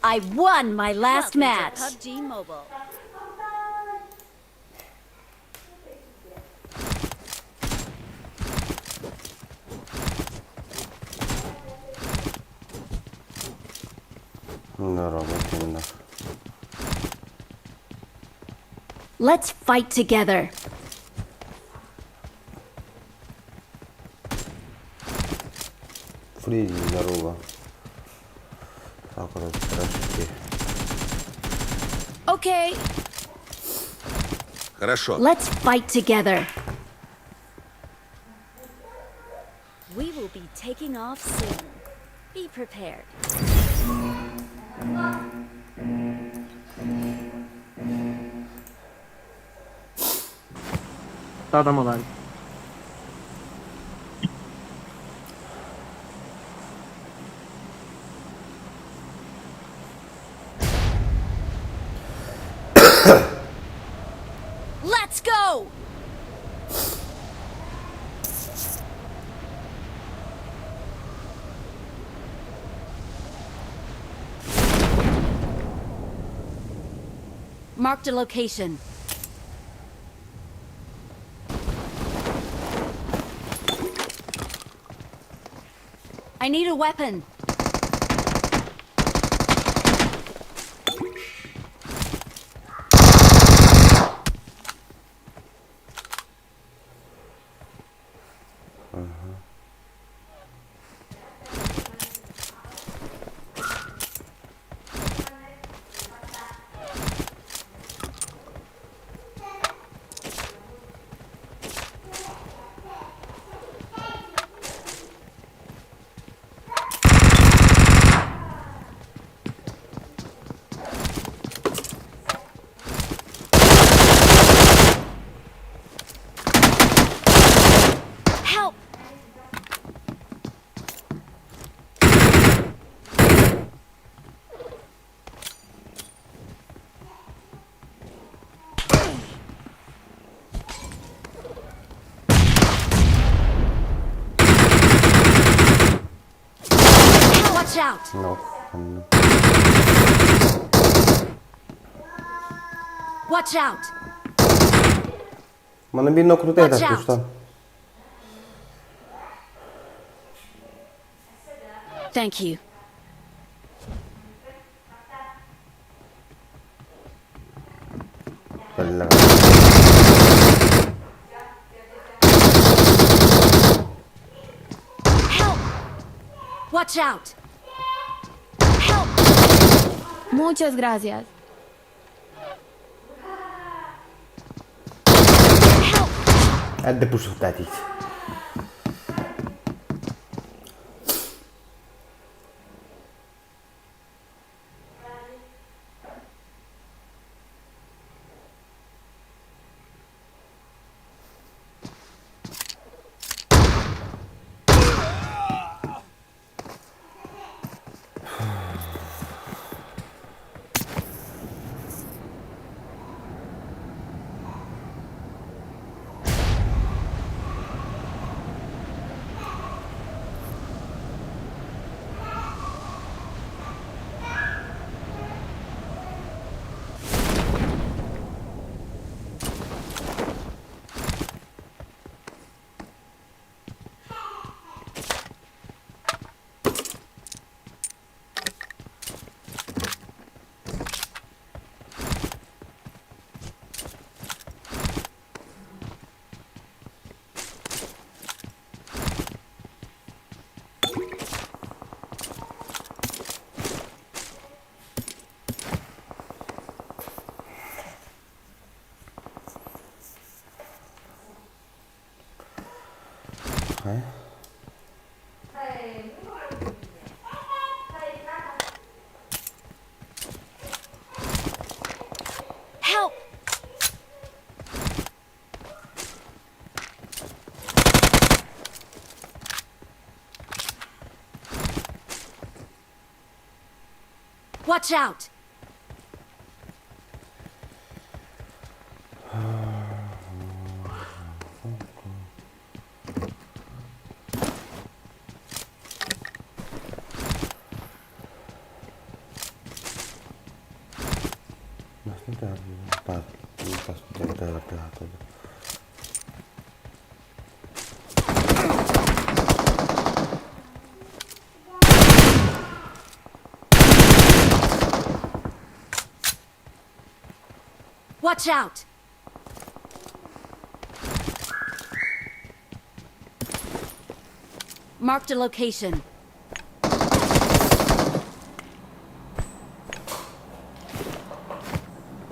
I won my last match. PUBG Mobile. Let's fight together. Фризи, здорово. Так, здравствуйте. Okay. Хорошо. Let's fight together. We will be taking off soon. Be prepared. Adam olan. Let's go. Marked a location. I need a weapon. Watch out! No. Watch out! Ma non binno crudele, giusto? Thank you. Bella. Help! Watch out! Help! Muchas gracias. قد بوش بتاعتي. Help! Watch out! оттуда. Watch out! Marked a location.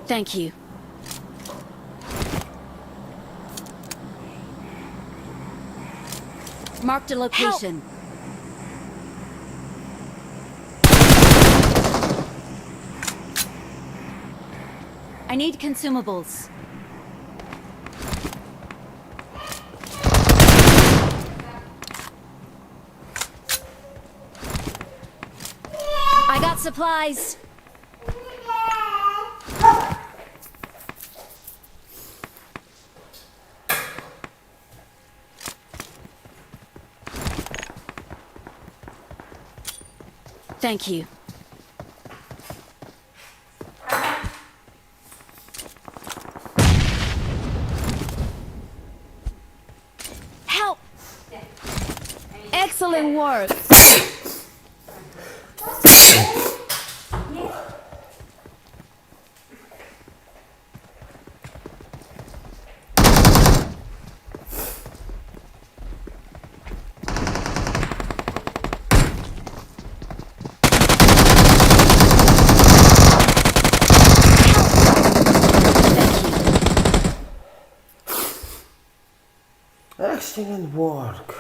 Thank you. Marked a location. I need consumables. I got supplies. Thank you. Help! Excellent work. Excellent work.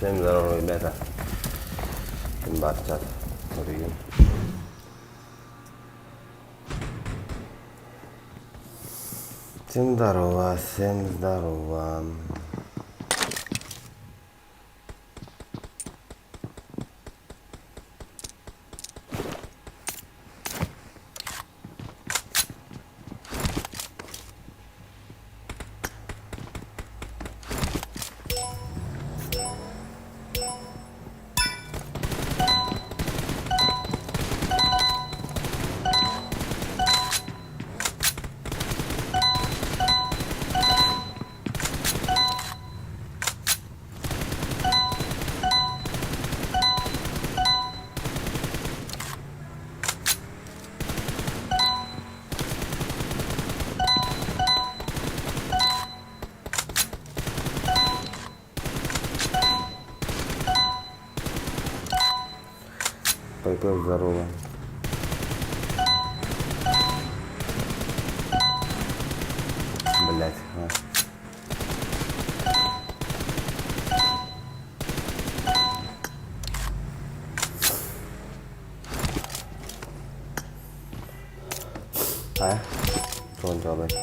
Всем здорово, ребята. Всем бачат. Всем здорово, всем здорово. Пойдем здорово. Блять. Что он делает?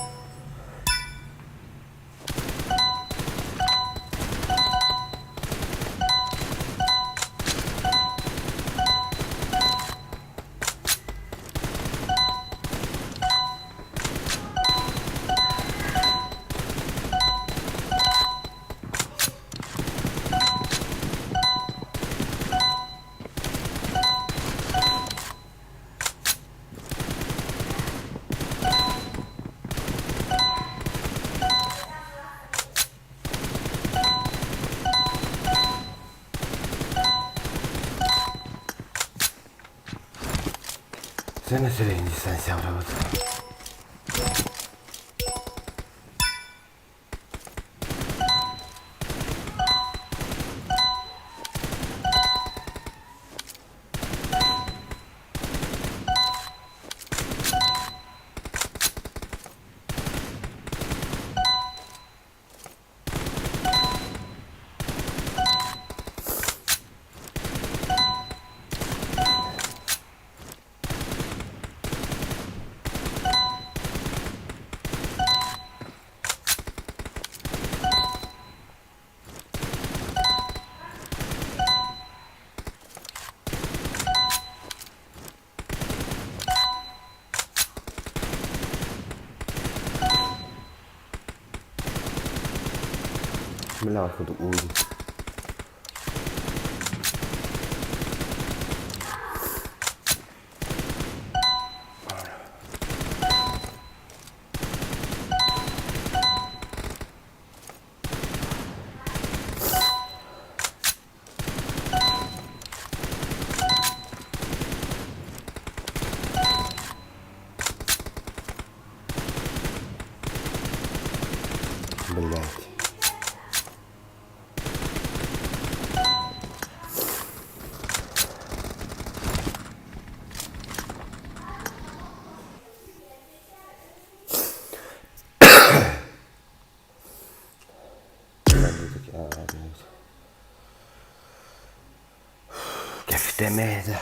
Все население дистанция работает. нахуй уйди. Блять. Käfte meitä.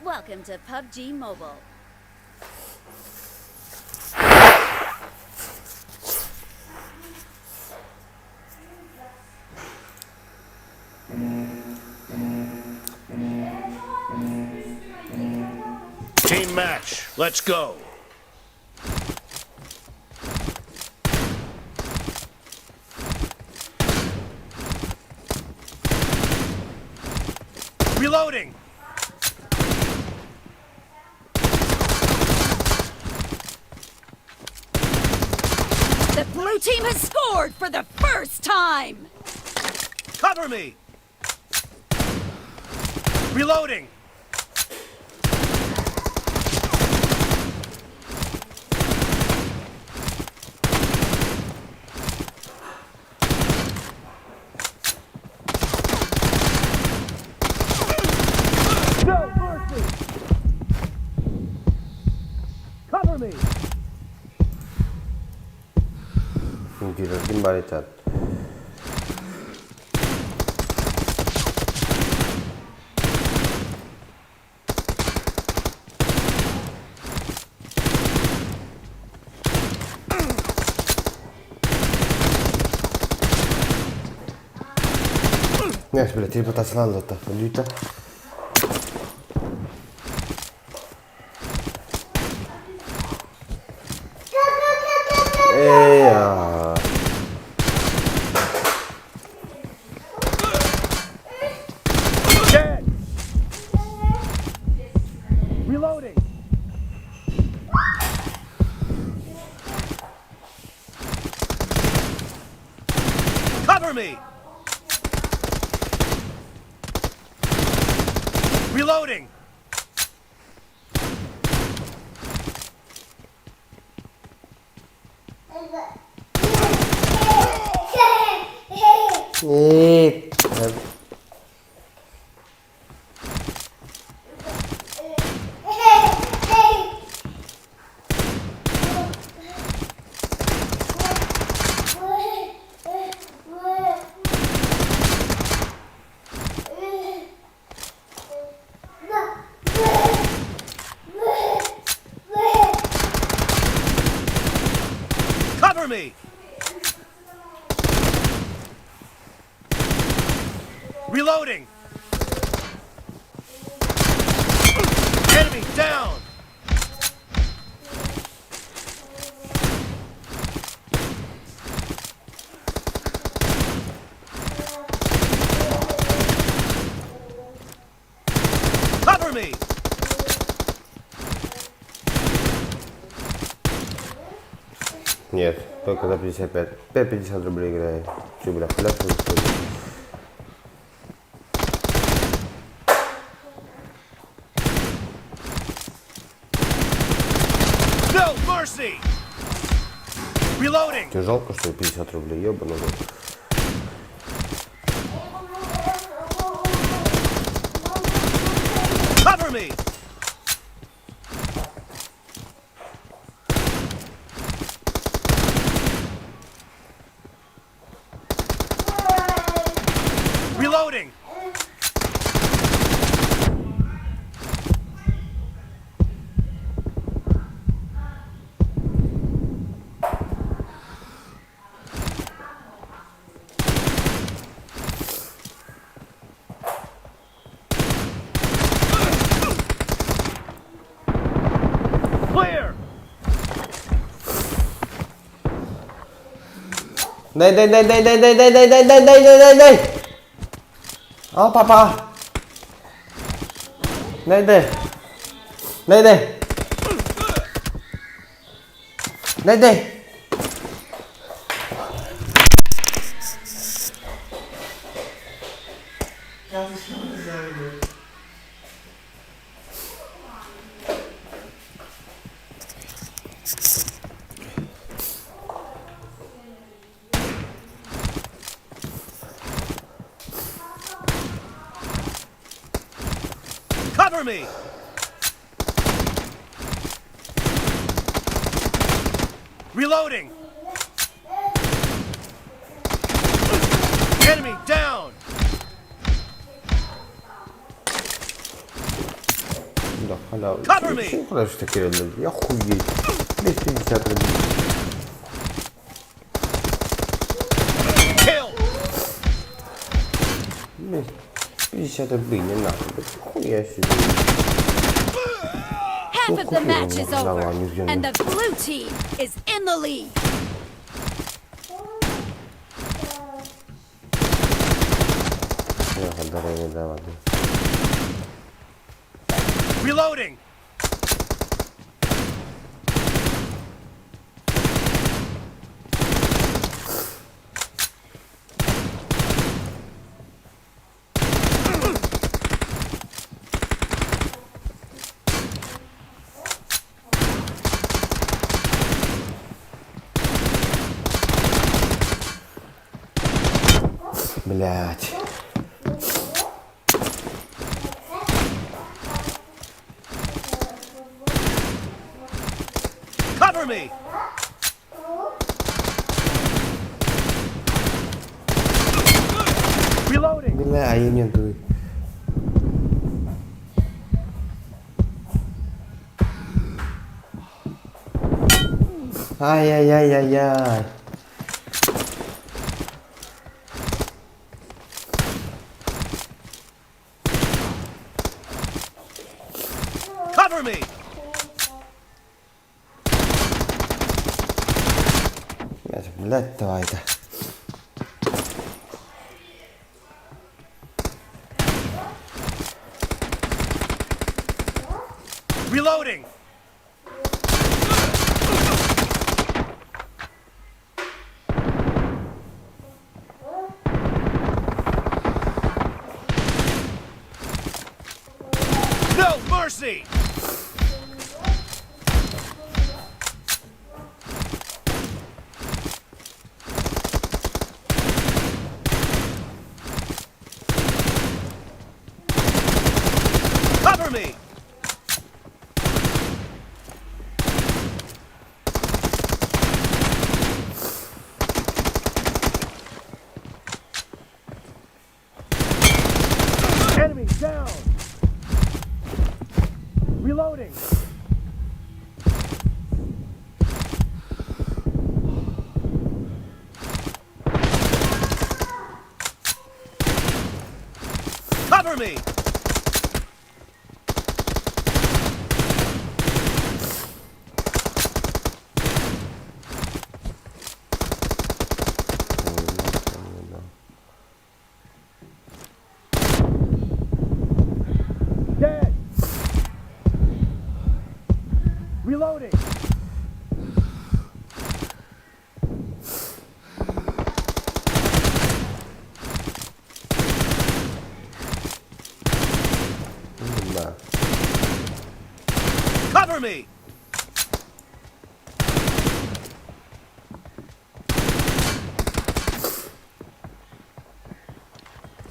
Welcome to PUBG Mobile. Team match, let's go. Reloading. The blue team has scored for the first time! Cover me. Reloading. No mercy. Cover me. Din 말했잖아. Neyse böyle trip atasını anlattı. Lütfen. Ya. Dead. Reloading. Cover me. Reloading. Cover me. Reloading. Enemy down. Cover me. Нет, только за 55. 5,50 рублей играет. Че, бля, халяв не стоит. No mercy! Reloading! Тебе жалко, что ли, 50 рублей? Ёбаный рот. Cover me! Reloading! Clear! Дай. О, папа. Дай. Cover me! Reloading! Enemy down! Да, халява. Cover me! Почему продашь такие рублей? Я хуеть. 250 рублей. Kill! 50 рублей, не нахуй. Хуя себе. Half of the match is over, and the blue team is in the lead. Я дарю не давать. Reloading! Блять. Cover me! Reloading! Бля, я не дуй. Ай-яй-яй-яй-яй. Cover me! Блять, давай-то. Reloading! No mercy! Cover me! Enemy down! Reloading! Cover me! Dead! Reloading! Cover me!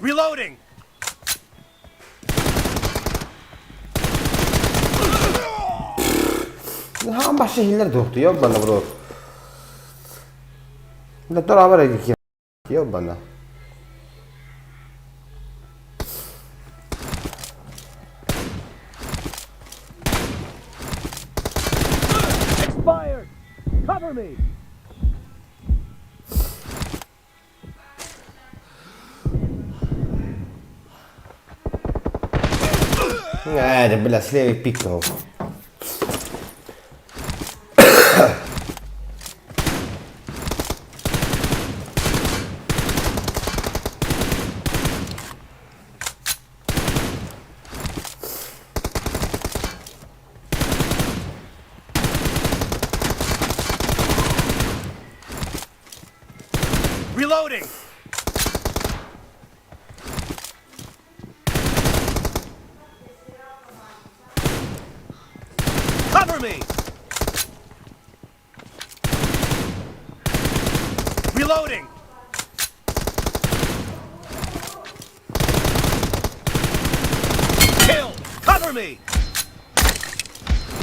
Reloading! 한 발씩 힐러 더 뛰어봤나 bro. 근데 또 아무래 이렇게 뛰어봤나. Expired! Cover me! ده بلا سلاوي بيكو. Reloading! Cover me! Reloading! Kill! Cover me!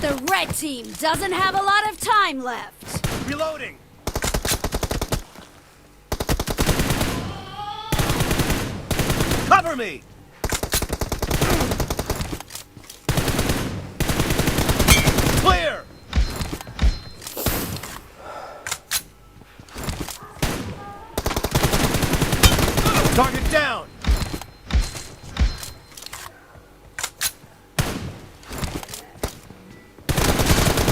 The red team doesn't have a lot of time left. Reloading! Cover me! Clear! Target down!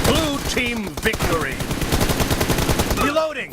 Blue team victory! Reloading!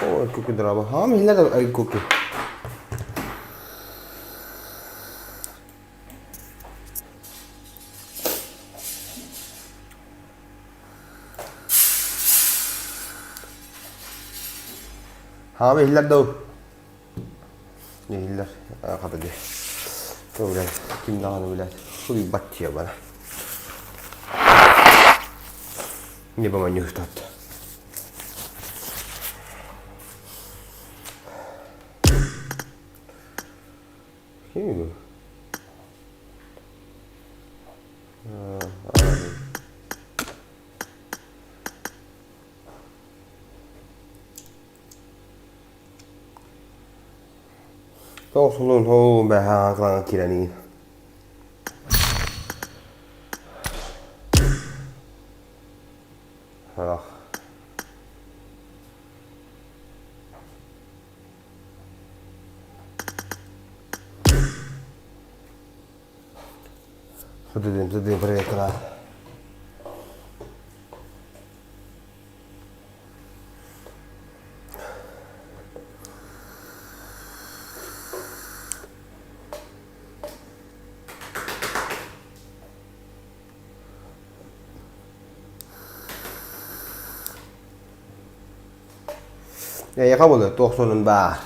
Oh, cookie drama. हाँ मैं हिला था आई cookie. हाँ मैं हिला दो. ये हिला खाता दे. तो बिलाज किम दागा दो बिलाज. खुदी बच्ची है बना. ये बमा न्यूज़ था. Here. Tuossa on vähän klankkia niin. Tădem proiectul. Ja kabel toch zo'n baar.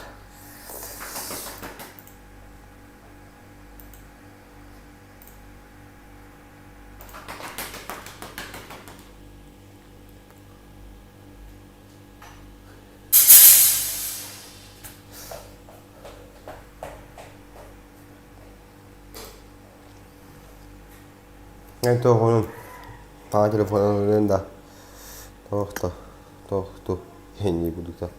En toch gewoon paar telefoon da. Toch. Не буду так.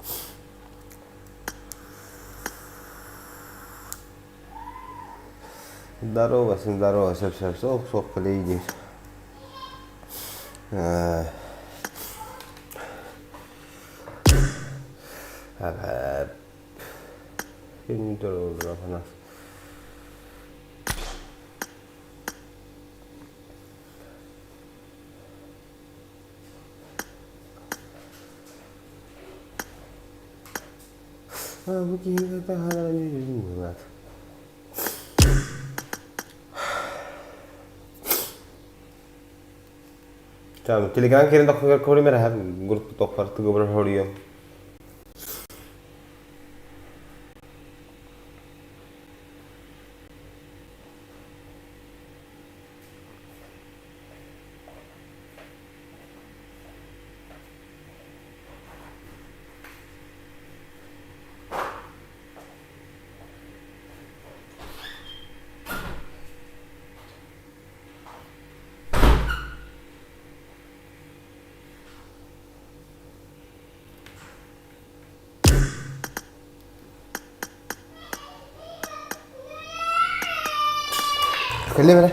Здорово, все, сок полейдись. Ini terlalu panas. Mungkin tahan juga. Tamam, Telegram kirim doktor kori mera hai grup doktor tu gobar horiyo. Kelly mere.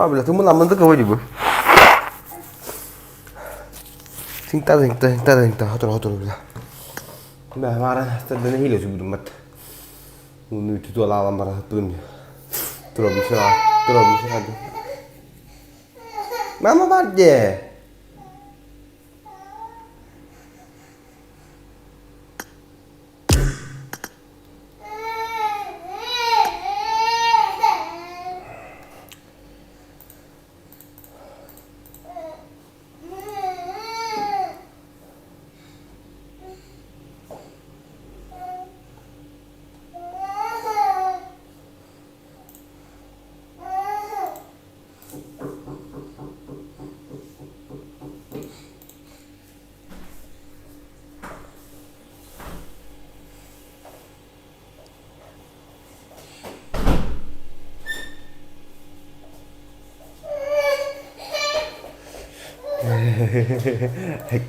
Bila tu muốn làm tức rồi gì bữa. Thinh ta, hot rồi bila. Bah, marah, tadi ni hilang sebelum mat. Mungkin itu alam marah belum. Terus bisa ada. Mama baca.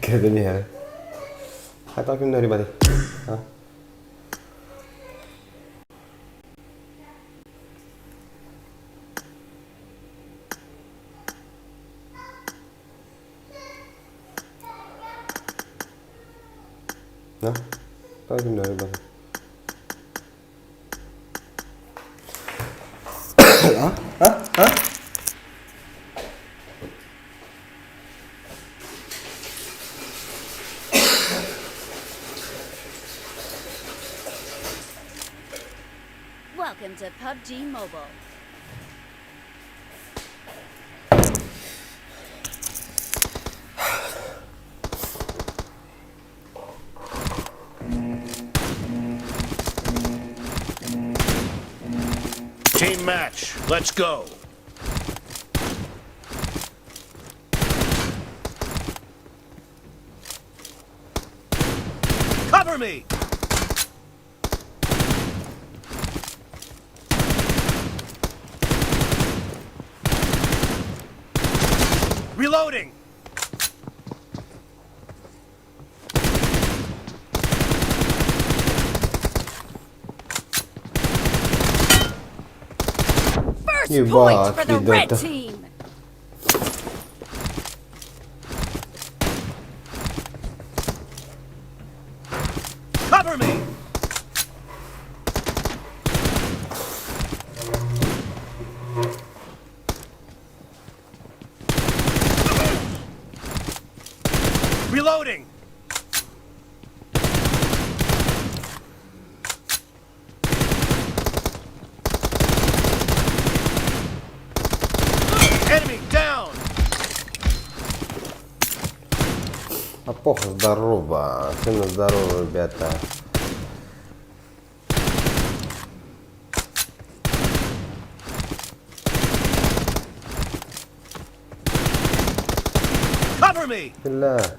그러더니 I talk to everybody. Huh? No? Talk to everybody. Huh? Welcome to PUBG Mobile. Team match. Let's go. Cover me. Reloading! First You point bought for the it, red Dota. team. Cover me! Reloading! Enemy down! Апоха, здорово. Сильно здорово, ребята. Cover me! بالله.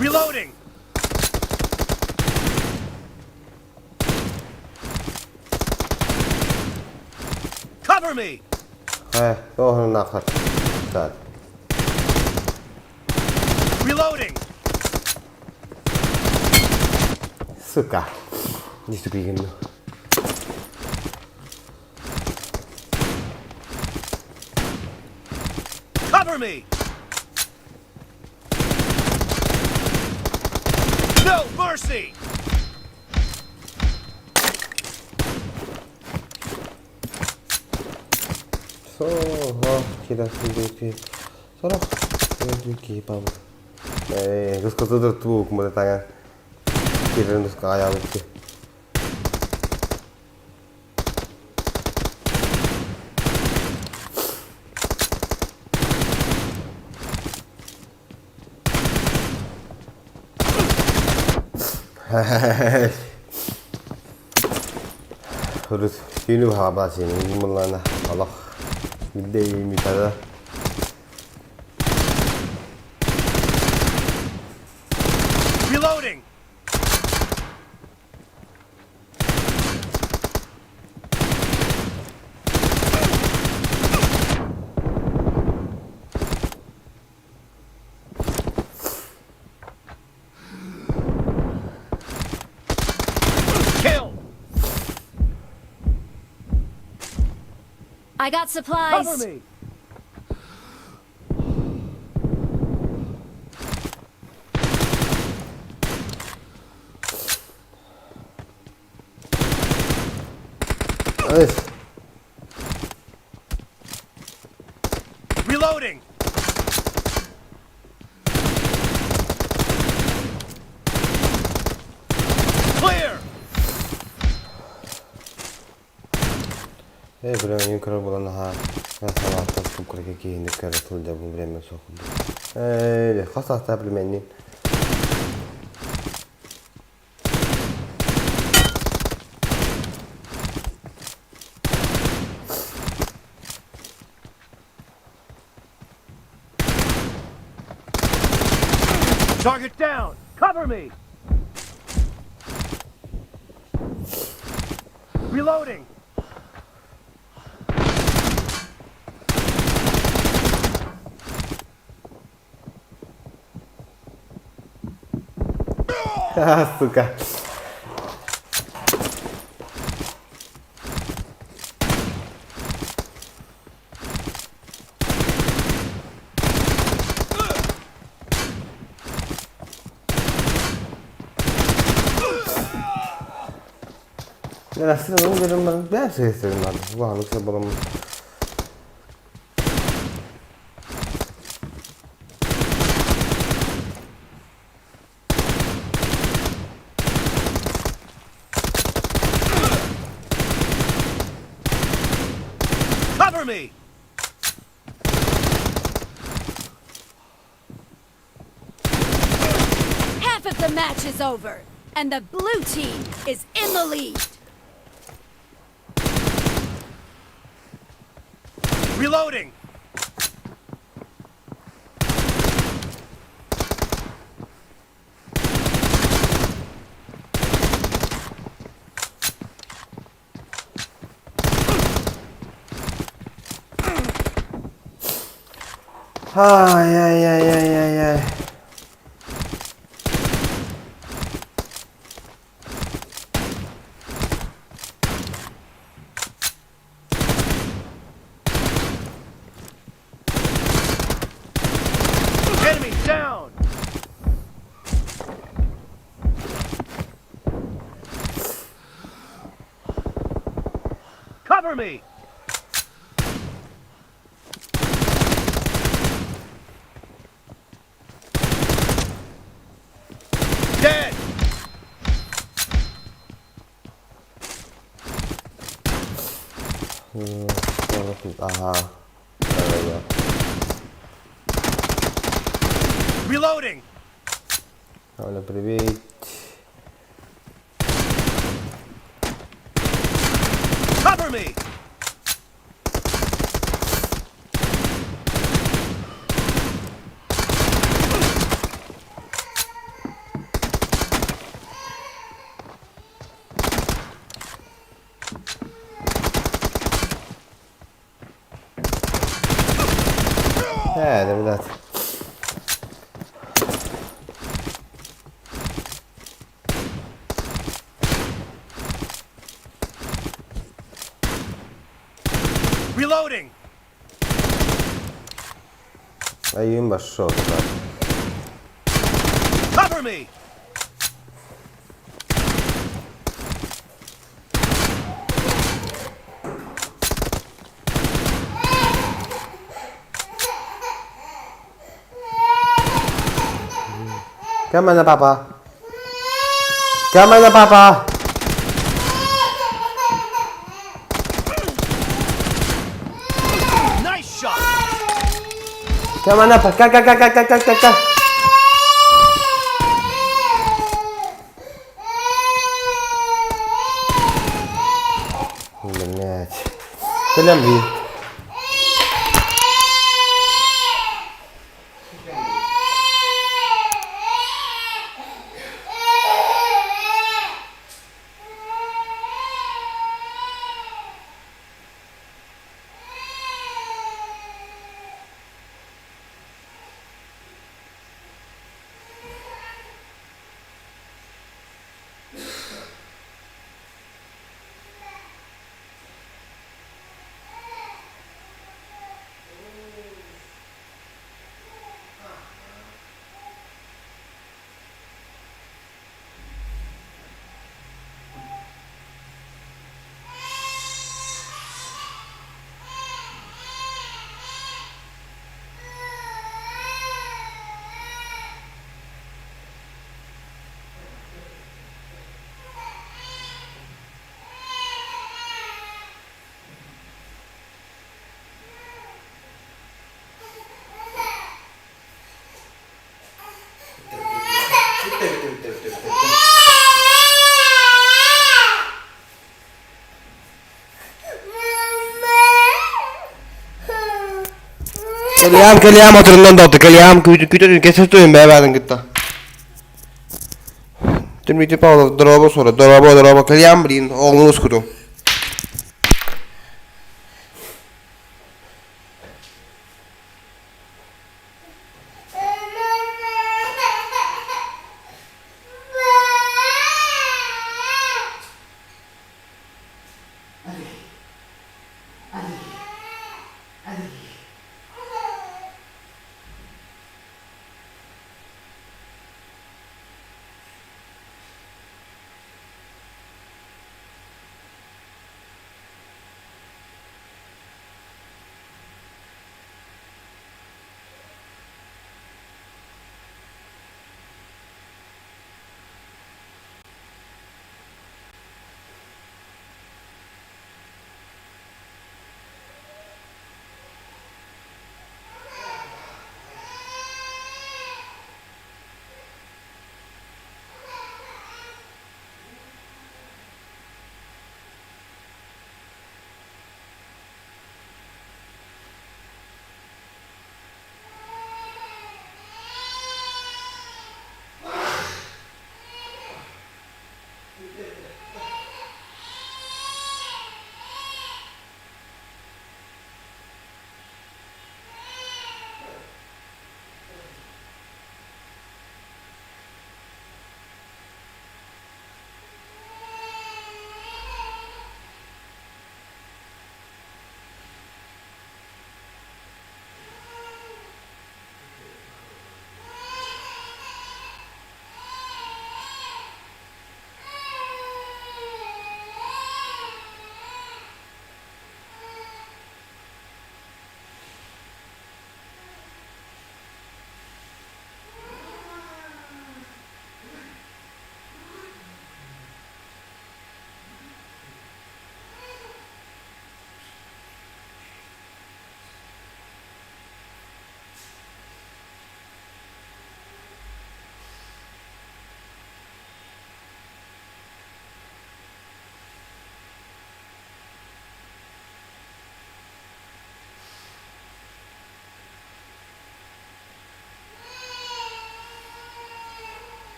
Reloading! Cover me! ها روح ناخذ. تعال. Reloading! Suka. Di suka gini. Cover me! No mercy! So, kita sedikit. Sorok. Sedikit pam. Rusku tu tertutup mata tangan. Kira rusku ayam itu. Terus ini apa sih ini mulanya Allah gede misalnya Reloading! Kill! I got Cover supplies. me! Nice. Reloading! Clear! Прям не было на сама там какие не кажется для время сохнет. Хаса стабильный. Target down! Cover me! Reloading! Сука. Ben aslında onu görüyorum ben şey istedim abi. Bu halıksa bulamam. Cover me! Half of the match is over, and the blue team is in the lead. Reloading! Ay ay ay ay ay ay. Enemy down! Cover me! Dead! Aha. Evet. Reloading! Hola, привет. Cover me! É verdade. Reloading! Aí embaixo, tá? Cover me! Come on, Papa. Come on, Papa. Nice shot! Come on, Papa. Как. Блять. Телемби. Kaliam oturundan doğdu. Kaliam geçirtiyim be ben gitti. Şimdi tipa dolaba sonra dolaba kaliam bilin oğlunu skudu.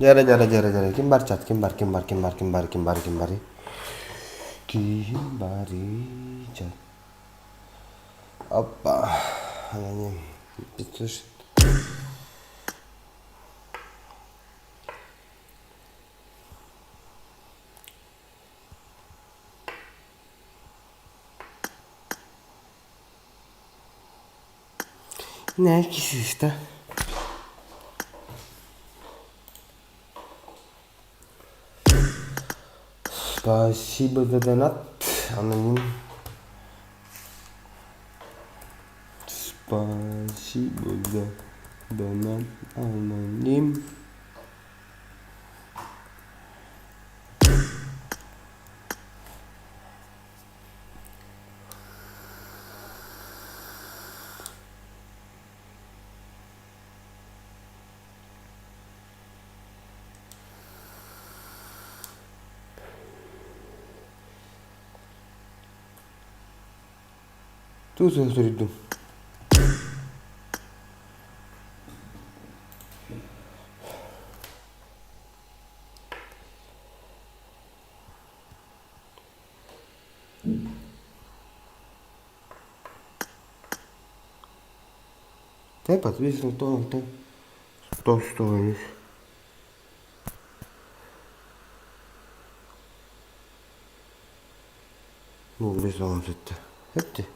Jare. Kimbar cat, kimbari cat. Опа. Аноним. 500. Ne ikisi işte. Спасибо за донат, аноним. Спасибо за донат, аноним. Тут среду. Ты подвесил то, что стоит. Ну, без вам это. Это.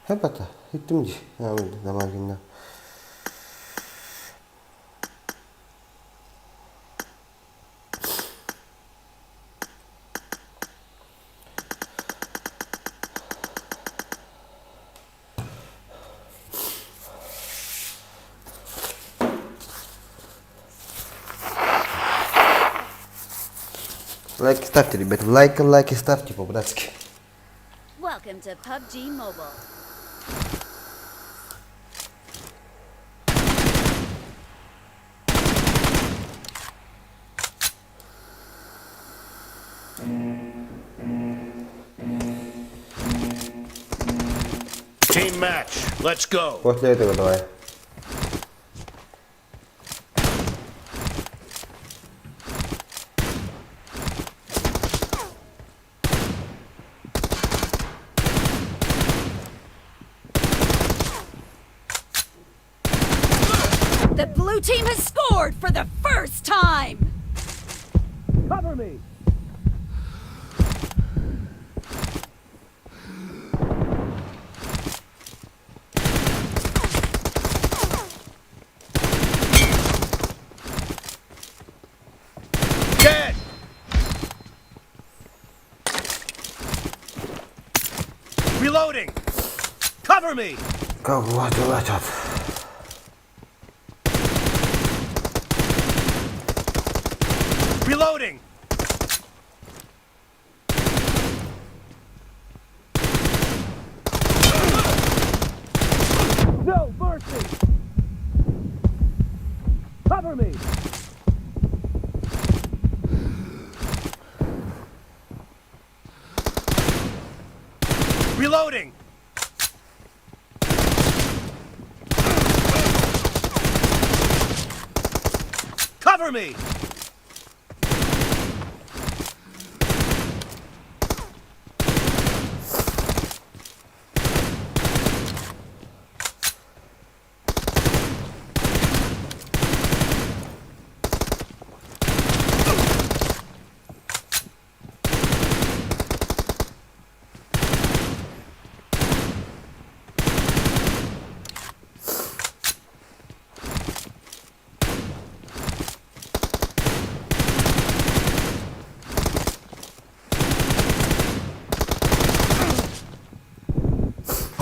해봤다. 이뜸지. 남아있나. Лайки ставьте, ребята. Лайки ставьте по-братски. Welcome to PUBG Mobile. Team match. Let's go. После этого давай. The blue team has scored for the first time! Cover me. Dead. Reloading. Cover me. Кого донатят? Reloading. No mercy. Cover me. Reloading. Cover me.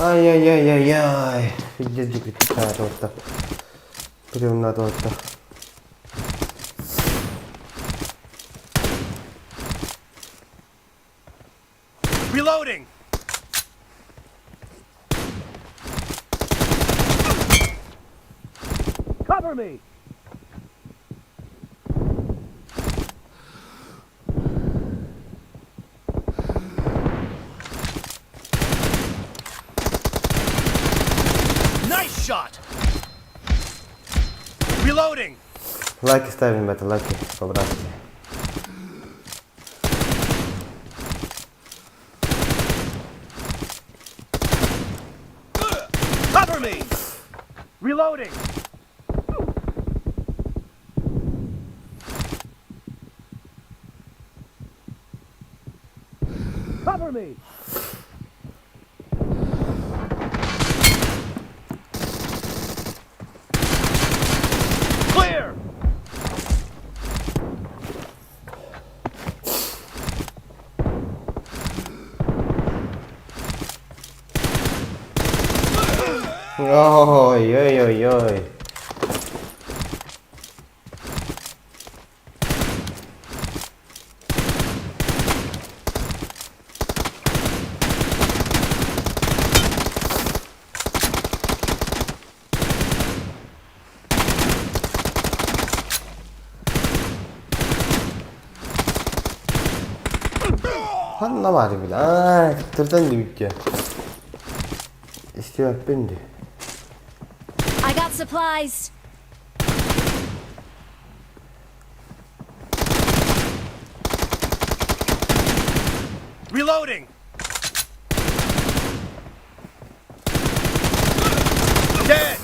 Ай-яй-яй-яй-яй. Пиздец, надо вот так. Прям надо вот так. Reloading. Cover me. Reloading. Лайки ставим, ребята, лайки по-братски. Cover me. Reloading. Cover me. Clear. Ой, ой, ой, ой. Hanna var bile. Aa, tırdan dibik ya. İstiyat bindi. I got supplies. Reloading. Dead.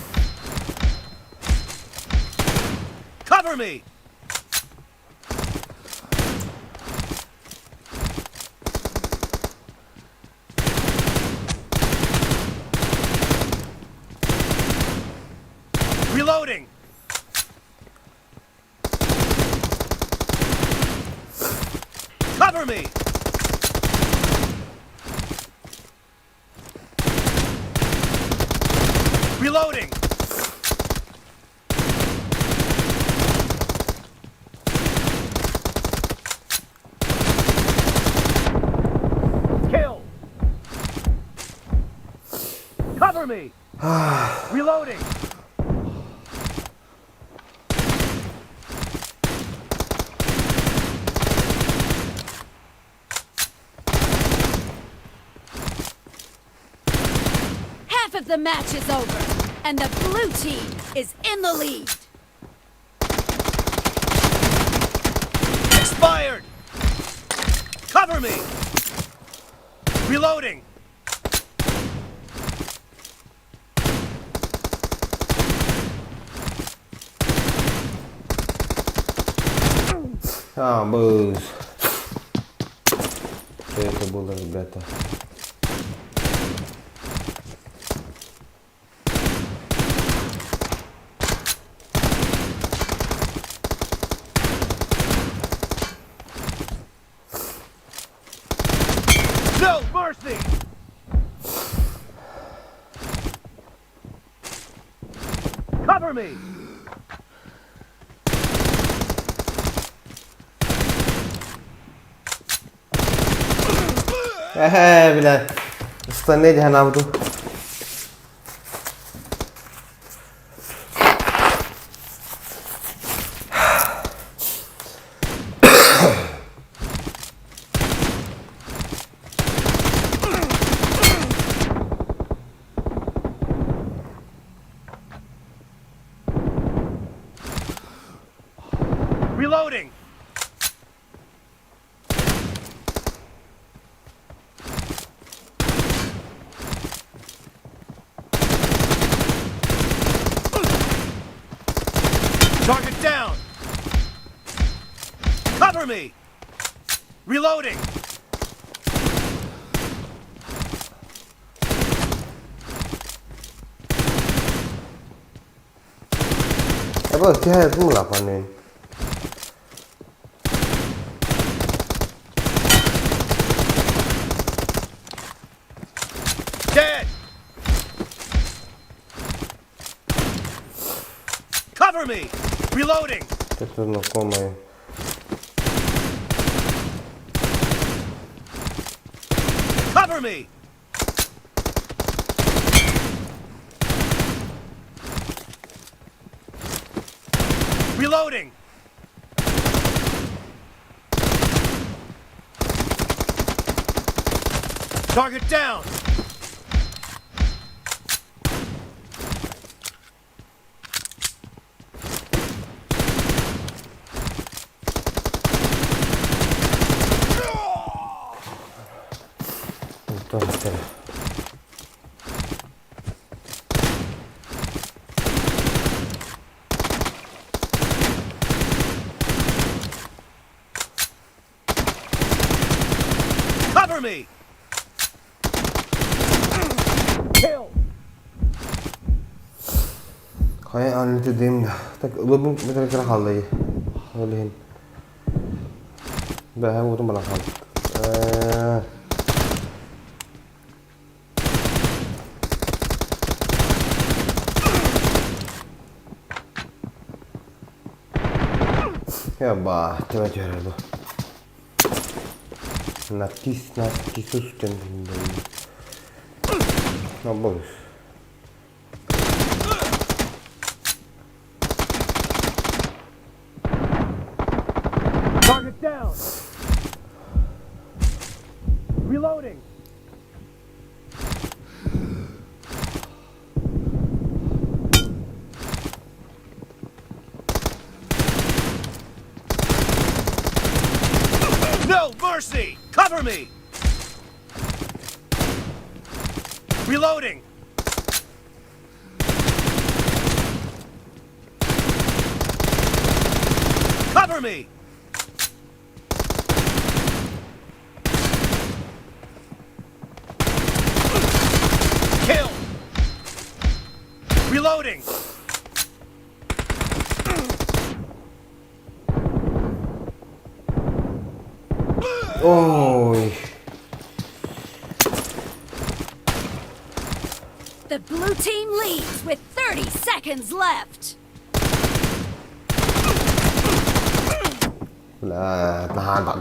Cover me. Reloading. Cover me. Reloading. Kill. Cover me. Reloading. Half of the match is over, and the blue team is in the lead. Expired. Cover me. Reloading. Быз. Что это было, ребята? No mercy. Cover me. Бля. Остальные я навду. Reloading. Target down. Cover me. Reloading. Apa dia itu melakukan? Dead. Cover me. Reloading. Это знакомое. Cover me. Reloading. Target down. Donateri. Cover me! Kill! Kaya anlı TDM tak ulabım bir kere kaldı iyi. Öyle. Ben hem vurdum bana kaldı. Ya bah, coba cara lo. Nakis sus cenderung. Nambah. Target down! Reloading! No mercy! Cover me! Reloading! Cover me! Kill! Reloading! Oy. The blue team leads with 30 seconds left. Lah, tahan tak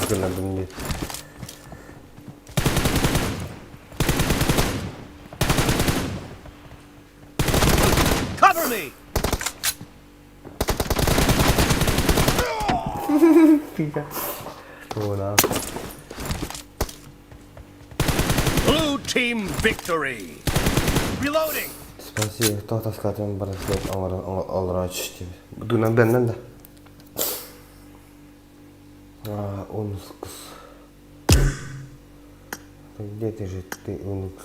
kena benda. Cover me! Oh nah. Blue team victory! Reloading! Spasi toh tas kacang berasal orang açtı. Bugün benden de. Unus. Где ты же ты, Унукс?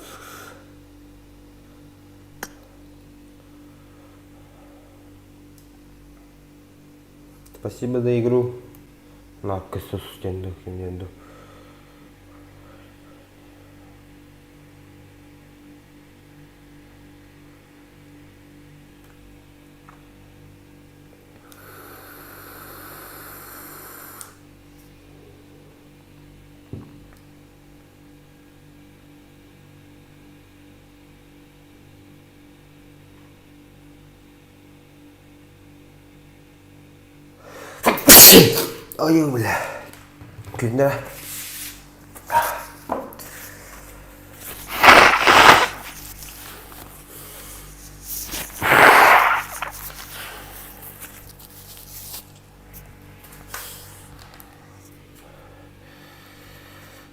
Спасибо за игру. На косу стенду киненду. Ой, бля. Куда?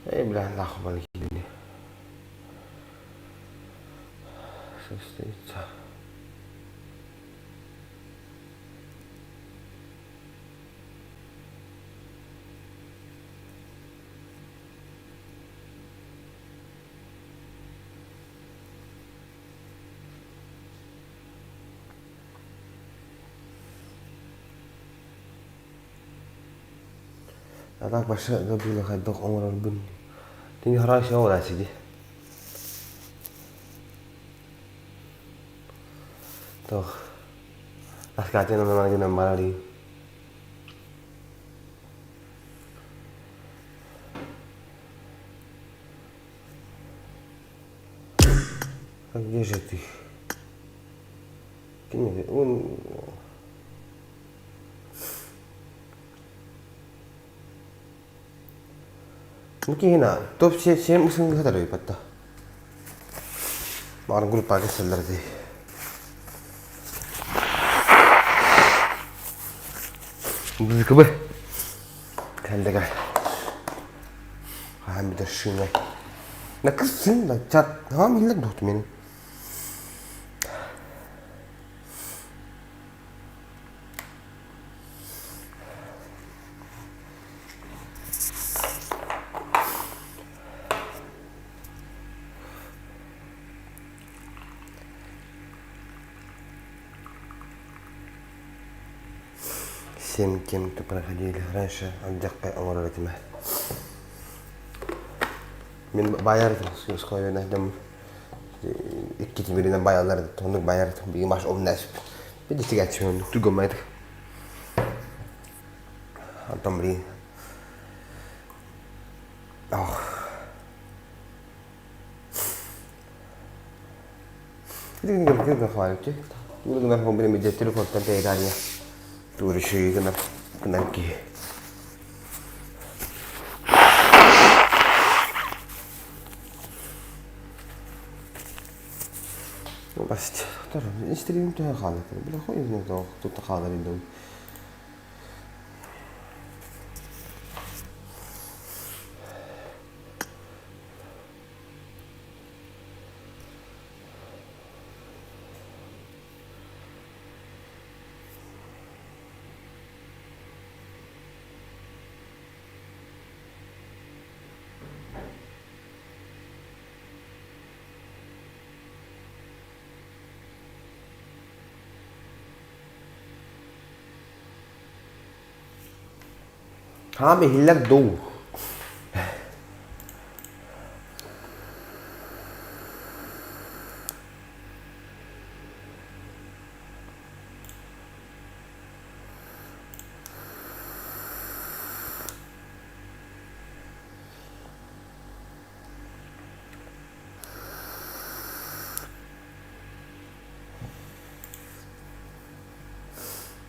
Бля, нахуй балки. Состоится. А так большая забыла хоть дох умер бун. Ты не хорошо вот сиди. Toch. Als gaat in een Mali. Где же ты? Он... Mungkin top saya musim kita dah dapat. Orang grup pakai seller deh. Bukan apa? Kan dekat. Hamil dah sini. Nak kesin nak cat. Hamil dah dot min. всем тем, кто проходили раньше отдыхай амуратима. Мен bayardım skoyuna dem iki birinden bayarlardı. Tonluk bayardım. Bir maç omnas. Bir de geçiyorum. Tugamaydı. Antam biri. Oh. Kita khawal chứ. Chúng ta không biết mình chơi телефон tan tay ra nha. Tôi решил cái kia. بس ترى ستريم تاع خالد بلا خويا نقدر توت خالد عندهم हाँ मैं हिलक दो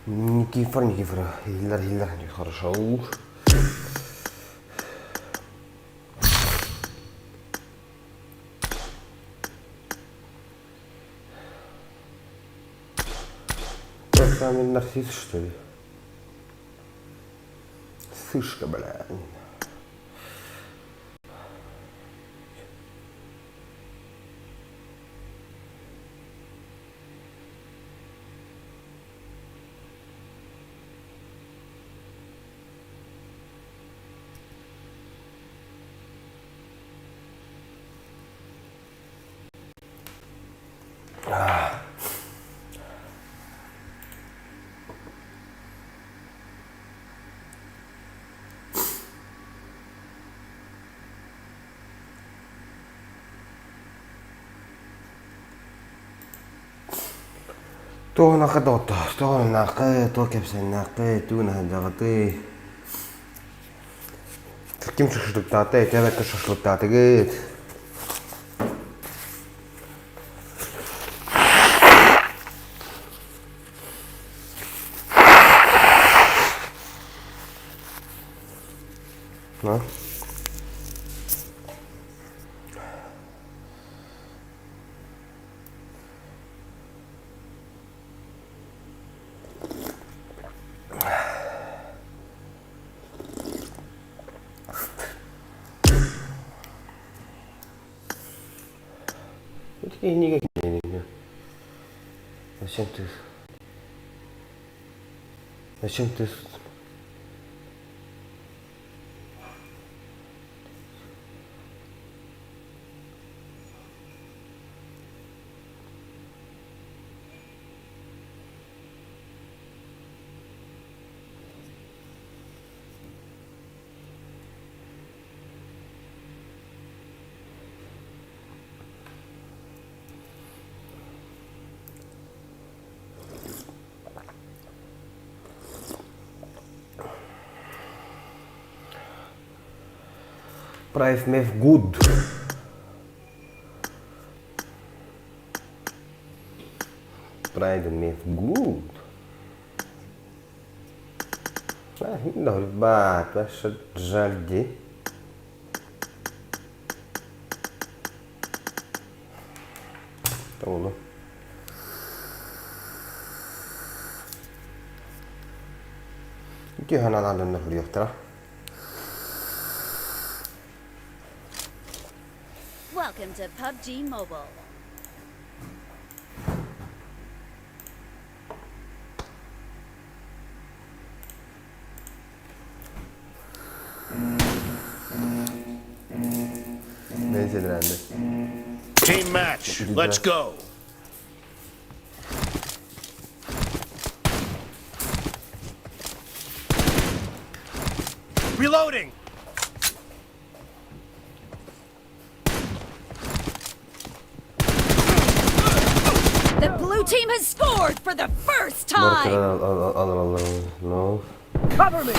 Никифор, Хиллер, хорошо. Самый нарцисс, что ли? Сышка, бля. تو ناقد تو ناقد تو كبس ناقد تو نهجغتي كيم ششلوك تاعتي كذا كششلوك تاعتي ها Никак не. Зачем ты? Прайс меф гуд. Прайс меф гуд. Đổi ba ta sẽ ra gì? Đâu luôn. Chứ hana là lần nào được ta. Welcome to PUBG Mobile. Team match, let's go. Reloading. The blue team has scored for the first Mordeca'dan time. al. No. Cover me.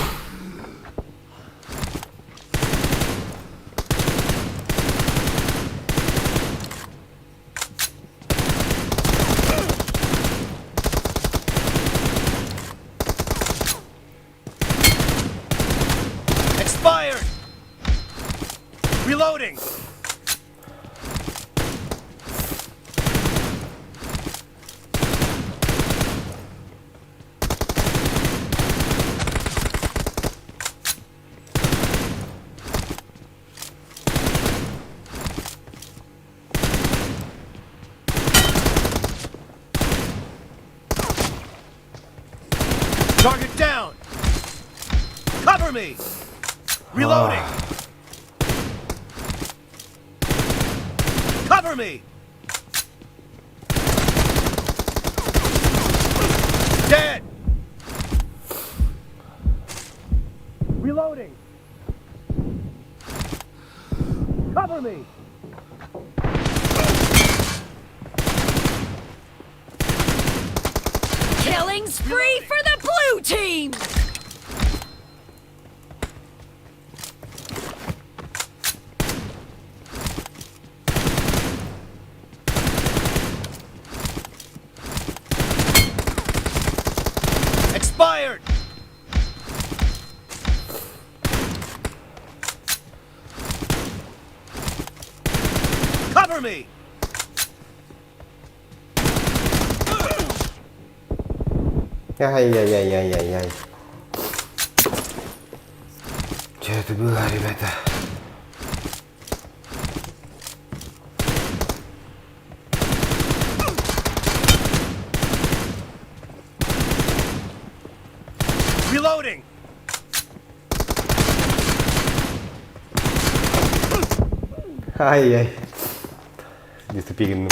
Expired. Reloading. Target down. Cover me. Reloading. Cover me. Dead. Reloading. Cover me. Killing spree for the blue team. Expired. Cover me. Ай-яй-яй-яй-яй-яй. Что это было, ребята? Reloading. Ай-яй. Дисциплину.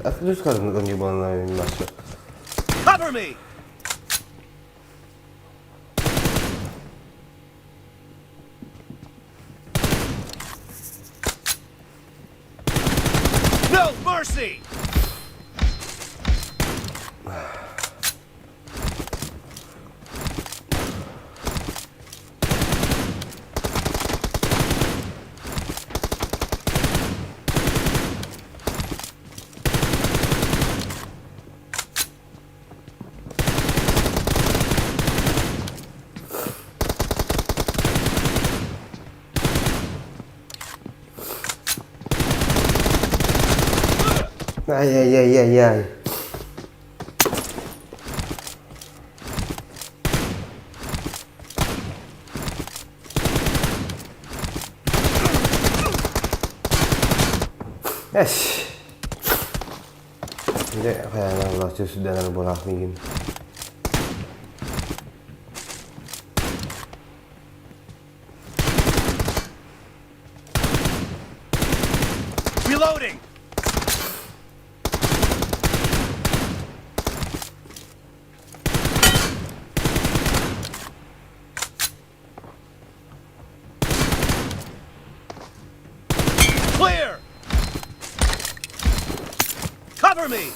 А ты скажешь, там не было на наша. Cover me. No mercy. Ай-яй-яй-яй-яй. Yes. Hindi, kaya lang susundan na bola aking game. Reloading. Clear. Cover me.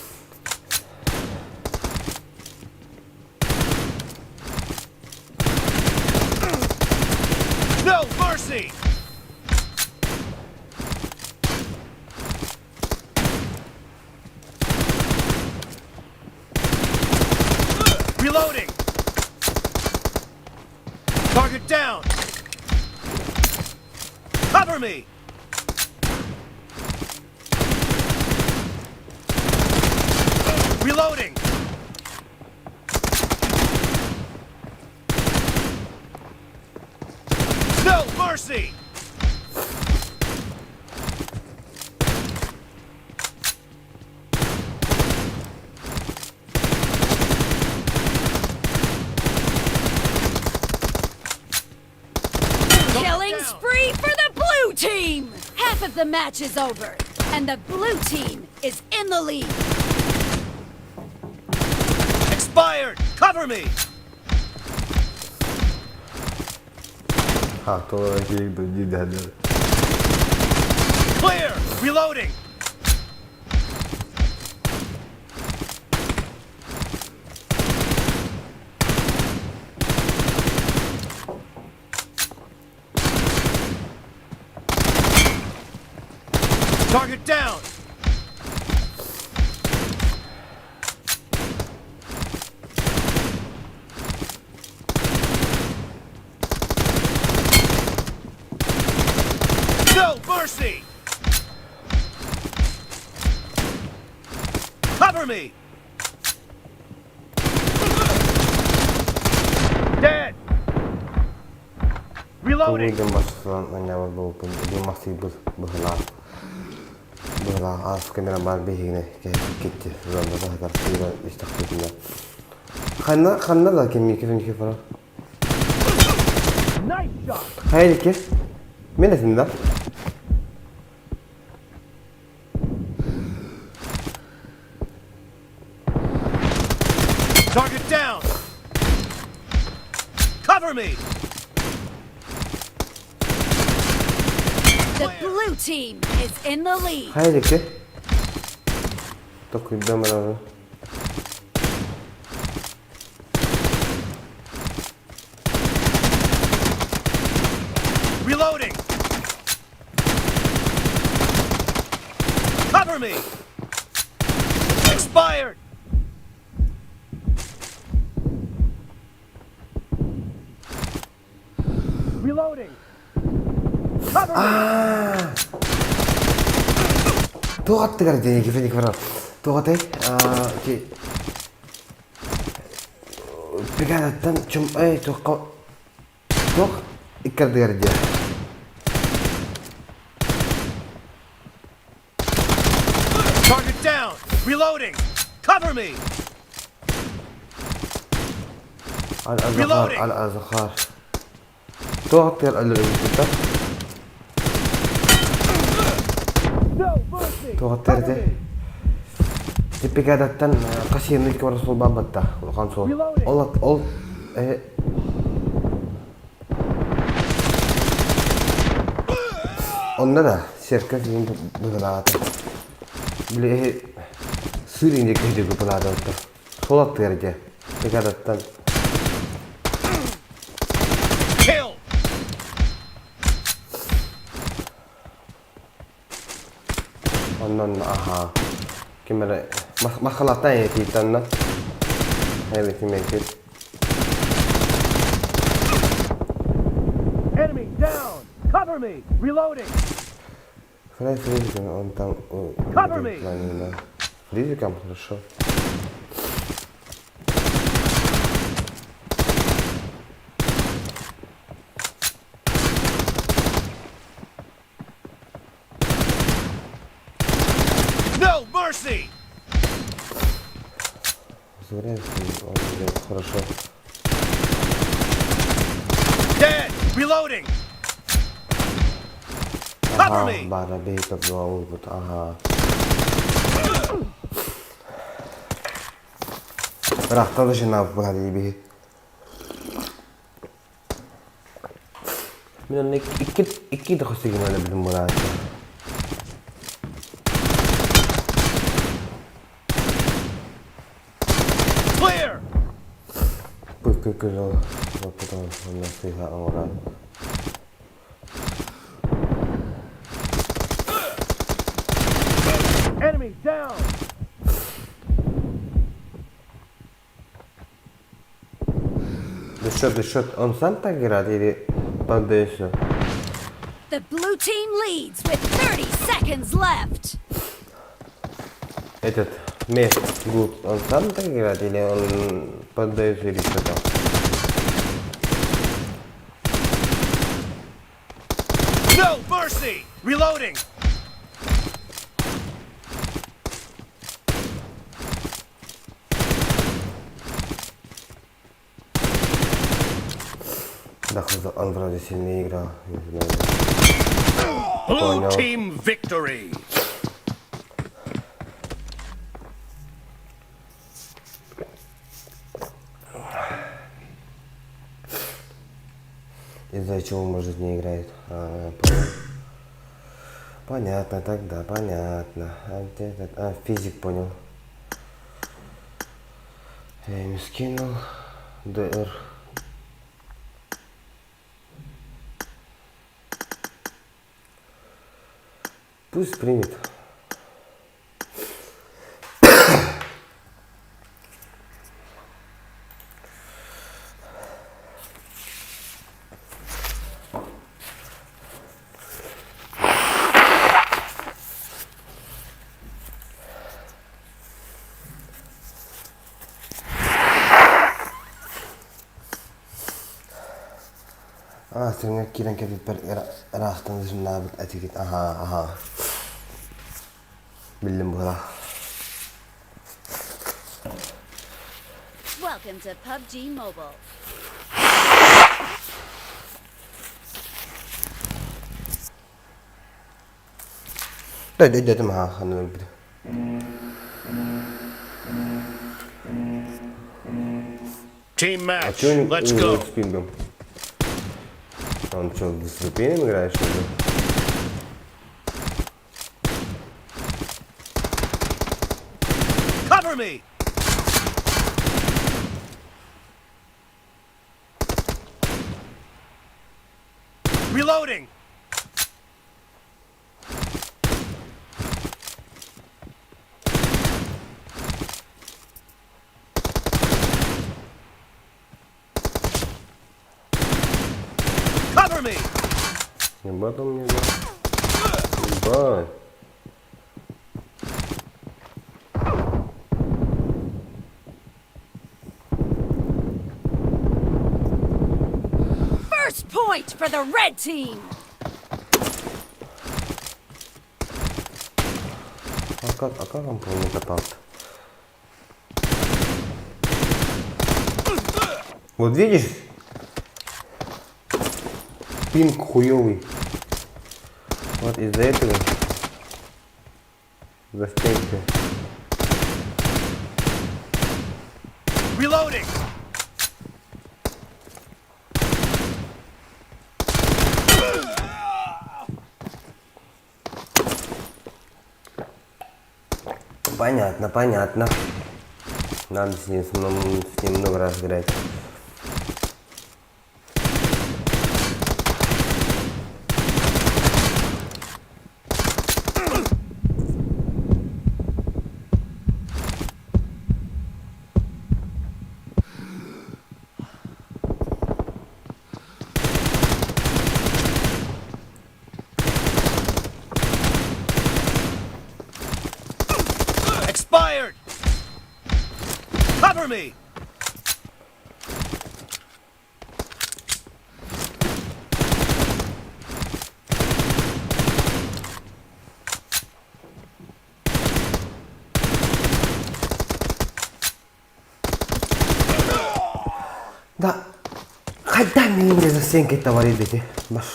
No mercy. Reloading. Target down. Cover me. Reloading. No mercy. Killing spree for the blue team. Half of the match is over, and the blue team is in the lead. Expired. Cover me! Ha, to iki jidder. Clear! Reloading! Target down! No mercy! Cover me! Dead! Reloading! Kemudian masuk menyawar bau pun dia masih berhelak. عارف كاميرا مع البيه هنا كيت زعما ظهر كثير يستخدمنا خلنا لا كيف راه هاي كيف من اسمنا Target down! Cover me! The blue team is in the lead. هاي كيف تقول دمر Reloading! Cover me! Expired! Reloading! Cover me! توقعت تقدر كيف فرا توقعت كي بقعد تم شم أي توقع يكرد يرجع Target down! Reloading! Cover me! على الزخار توقعت يرجع توقعت Tipi kadatan kasihan nih kepada sol babat dah kalau sol. All onlara şirket ini berlaku. Beli sering je kerja ke pelada itu. Solat kerja. Kadatan. Kill. Onon aha. Kamera masalahnya ya kita na. Everything make it. Enemy down. Cover me. Reloading. Он там. Cover me. Фризиком хорошо. No mercy. Хорошо. Dead. Reloading. Cover me. Bara beta dua ubut. Aha. راح طلش ناف بهذه به من انك اكيد خصيك ولا بالمراد Clear. كل وقتها فيها امراض Enemy down. The shot on Santa Gradi Pandeso. The blue team leads with 30 seconds left. Этот мест good on Santa Gradi или on Pandeso или что-то. No mercy. Reloading. Он вроде сильнее играл. Blue team victory. Из-за чего, может, не играет. Понятно тогда, понятно. Физик понял. Я им скинул. ДР. Пусть примет. Stringa kielen kijk per racht dan is een naam etiket. Aha. Bildim bu kadar. Welcome to PUBG Mobile. Dedim ha hanım bir. Team match. Let's go. Bilmiyorum. Он что, с VPN играешь, что ли? Cover me! Reloading! Me. Ебать он мне, да? Ебать. First point for the red team. А как он не катался? Вот видишь? Пинг хуёвый. Вот из-за этого застенки. Reloading. Понятно. Надо с ним много раз играть. Expired. Cover me. Да, хайда менде застенки товарит эти. Баш,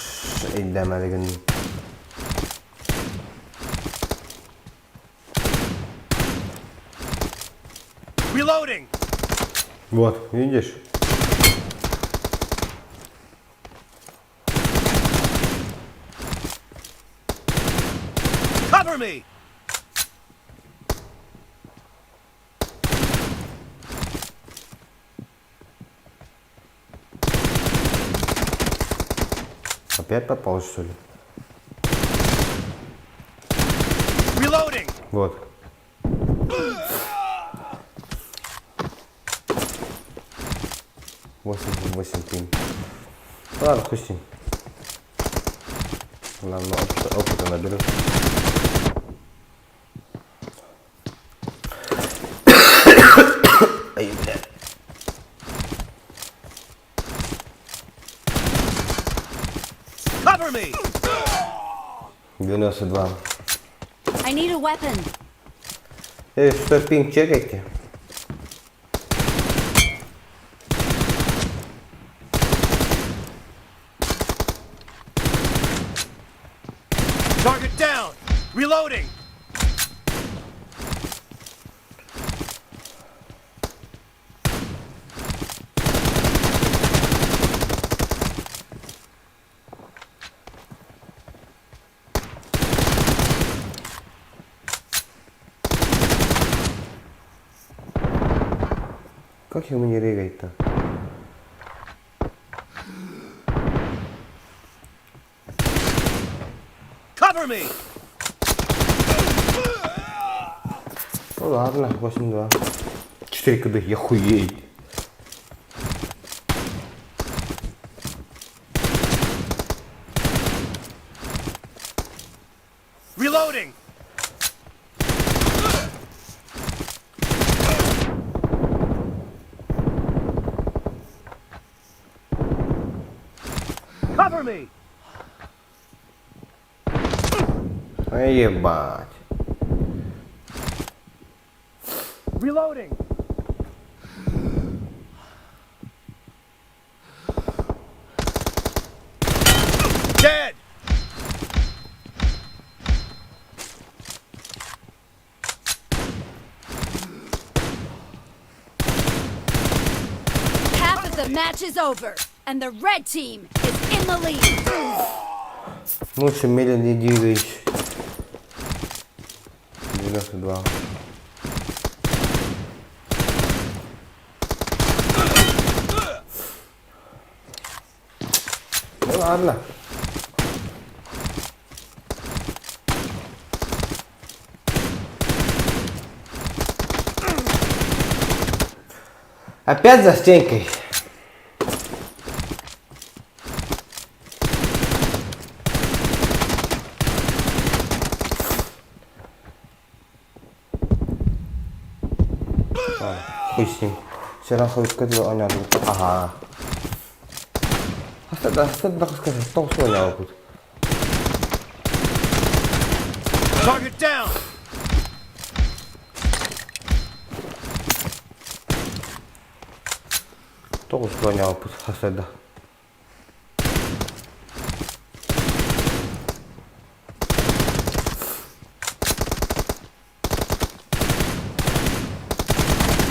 идемелеген. Reloading. Вот, видишь? Cover me. Опять попал, что ли? Reloading. Вот. Восемь пин. Ладно, хуй с ним. Ладно, опыта наберу. Ай, блядь. Cover me. 92. I need a weapon. Что пинг чекайте? Target down. Reloading. Как ему не регать-то? Cover me! Ну ладно, 8-2. 4 КД, я хуей. Reloading! Cover me! Ебать. Reloading! Dead! Half of the match is over, and the red team is in the lead. Лучше медленнее двигаюсь. 92. Ну ладно. Опять за стенкой. Хуй с ним. Вчера хоть когда он тут. Ага. Оставь так сказать, том слонял тут. Target down! Том слонял тут. Оставь.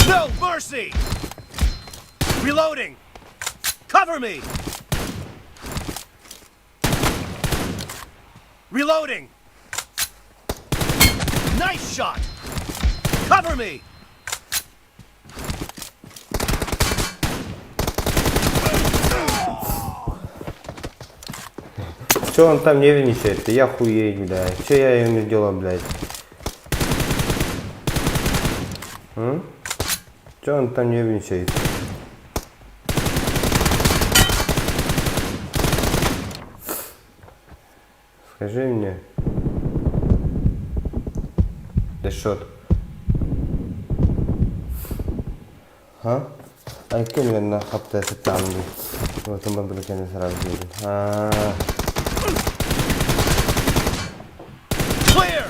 No mercy! Reloading! Cover me! Reloading! Nice shot! Cover me! Че он там нервничает? Я хуею, блядь. Че я ему делал, блядь? Че он там нервничает? Скажи мне. Да шот. А? Ай-Куо на хапта это там. Вот он Модерка не сразу будет. Clear!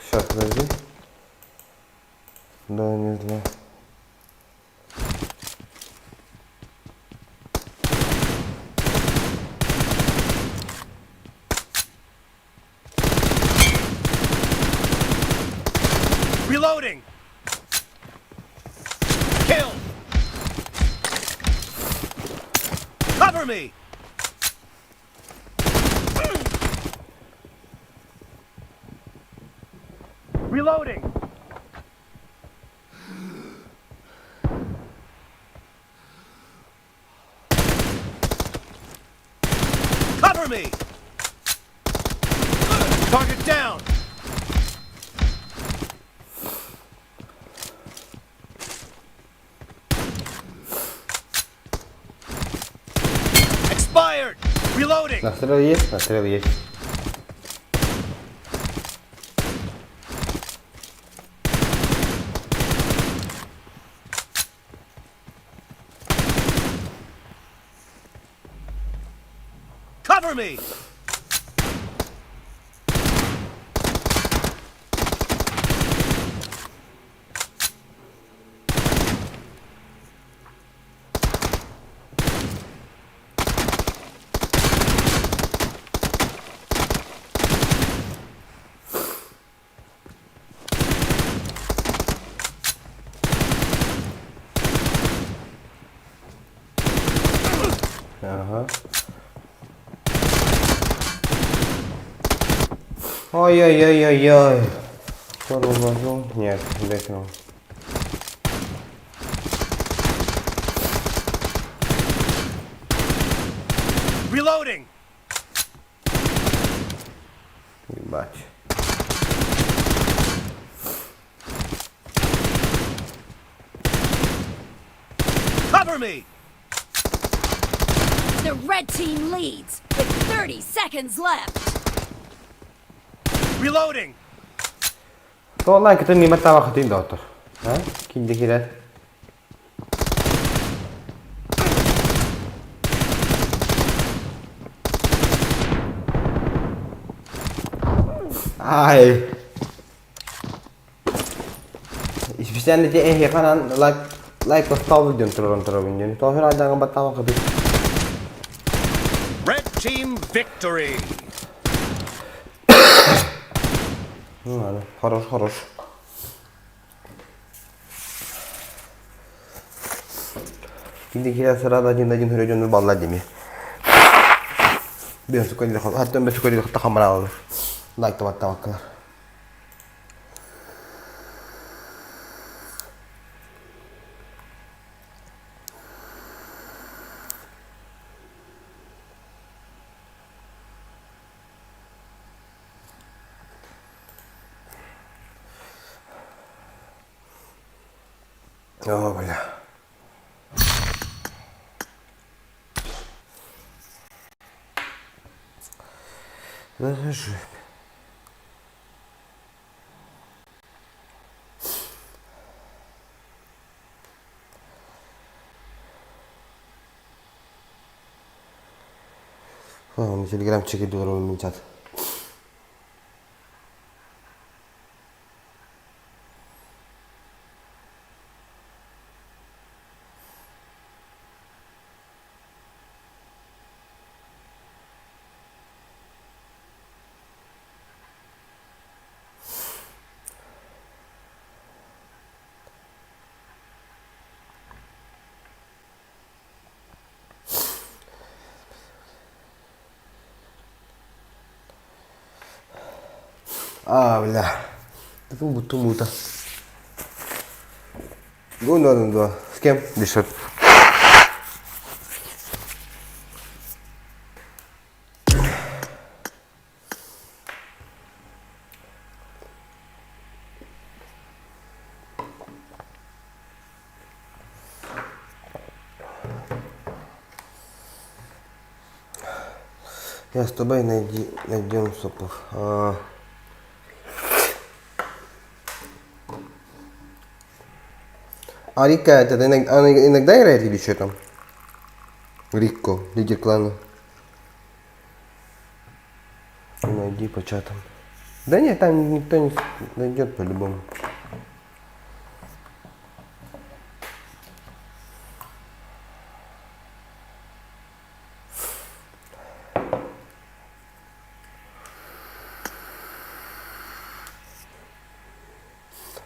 Сейчас, подожди. Да, не зло. Reloading! Kill! Cover me! Reloading! Cover me! Target down! Expired! Reloading! Настрел есть? Настрел есть. Cover me! Ага. Ой-ой-ой-ой-ой. Кто вложил? Нет, не докинул. Reloading. Ебать. Cover me. The red team leads with 30 seconds left. Reloading. Vallahi kita ni mata waktu ini dokter. Hah? Kinci kira. Ay. İşte ne diye kanan like postav videon turun videon. To her ada ngambat tawa kabit. Red team victory. Хорош. Kinci kira sırada один hürücünü ballar demi. Bir suka di hatta bir suka di takamara alır. Like tawakkal. О, бля. Захожу. На телеграмчике дуру мечат. А, бля. Это будто мута. Ну. С кем дышит? Я с тобой найдем сопов. А Рика это иногда играет или что там? Рико, лидер клана. Найди по чатам. Да нет, там никто не найдет по-любому.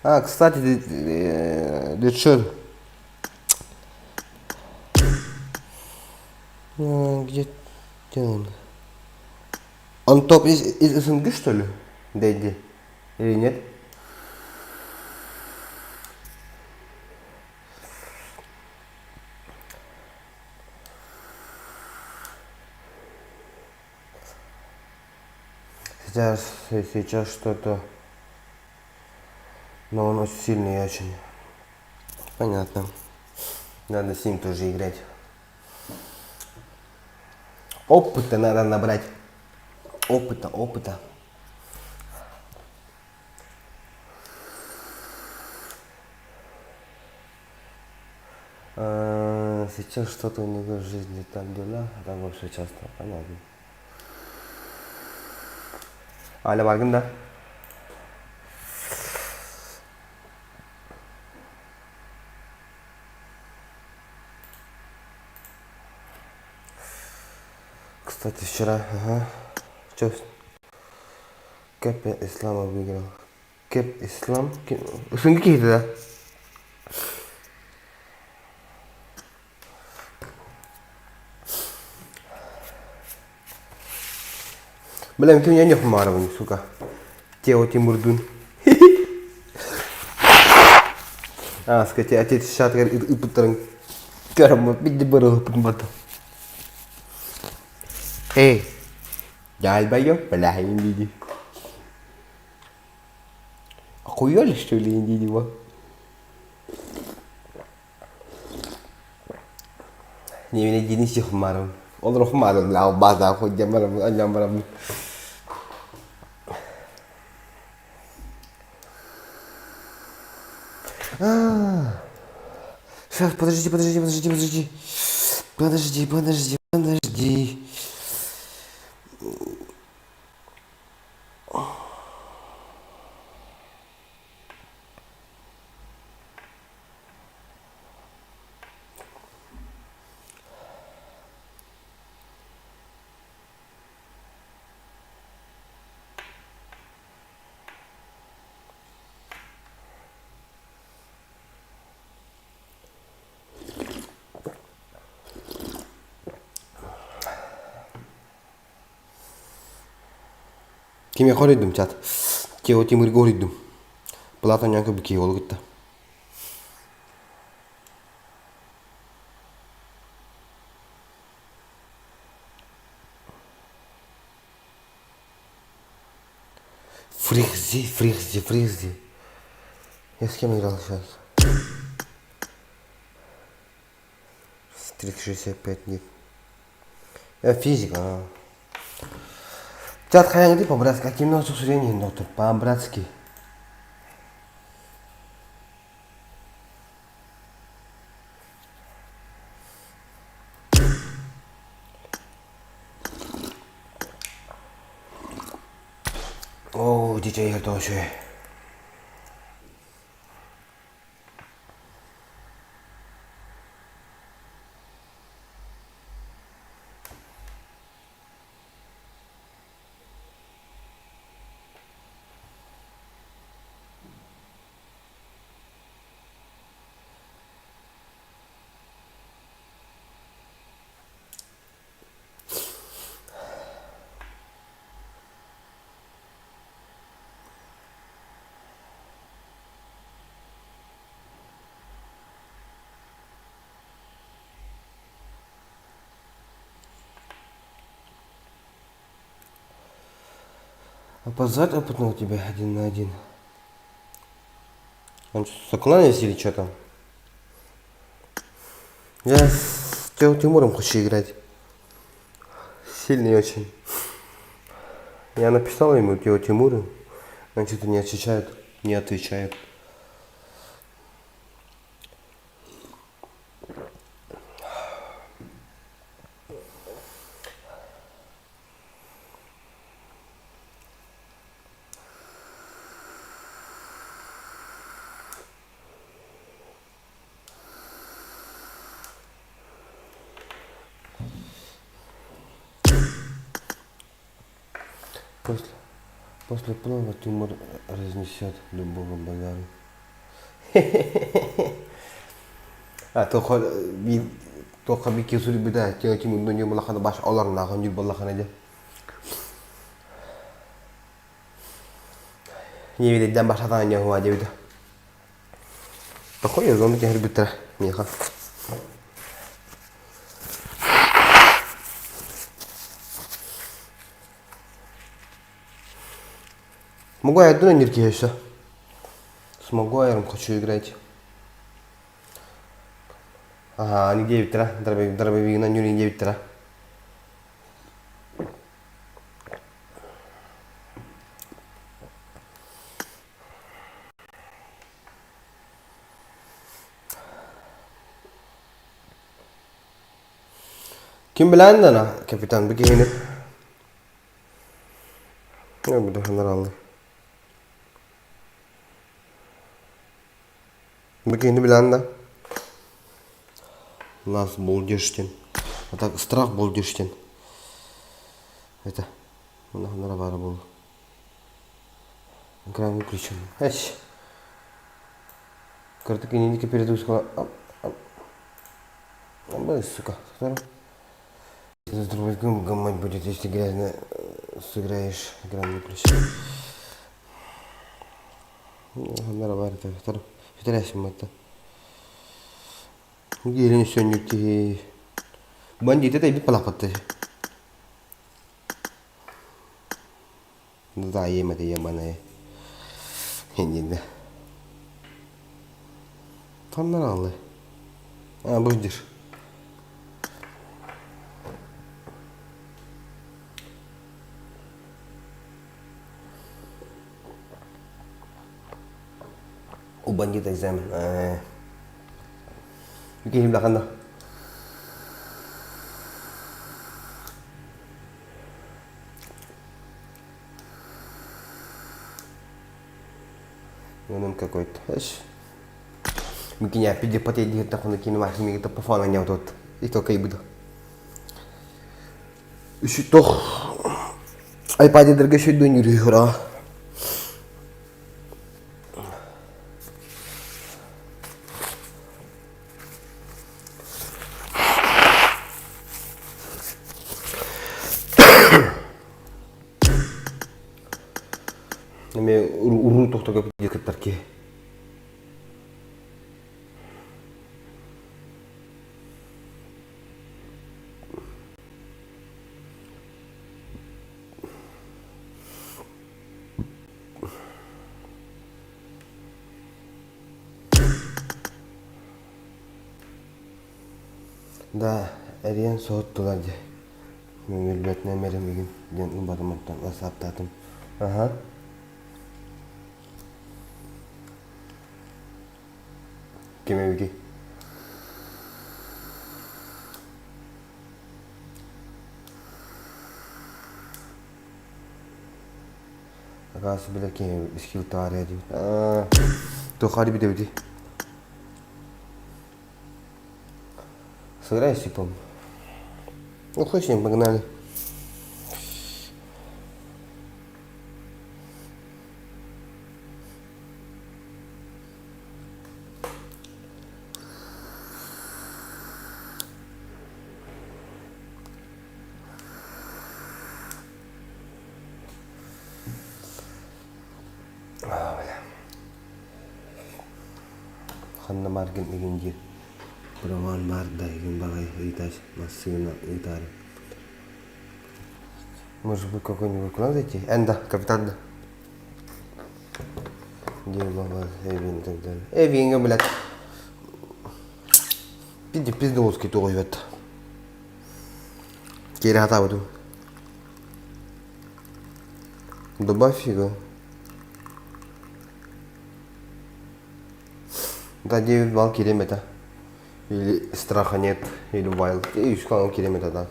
А, кстати, Дедшир. Где он? Он топ из СНГ, что ли? Дэдди? Или нет? Сейчас что-то... Но он очень сильный очень. Понятно. Надо с ним тоже играть. Опыта надо набрать. Опыта. Сейчас что-то у него в жизни там дела, а там вообще часто. Понятно. Аля баргын да? Кстати, вчера, что? Кэп Ислама выиграл. Кэп Ислам? Сын какие-то, да? Блин, ты меня не хмаровый, сука. Тео Тимурдун. А, скажи, отец шатер и путран. Карма, бить дебору пумбата. Эй, дальбайо, бля, индиди. Охуели, что ли, индиди, во? Не видно, не сих хмаровый. Он рухмаровый, lau база, хоть я маровый, а я маровый. Сейчас, подожди. Кем я хоридум, чат. Тео Тимур горидум. Плата някой бики олгыта. Фрихзи. Я с кем играл сейчас? Стрик 65 нет. Я физика. Чат хаян ты по-братски, каким носу суждение, доктор, по-братски. О, детей я тоже. А позвать опытного тебя 1 на 1? Он что, сокланясь или что там? Я с Тимуром хочу играть. Сильный очень. Я написал ему Тимуру, он что-то не отвечает. После плова Тимур разнесет любого базара. А только бики сури беда, Тимур но не малахана баш олар на хан юб малахана же. Не видит дам баш хатан не хуа же. Такой я зону тем ребята меха. Могу я одну нерки еще? С Магуайром хочу играть. Ага, они 9 тра. Дробовик на нюре 9 тра. Kim bilen de na kapitan begini. Ya bu da generalny. Begini bilen de. Нас болдештен. А так страх болдештен. Это на равара был. Экран выключен. Эч. Карты кинетики передаю скоро. Блин, сука. За другой гамать будет, если грязно. сыграешь, играем, напиши. Нормально, это вторясим это. Гиро сегодня те бандиты это и палапаты. Да, ем это ебаное. Не. Фанралы. А, будешь. У бандита экзамен. Какие belakang dah. Ну, какой-то. Mungkin ya, pilih pati dia tak kena kini masih kita perform yang tu. Itu kayak begitu. Itu iPad dia terkait dengan ni orang. Namanya urut tu tak dia terkait. Да, Ариан соттулады. Мөмөлбөтүнө меремигин ден убадыматтан асаптатым. Ага. Кеме биги? Агасы биле кеме скил таария дейт. Тохари биде. Сыграй с типом. Ну, хочешь, погнали. Ханна марген игинди. Роман Марда игин багай виташ массивно витали. Может быть какой-нибудь клан зайти? Энда, капитан. Геймова, Эвин и так далее. Эвин, блядь. Пиздолский то живет. Кирата буду. Добавь его. Да, 9 балл киремета. Или страха нет, или вайлд. И шкалом киремета, да.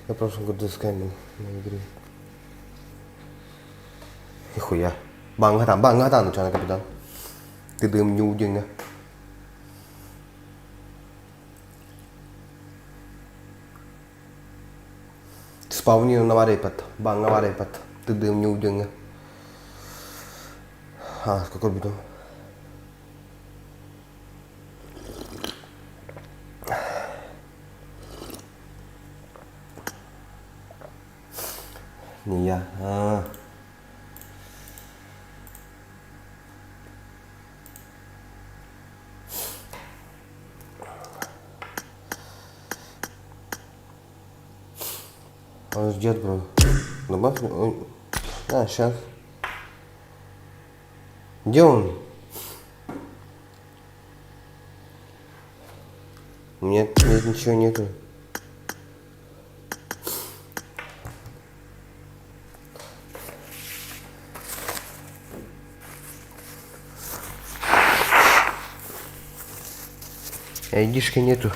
Я в прошлом году скаймил на игре. Нихуя. Банга там, ну что, капитан. Ты дым не удивно. Спавнил на варепат, банга варепат. Ты дым не удивно. А, какой беду? Не я. Он ждет, бро. Добавь. А, сейчас. Где он? Нет, ничего нету. Айдишки нету.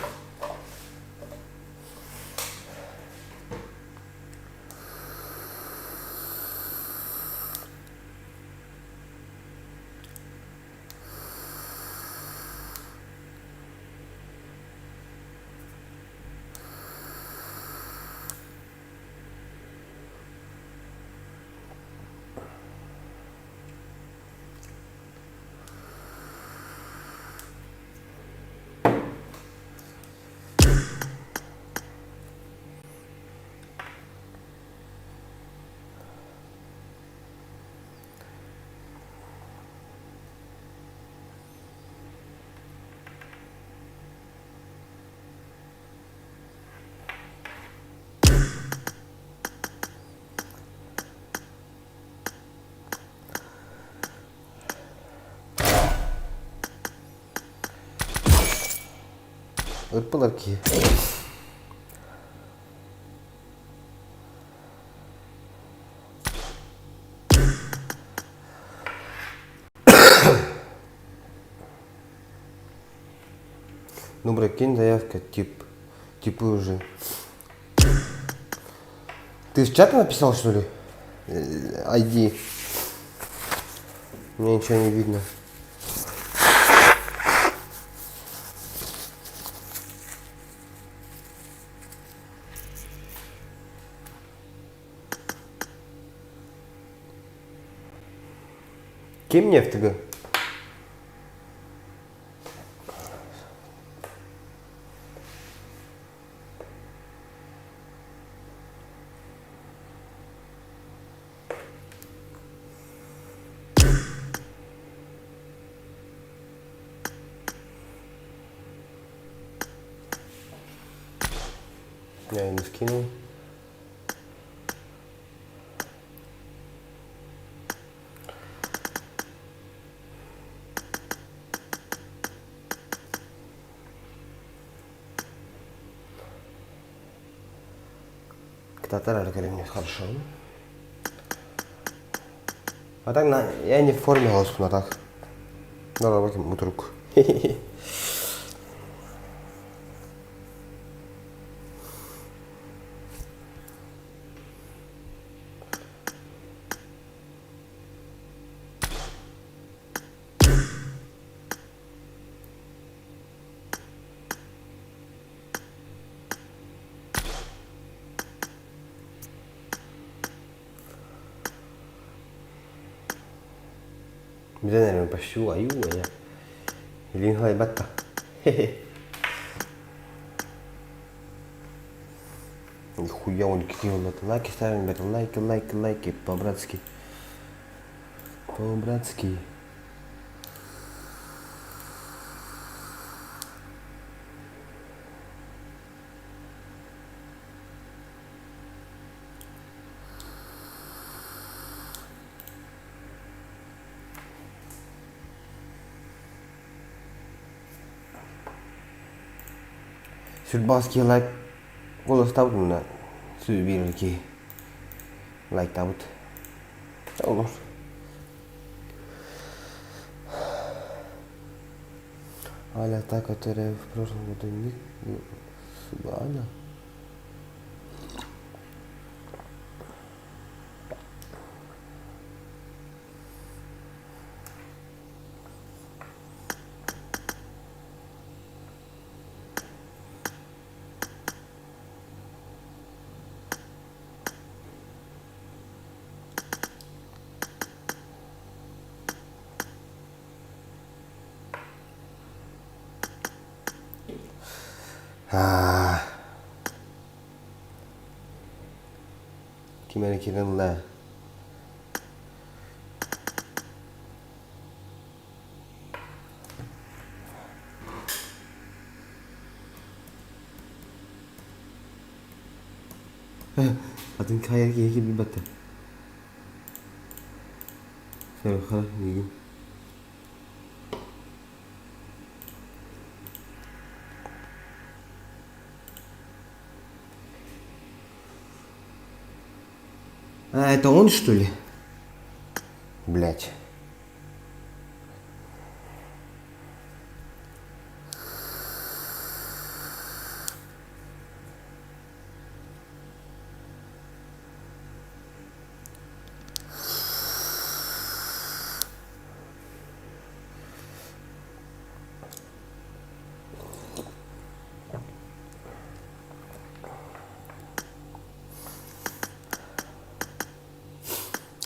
Ырпылар ки. Ну, прикинь, заявка, типы уже. Ты в чате написал, что ли? Айди. Мне ничего не видно. Кем мне в ТГ? Я не скинул. Татар мне хорошо. А так я не в форме голосу, так. Давай выкинем бутылку. Bây giờ này phải xu ấy rồi nha. Liên hơi bắt ta. Нихуя он какие он это лайки ставим, это лайки по-братски. По-братски. Сюрбаски лайк голос таудun da süüviirki лайк тауд. Таудun. Аля та, которая в прошлом году не Субана. Gimana kirim lah. Adın kaya gibi batı. Sen bakalım iyi. А, это он, что ли? Блять.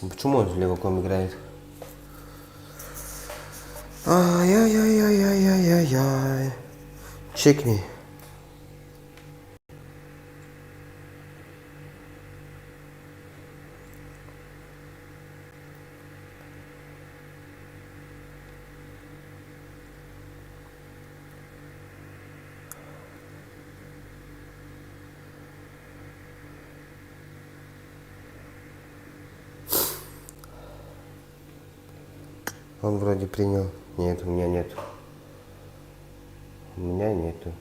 Почему он с леваком играет? Ай-яй-яй-яй-яй-яй-яй. Чекни. Он вроде принял. Нет, у меня нет. У меня нету.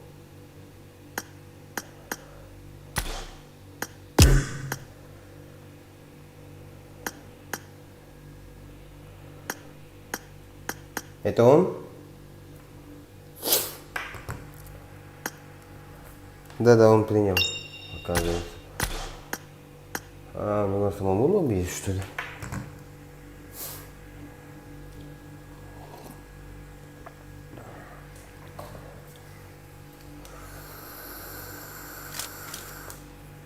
Это он? Да, он принял, оказывается. А, ну на самому лобби есть, что ли?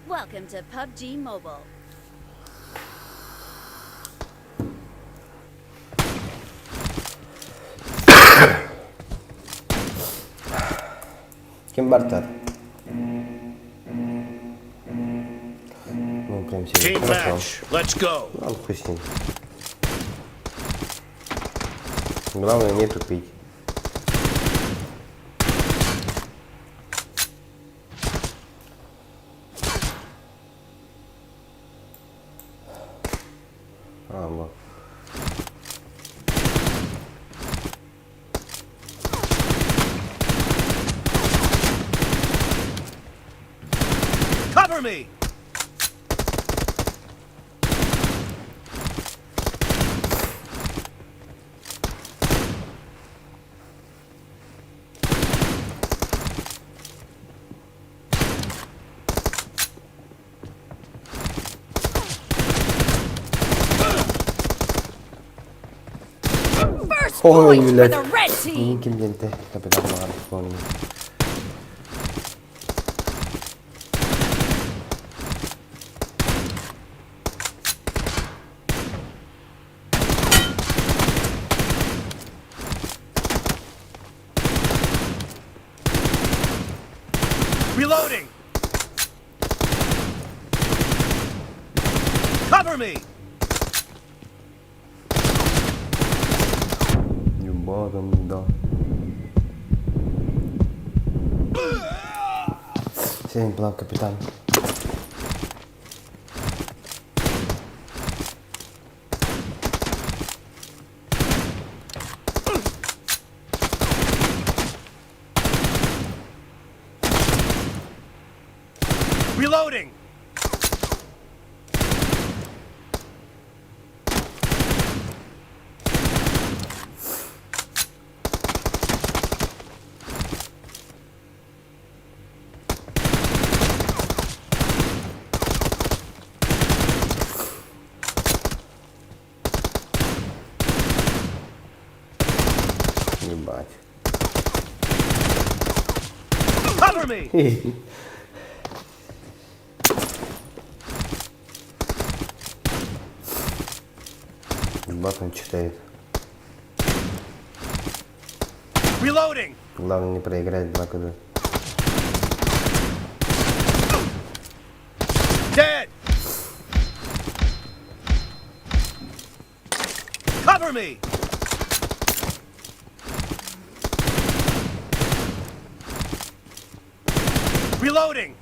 Welcome to PUBG Mobile. Кем бартер? Ну, прям себе. Team Хорошо. match. Let's go. Ну, хуй с ним. Главное не тупить. А, вот. Cover me. First Ой, point for блядь. the red team. Инкиденты. Капитан Марк вспомнил. Reloading. Cover me. Ебаном, да. Сегодня плав капитан. Reloading. Ебать. Cover me. Ебать, он читает. Reloading. Главное не проиграть 2 КД. Dead. Cover me. Reloading.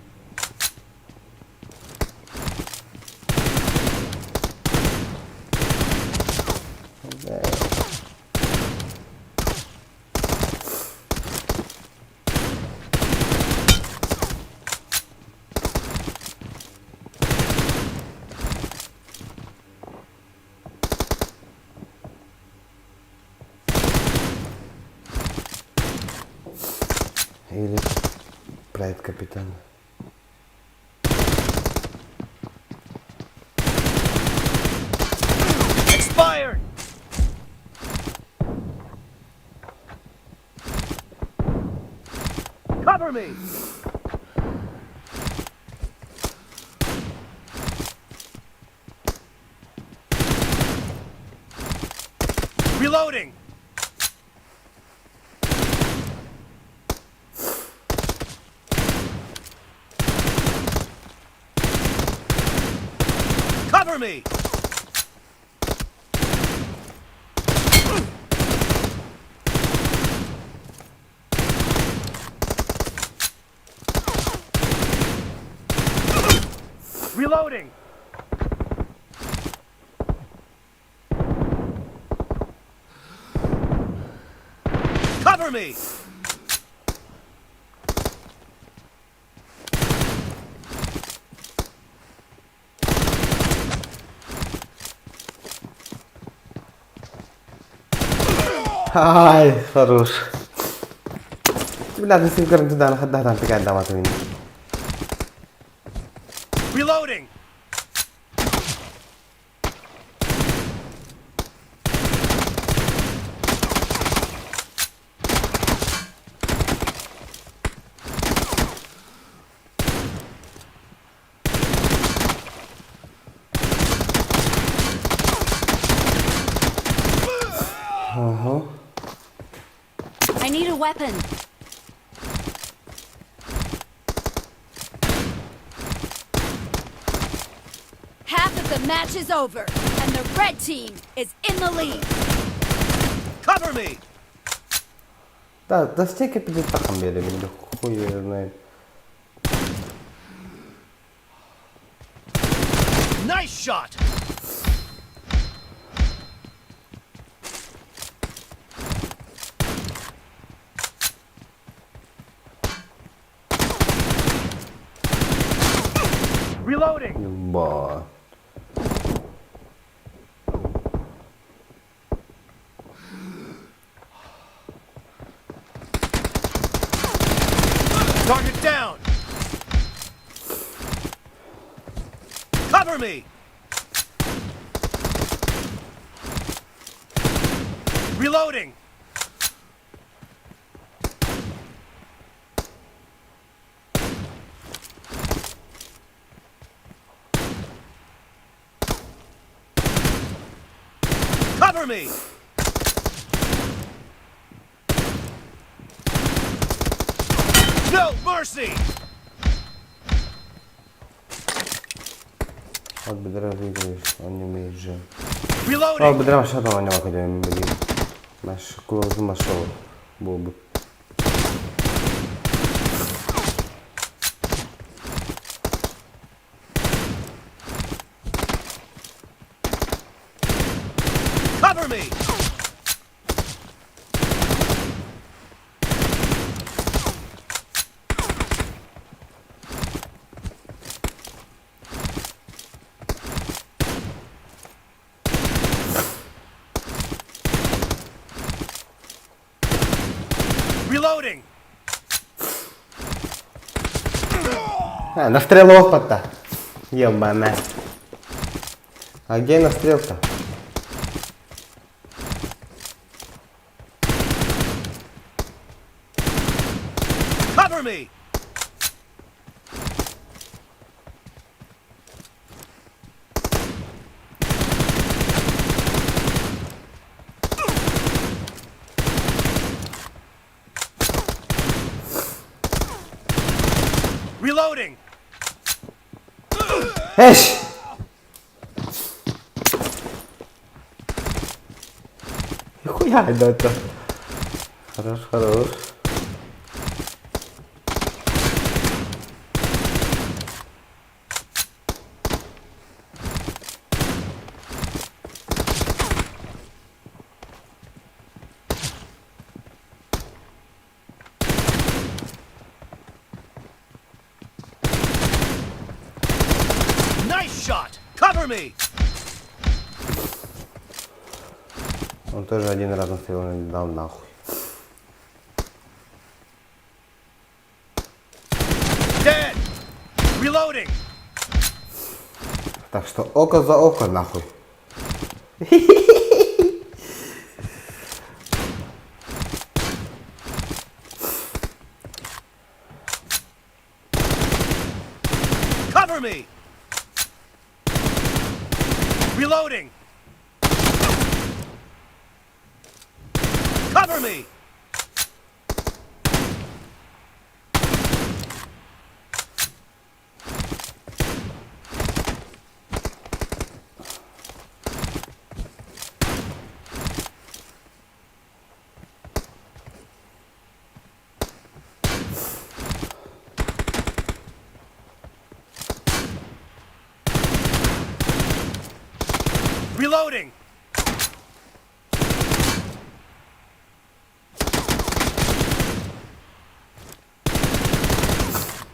Или прайд капитана. Expired. Cover me. Reloading. Cover me. Reloading. Cover me. Ай, хорош. Бля, ты синхрон туда, да, там такая дама ты видишь. Reloading! I need a weapon. Half of the match is over, and the red team is in the lead. Cover me! Да стейка пидет таком бере, блин, хуй её знает. Nice shot! Reloading! Ба. Target down! Cover me! Reloading! Cover me! No mercy! Вот бедра выиграешь, он не умеет же. О, Reloading! бедра шатом на него ходим, блин. Наш клоуз машел. Был бы. Cover me! Reloading! А, настрел опыта. Ебаная. А где настрел-то? Cover me! Reloading! Эш! Нихуя это. Хорош, хорош. Nice shot! Cover me! Он тоже один раз настрел и дал нахуй. Dead! Reloading! Так что око за око нахуй. Cover me! Reloading! Cover me! Reloading!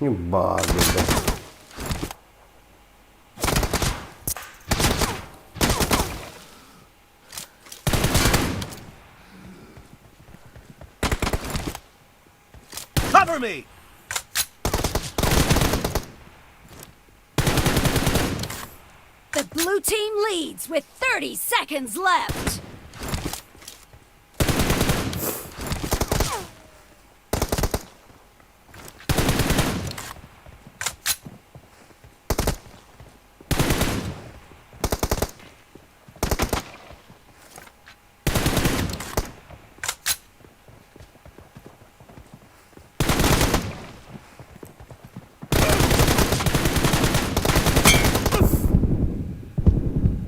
Ебать, блядь. Cover me! The blue team leads with 30 seconds left.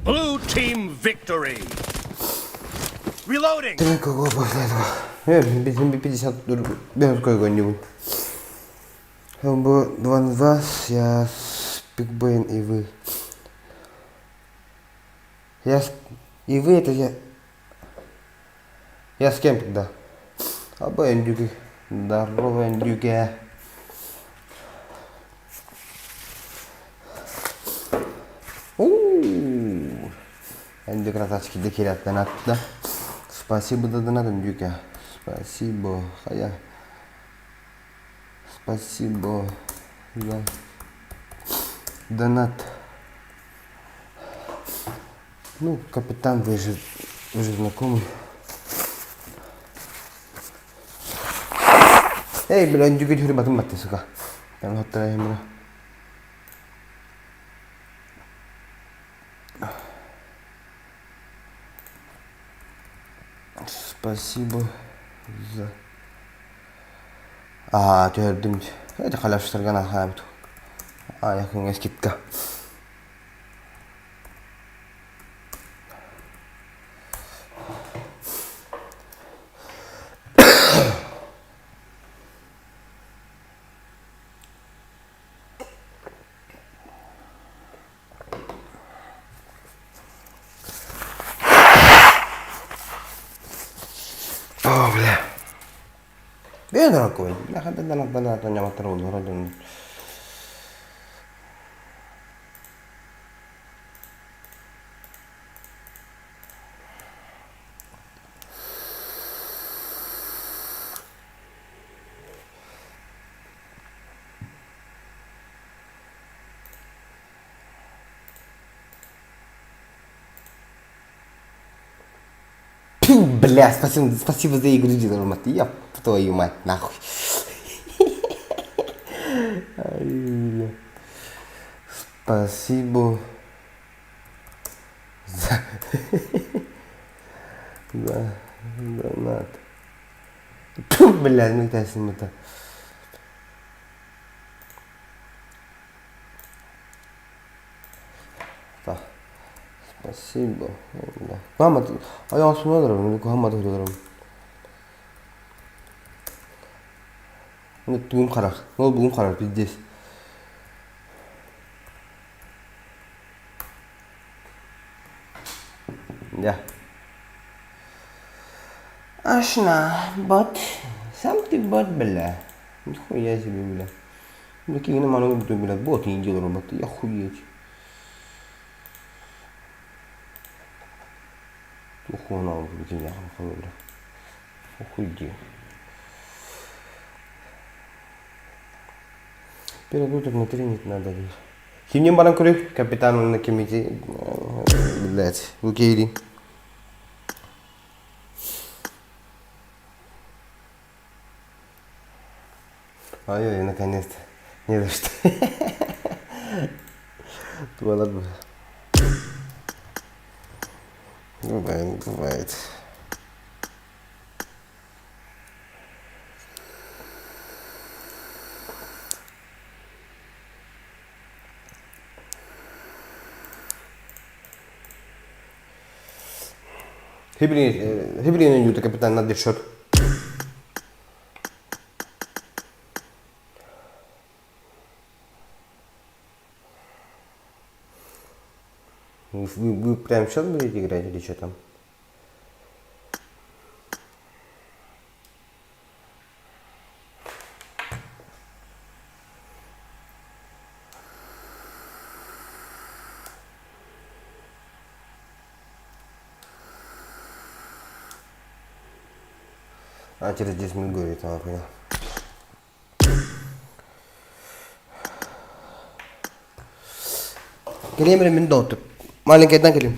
Blue team victory! Reloading! Так, кого после этого? 50 без какой-нибудь. Он был 2 на 2, я с Бигбейн и вы. И вы это я... Я с кем тогда? А бандюки. Здорово, бандюки. Бандюк красавчики докерят донат, да? Спасибо за донат, бандюки. Спасибо, хая. Спасибо за донат. Ну, капитан, вы же знакомый. Эй, блин, дюки дюки батон батты, сука. Там хотта я меня. Спасибо за... تهدمت. هذا خلاص اشترقنا خامته. يا أخي اسكتك. Бля. Я дорогой. Я хотел донатом не моторол, вроде. Бля, спасибо за игру, Динамат. Я твою мать, нахуй. Спасибо за донат. Бля, ну это это. Спасибо. Мама, а я смотрю, ну мама тут говорю. Ну будем хорошо, ну будем хорошо здесь. Да. Ашна, бот, сам ты бот, бля. Нихуя себе, бля. Ну какие на ману тут, бля, бот не делал робот, я хуеть. Ухуна, блин, я хуй, ухуй. Перед на тренить надо. Химния баранкури, капитан на комите, блять, Лукейри. Ой-ой, наконец-то. Не за что. Ладно. Бывает. Хибрин идет, капитан, надо счет. Вы прямо сейчас будете играть или что там? Через 10 минут говорит, она поняла. Geleyim benim doğdu. Malinkeden geleyim.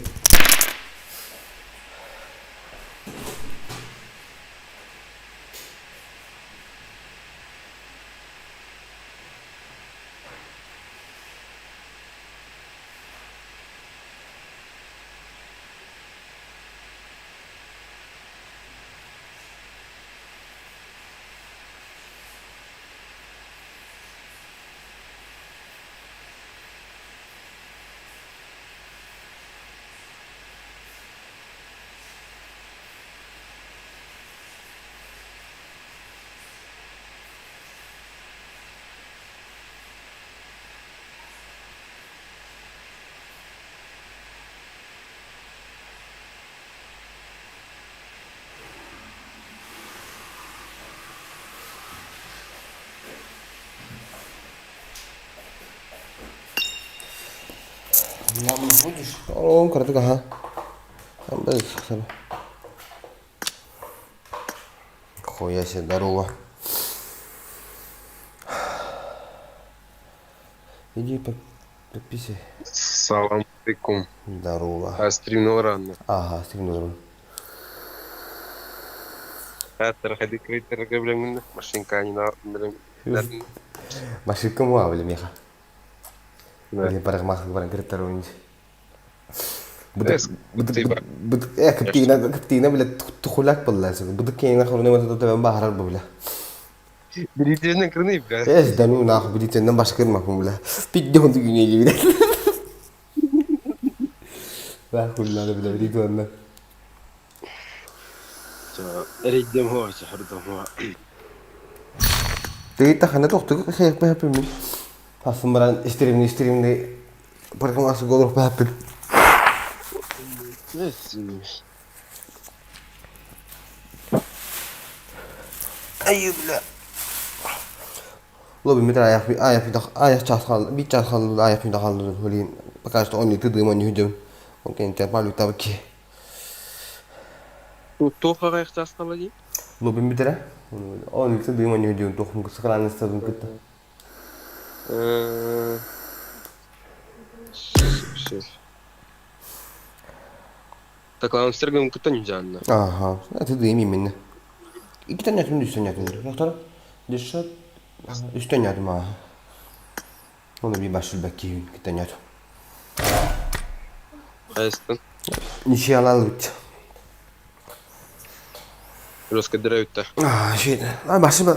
Нам будешь? Он кратко, ага. Там да, сахар. Хуя себе, здорово. Иди подписывай. Салам алейкум. Здорово. Стрим рано. Ага, стрим. Траходи критер геблемин. Машинка не на. Машинка муавли меха. Или парагмах баран критер. كبتينا بلا تخلق بالله سو بدك كاين خلونا ما تتبع بحر بلا بريدنا كرني بلا ايش دانو ناخ بديت انا بشكر معكم بلا بيدي هون تجيني لي بلا بقى كلنا بلا بديت انا ريدم هو شحردم هو تيتا خنا تختك خير بها بمن فاسمران ستريم دي بركم اسو غدر بها بمن أيوة لا والله بمثل آية في دخل آية تدخل بيتدخل آية في دخل هولين بكاش توني تدري من يهجم ممكن تبع له تبكي توخا غير تاسطل لي والله بمثل أوني تدري من يهجم توخم كسران نستخدم كده شوف تكلم سرقم كتني جانا اه تدري مين منه İki üstüne Doktor dışarı üstüne ma. Onu bir başıl bakayım iki tane. Айсен İnşallah lut. Раскадраю та. Şey. Başıl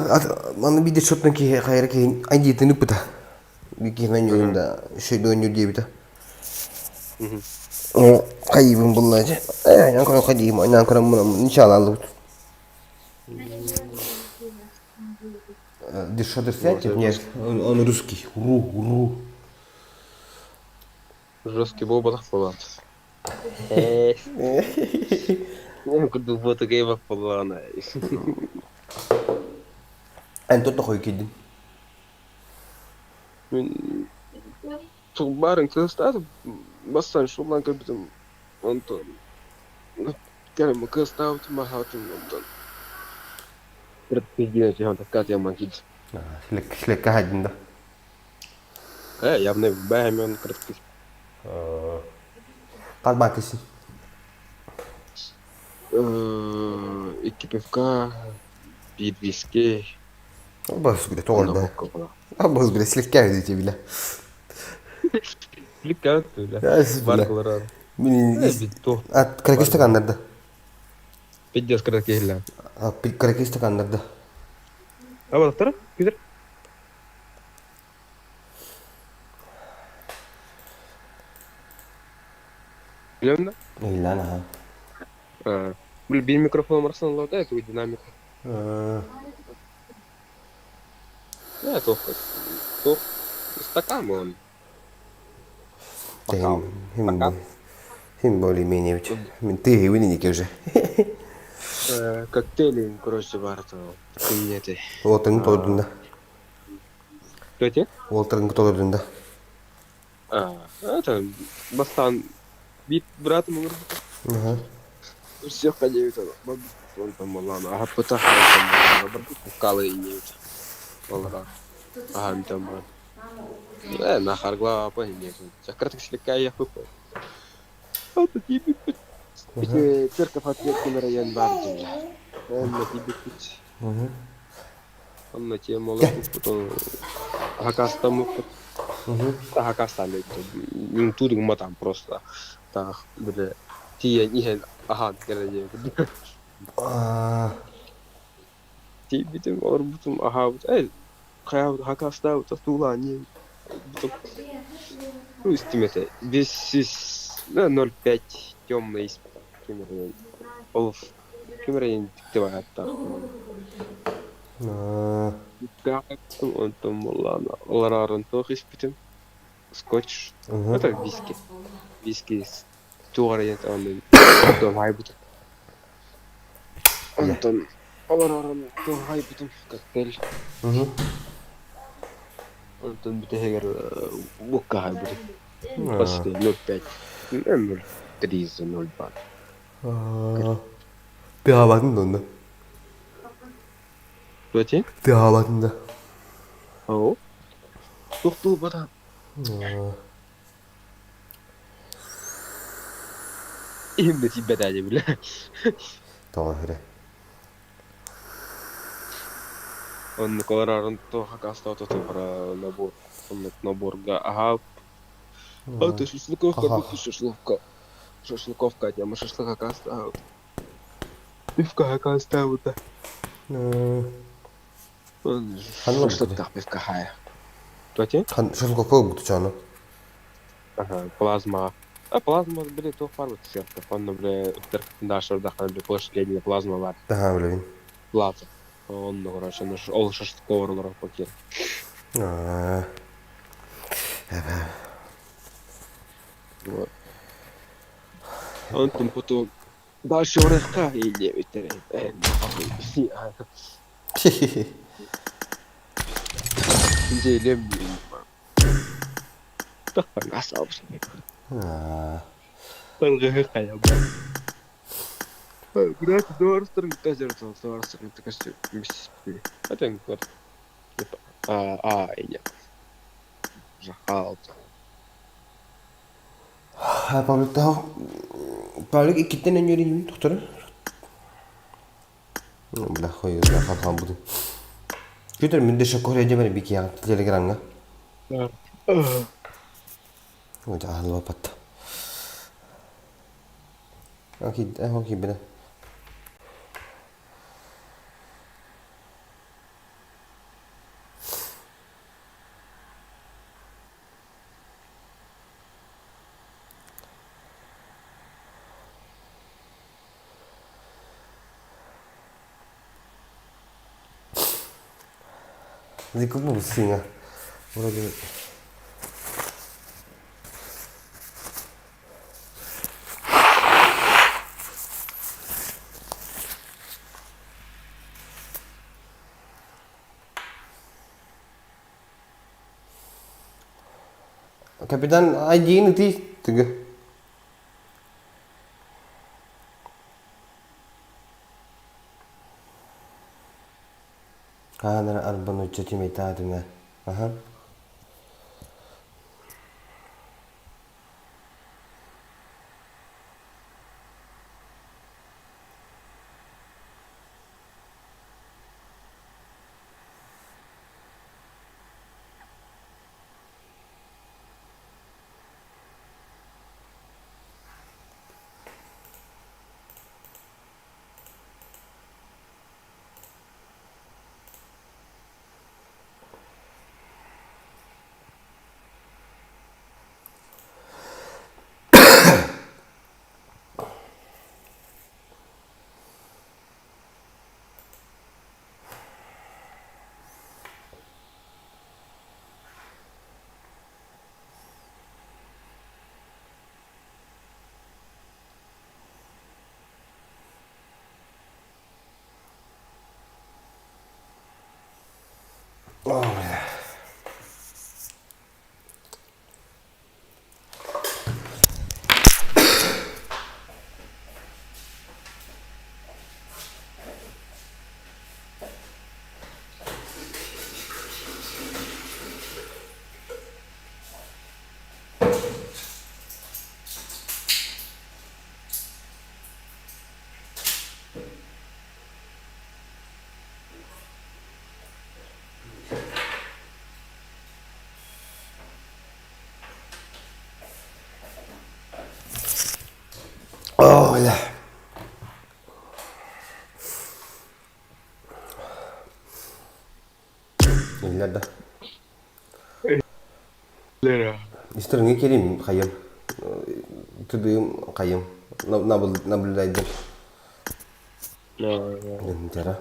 bana bir de çotun ki hayır ki aydi tını pıta. Bir ki ben yolunda şey dönüyor diye bir de. O kaybım bullaca. Yani kadar kaybım aynen kadar bunu inşallah lut. Дешевле сядьте? Нет, он русский. Ру. Жесткий был бахпалат. Я куду вот такие бахпалана. أنت تخوي كده. من تبارن كاستاذ بس إن شاء الله كبتم أنتم كلام كاستاذ ما هاتم أنتم Предпочтение чего такая тема гид. Слегка один, да? Я не бэмен кратки. Как бакиси? İki pivka, bir viski. Обоз бля, тоже да. Обоз бля, слегка видите бля. Слегка бля. Барклара. Какие стаканlarda? 50 кратки. Какие стаканlarda? А вот второй? Питер? Biliyor musun? İyi lan ha. Bir mikrofon arasında da это динамик. Ja, toch. Стакан он. Хим более-менее. Ты и винники уже. Коктейли, короче, варто. Принятый. Уолтер'ın tadında. Кто те? Уолтер'ın tadında. Это бастан бит братом играл. Ага. Всех ходят. Он там малана. А потом там калы и нет. Полра. Там. Нахар глава нет. Закрытых слегка я выпал. Это тебе церковь ответки на район Бардина. На тебе путь. Он на тебе молоко, потом Хакастаму. Хакастам это не тут мы там просто так бля. Тия не ага, короче. Тебе там орбутом ага. Хакастам это тула не. Ну, стимете. Без 0,5 темный кемерин. Олф кемерин тивает так. Как он там лараран тох испитим. Скотч. Это виски. Виски с туарент он то хайбут. Антон лараран то хайбутим коктейль. Антон битегер букка хайбут. Почти 0,5. 0,3 за 0,2. 뼈가 맞는다. 뭐지? 뼈가 맞는다. 어? 또 받아. 힘내 집에 다니 빌래. 더 그래. Он колорарон то хакастал то про набор. Он набор ага. А ты шашлыковка, будто шашлыковка. Шашлыковка, а мы шашлык хакастал. Пивка хакастал да. Шашлык пивка хая. Тоти? шашлык 먹었지 않아? Ага, плазма. А плазма, блин, то фармит сетка. Он, блин, наша вдохновен, блин, площадь плазма вар. Да, блин. Плазма. Он, ну, короче, ол шашлыковый роллер покер. Вот. Он там потом дальше урывка и не ветеран. Делем так понасался. Пангахая. Брат, дорстер, казерцал, дорстер, это костюм. Это не вот. Я. Жахал. Паблики китенен юрийim doktora. Bla koy da kan budu. Peter mündeshe Kore jemene biki yang telegranga. Udah halwa patta. Okey beda. Zico businga. Vurdu. Kapitan aydi nanti tiga. هذا أربعة وتشتي ميتادنا. İllerde. Lera. İsterini keleyim kayım. Tüdüğüm kayım. Nabıldaydım. Dentera.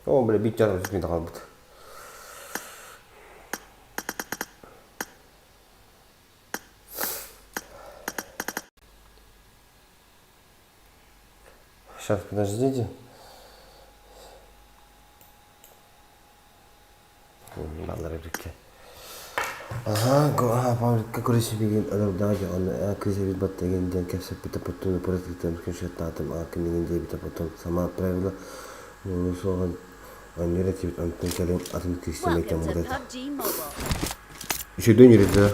Oh, böyle bir canım bir daha kaldı. Сейчас, подождите. Балları birlikte. Aha, Pavlika kurisi bir gün adam ki onu krize bir battı geldiğinde kefsep bir tapotunu politikten bir köşe tahtım akımının diye bir tapotum sama pravila bunu sonra anlara tibet antın kalem atın kristemekten Welcome to burada. PUBG Mobile. Şey dönüyoruz da.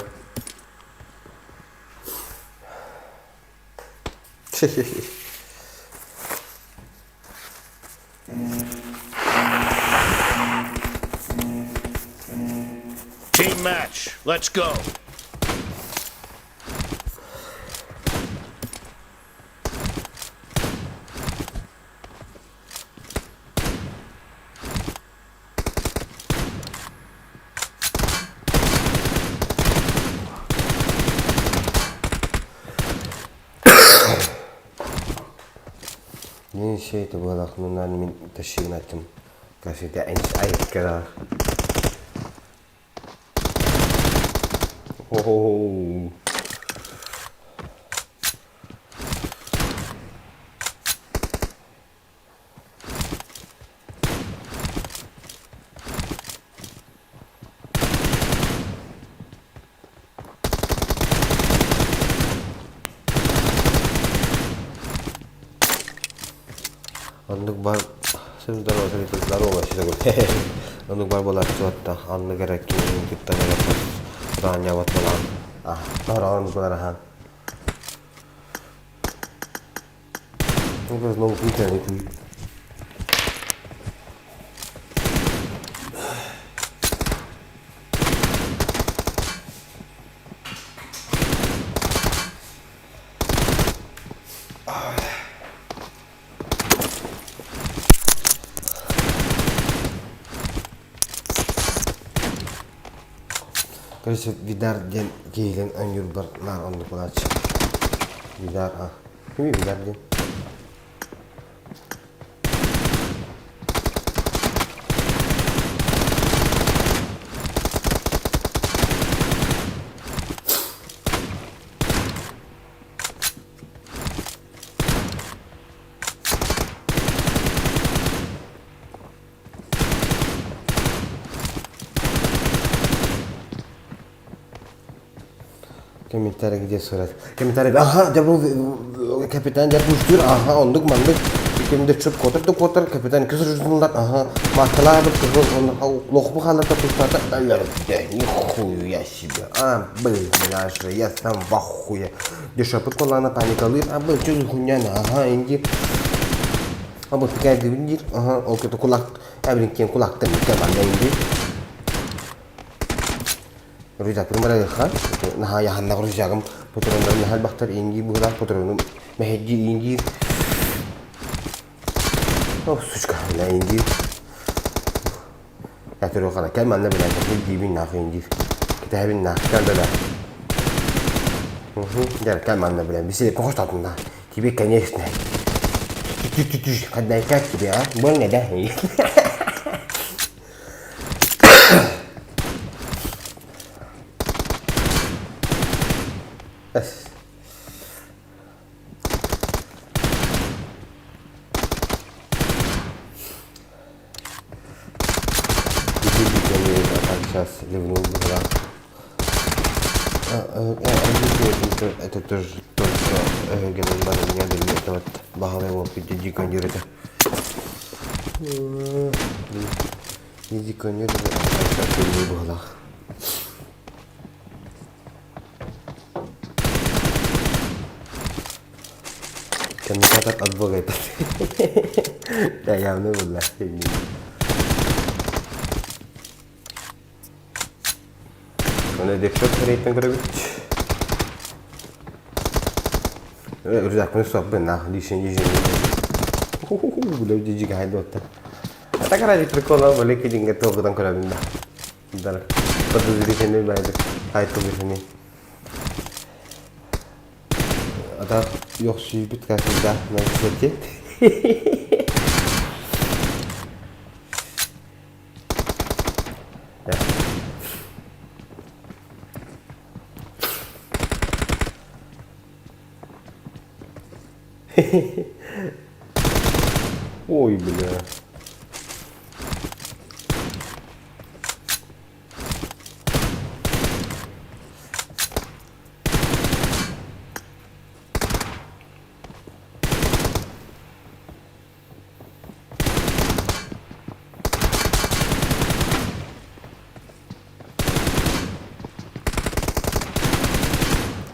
Team match. Let's go. Ne şeydi bu aklımdan min taşıyın attım. Kafede ay kadar. Oh. Anlık bar sözler olsa kızlar ulaşıyor. Anlık bar bolar tuatta anlık gerek ki kita gerek dan jawab bolan. Orang kelarahan. Ini terus nunggu kita itu. Terus bidar jen gilen anjur bernar untuk pelaj. Bidar ini bidar jen. Komentar'a gideceğiz sonra. Komentar'a aha jabru kapitan jabrushtur aha onduk mandık. Kimde çöp kotar kapitan kısırcınlar aha masalah betul on lokbu halata tutata ayar de yuhu ya şibi belaşı ya sen vahu ya dışapıt kolana panikalıyım çocuk hunyan aha inci bu fikir dibindir aha o kötü kulak evrinken kulaktan mükemmel indi. Rujak primera kan nah ya hendak rujakam putrunun hal bakter ingi bulan putrunun mehji ingi oh suçka la ingi ya terus kana kemanla bilen dibin nah ingi kita habin nah kandala gel kemanla bilen bir şey koş tatında tibi kanyes ne kadar kaç gibi ya bu ne de это тоже только генеральная для этого багового піддіконюрити. Піддіконюрити, а так і не була. Комментатор от Бога это. Да, явно была. Ona dekşot reйтинг görüyoruz. Rüzakını sohbet nah dişin yiyeceğim. Belum jijik aja dokter. Kata kan ada perkola balik ke jingga tuh ketang kola benda. Bentar. Pada diri sini banyak. Hai tuh di sini. Ada yok sibit kasih dah nanti saja. Ya. Ой, бля.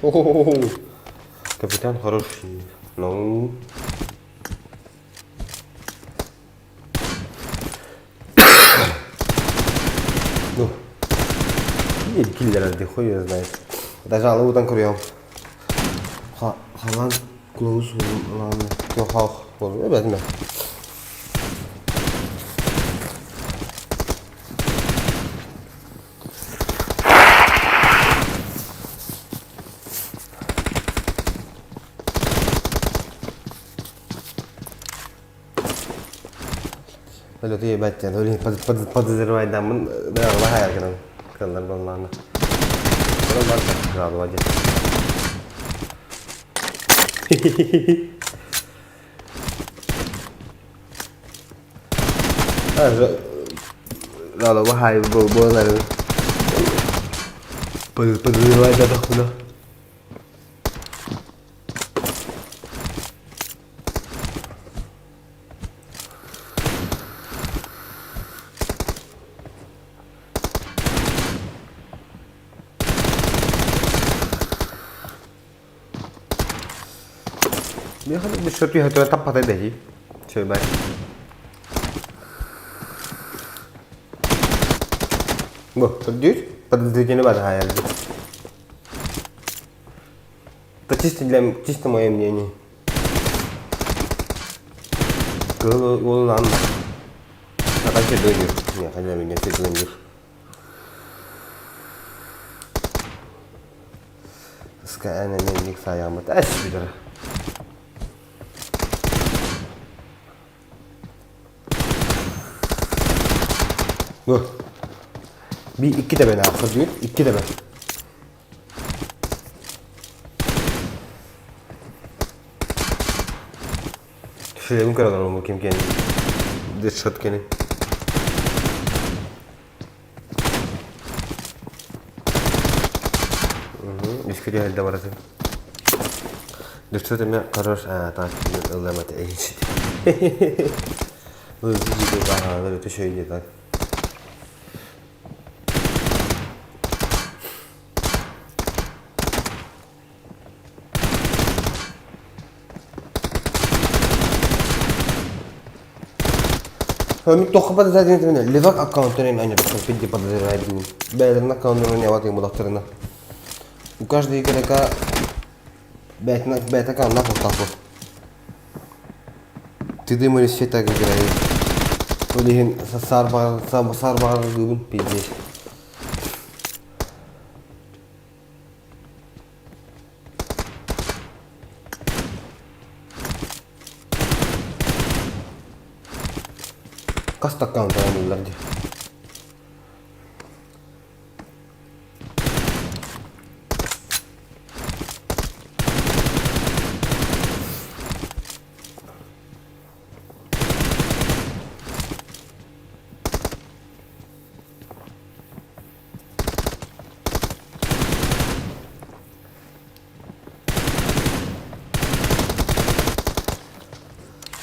О-о-о-о. Капитан хороший. Ну. Ну. И киллер де хуй его знает. Даже алудан курьем. Халан клоус ладно. Кто хах. Вот возьми. Lalu tu dia baca, tu ni подозревать dah, dah bahaya kan, kalau online. Kalau baca, kalau baca. Kalau bahaya, boleh. Подозревать dah tu. Dia kan disuruh hati tempat ada sih, coba. Boh, terjun, pada dirinya ada hayal. Чисто мое мнение. Kalau lama, akan saya dulu, ya kan saya minyak saya dulu. Sekarang ini saya amat asik dah. Dur. İki de ben akıl diyor. İki de ben. Şöyle bu kadar olmalı kim kendi. Dışarı kendi. Üsküdar halde var zaten. Dışarı mı karar? Takip ulamat eğitim. Bu video daha böyle şöyle tak. Kami toka pada saat ini sebenarnya lewat аккаунтnya hanya berpindah pada saat ini. Bayarnya аккаунтnya nyawat yang mudahterna. У каждой игрока бэт аккаунт нахуй тафу. Ты думаешь, все так играют? Олиген сарбар губин пиздец. Kas akkaunta onlardı.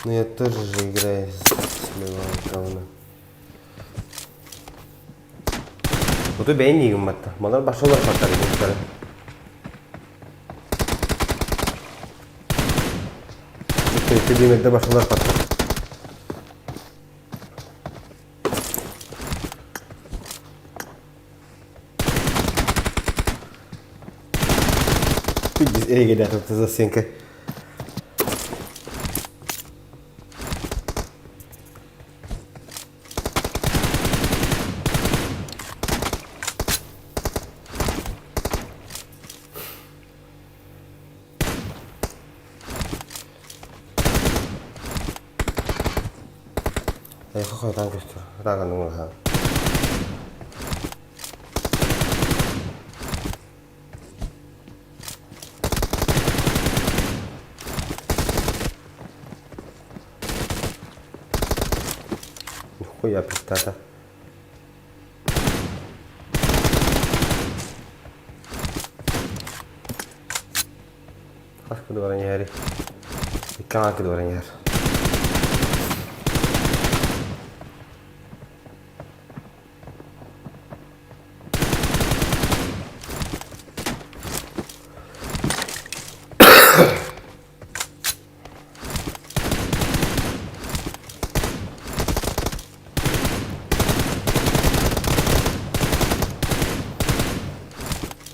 Ну я тоже же играю с левого аккаунта. Вот это бейни гуматта. Малар башолар паттар гуматтар. Ты демекте башолар паттар. Biz eve gider tuttu zasenke. ค่อยๆตั้งกันตรงนั้นครับхуя пиздата. Kas kedua orangnya hari? Ikan kedua orangnya hari.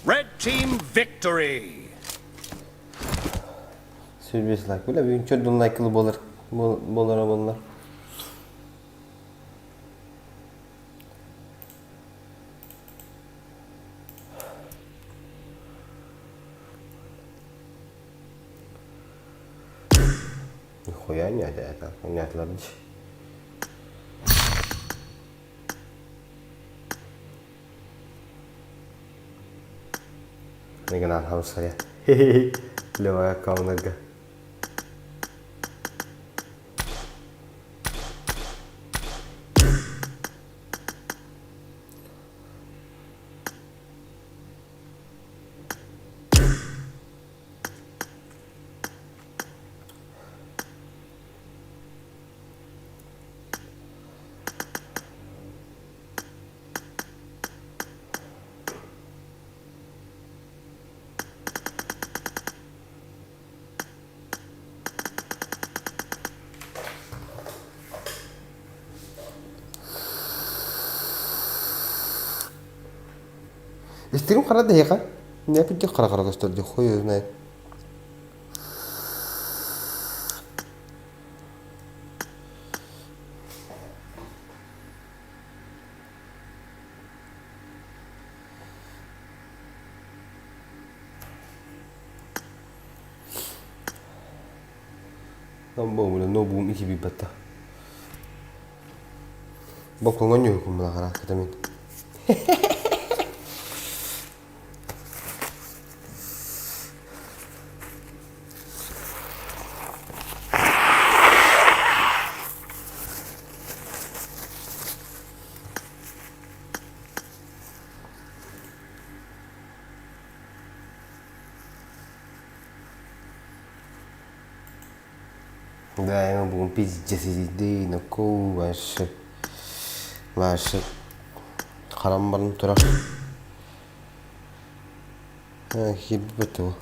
Red team victory. Sürpriz like böyle bir çocuğun like'lı bollar bunlar. Nihayet ne ada niatlar di. Ini kenal harus saya. Hehehe. Lewat kau naga. ستريم قرار دقيقة نبي تجي قرار استوديو خوي هناك نوبو ميكي بيبتا بوكو غنيو كم لا خلاص كتامين Dai, ma buon pizza si dino kuvaş. Vaş. Karambarın tura. Ha, gibi betul.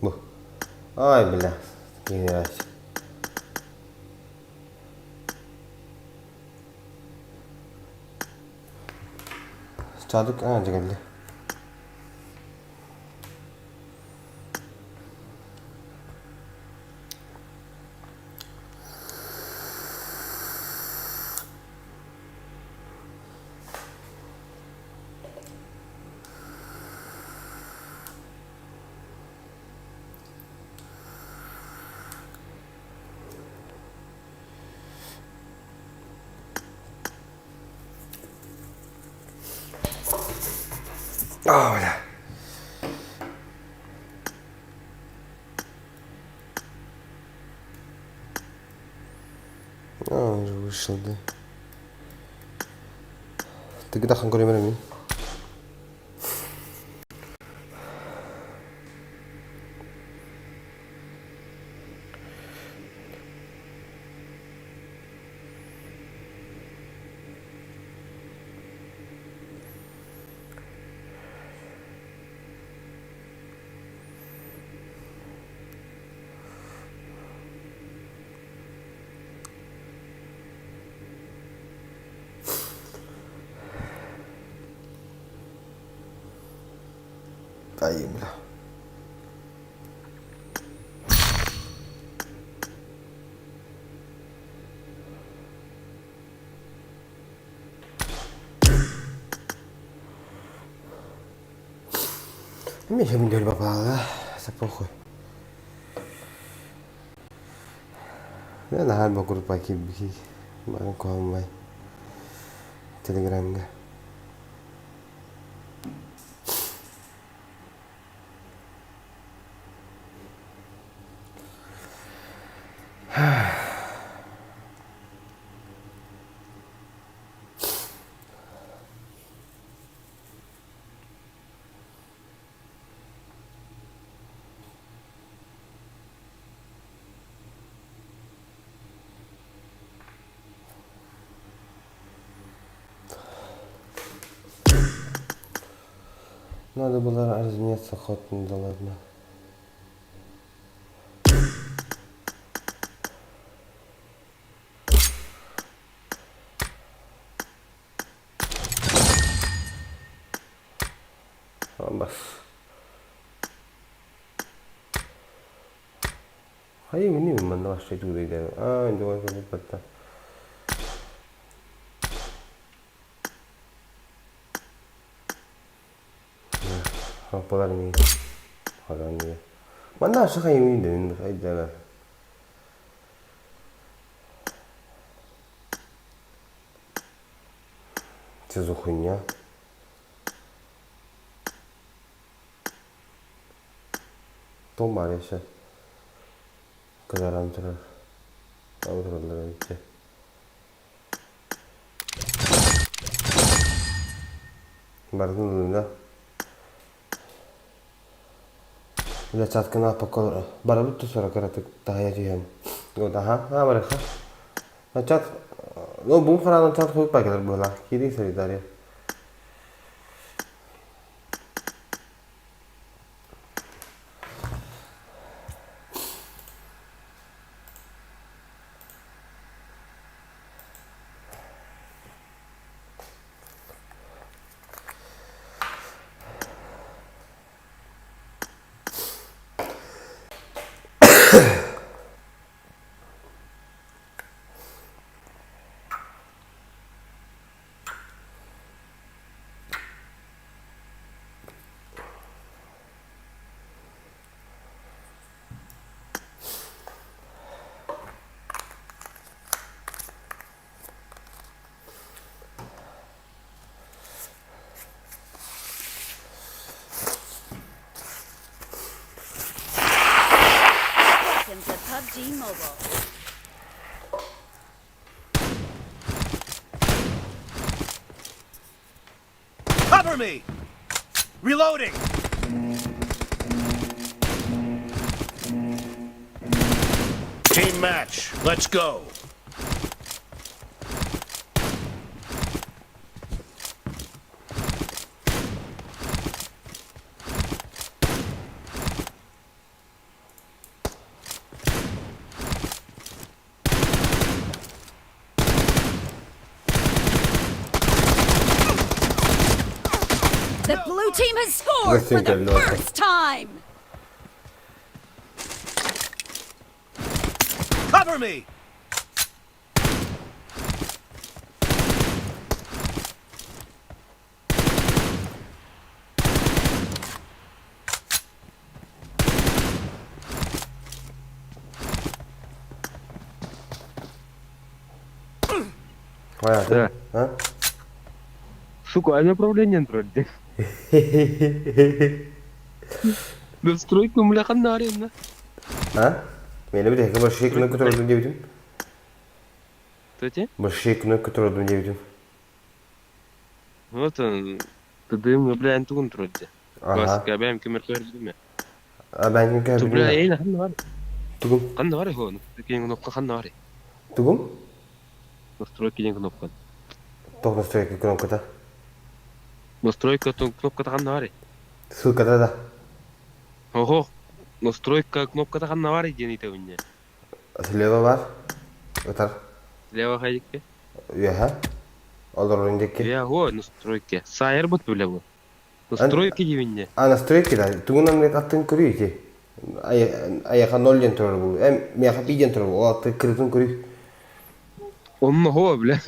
Bu. Ay billah. Yine aç. Çadık anca geldi. Oh, ya. Уже вышел, да. Ты когда хан говорим? طيب لا Мне же не попало, да? Это похуй. Я на хальбу группа кибки. Баран ком Телеграм. Надо было разменяться охотно, да ладно. Бас. Hayır mı ben de başlayıp gidelim. Aa, indi var bu patta. Hapalar ni. Halan ni. Ben de aşağı hayır mı dedim. Hayır da. Что за хуйня? То 말이야. 그 사람들을 아무도 몰라 이제. Barınında. Ya çatkına pakol. Baralı sonra karatık daha yiyeceğim. O daha ha var ha. Ha çat. O bu falan çat koyup bakılır böyle. Kiri SolitaRIO. Welcome to PUBG Mobile. Cover me! Reloading! Team match, let's go! The blue team has scored for the first time! Cover me! Да. А? Сука, а направление вроде. Настройку мляхан нарена. А? Beni bir dakika başı yakına götürdüm diyebilirim. Кстати, Başı yakına götürdüm diyebilirim. вот он. ТДМ, бля, антун вроде. Ага. Классика, бэм кемер көрдүм. Ben kim Ту, geldim бля, ya? эйн хан бар. Tugum. Хан бар хон. Кең кнопка хан бар. Tugum? Настройки деген кнопка. Toch настройки кнопката. Настройка кнопката хан бар. Ссылката да. Ого. Настройка кнопката хан бар деген итебинне. Слева var. Öter. Лево хайдикке. Яха. Olur önceki. Я го настройки. Сайер бут бля бу. Настройки дебинне. А настройки да. Тугунан net attın kuruyor ki. Ayağa 0 ентер bu. Meyaka 1 ентер bu. O attı kırıtın kuruyor. Он го, бля.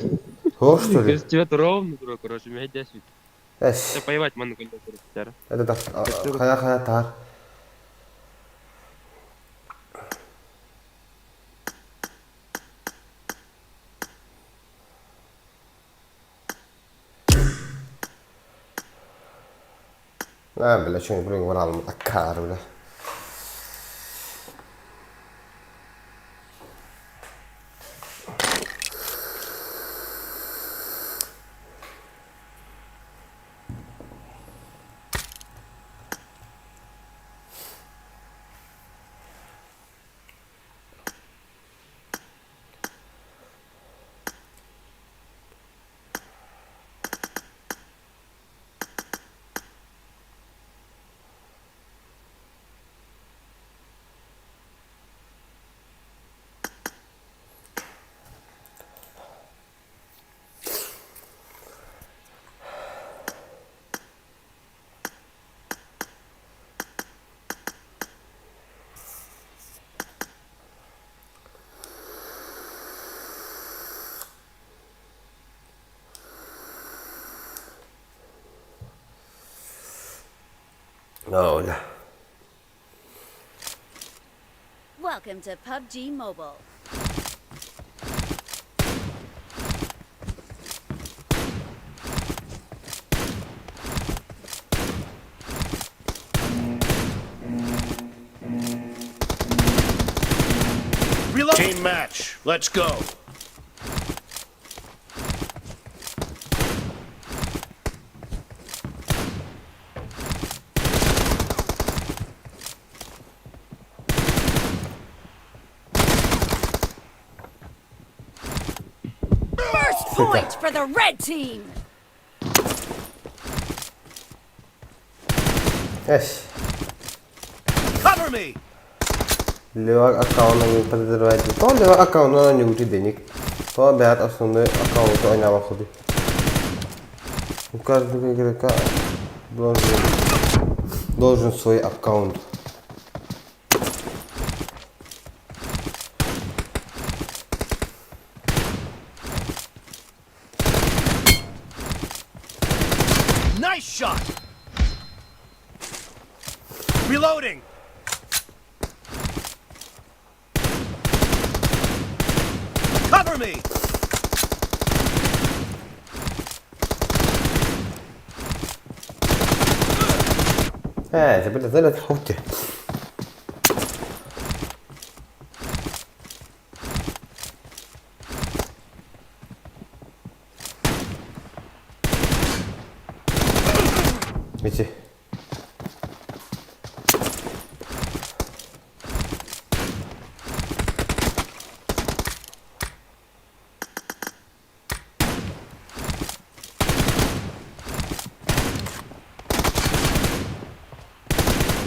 Hoş что ли? Без цвета ровно, короче, меня 10. Эш. Поевать ману кольцо теряю. Это да. Хая тар. Bella, c'è un problema con la carta. Oh, yeah. Welcome to PUBG Mobile. Reload. Team match. Let's go. Point for the red team. Yes. Cover me. Lewat account yang pada terbaik itu, lewat account yang nyuti denik. Kalau behat asal account itu hanya waktu itu. Bukan mereka должен свой аккаунт. Nice shot. Reloading. Cover me. Sebentar saya lihat hoce. Bici.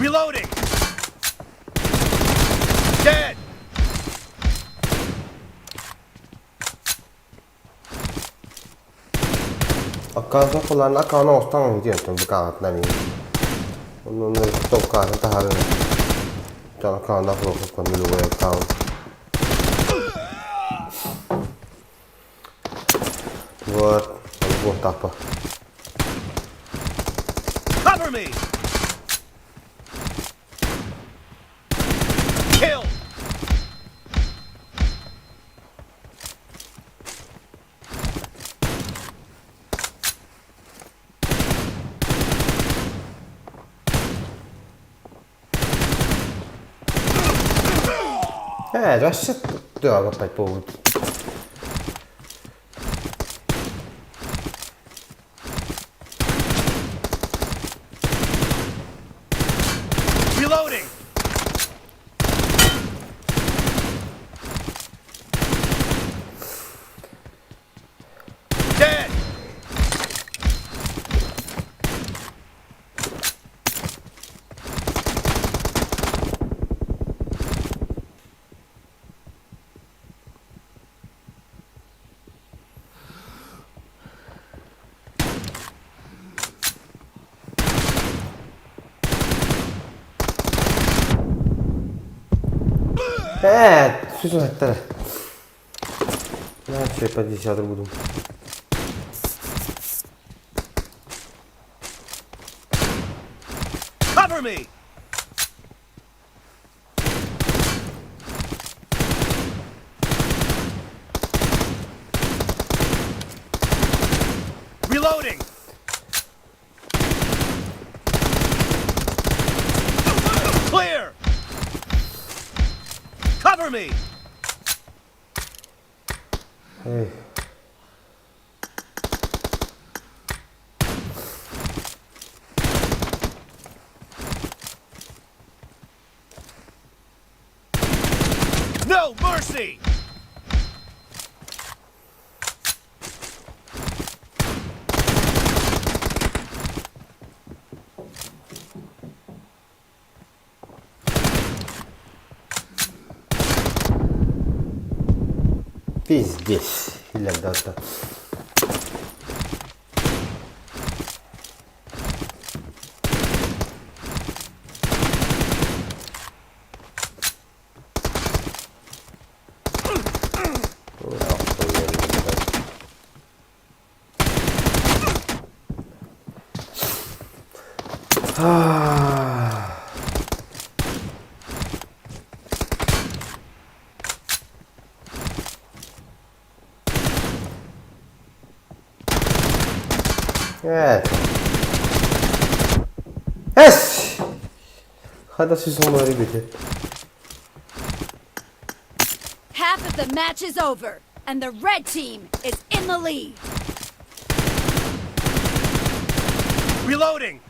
Reloading. Dead. Akan saya kulan akan ostang dia tu dekat nani. Untuk tukar tahan. Jangan akan nak lakukan dulu account. Buat apa? Cover me. Kill. Tässä työkapäin puhut. Reloading. Dead. Susah ter. Nah, cepat di satu budu. me! Reloading! Clear! Cover me! Hey. No mercy! Пиздец. Или да-да. Evet. Yes. Hadi siz onları bitir. Half of the match is over, and the red team is in the lead. Reloading!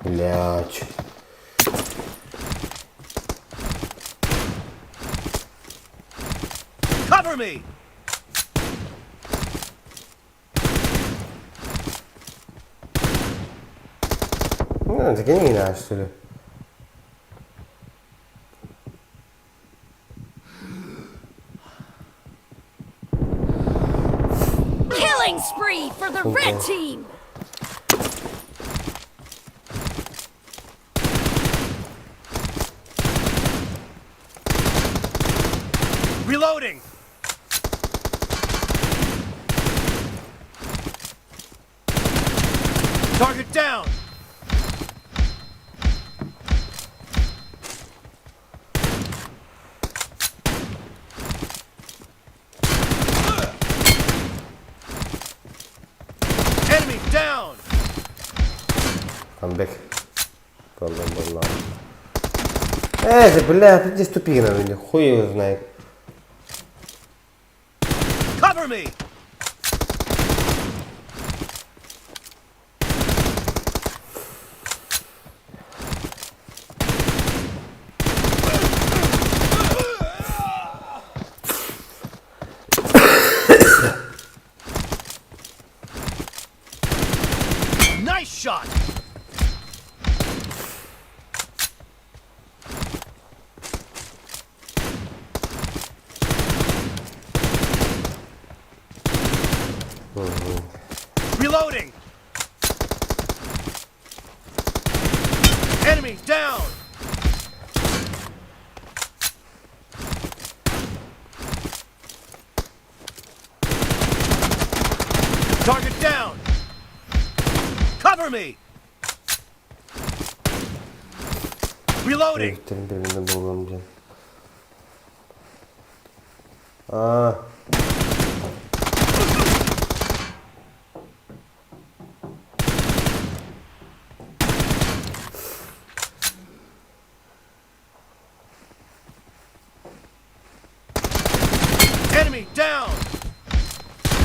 Блять. Cover me! Ну, так и не надо, что ли? Killing spree for the red team. Reloading! Target down! Enemy down! I'm back. Бля, ты здесь тупик, наверное, хуй его знает. Cover me! Nice shot! Reloading! Enemy down! Target down! Cover me! Reloading! Enemy down!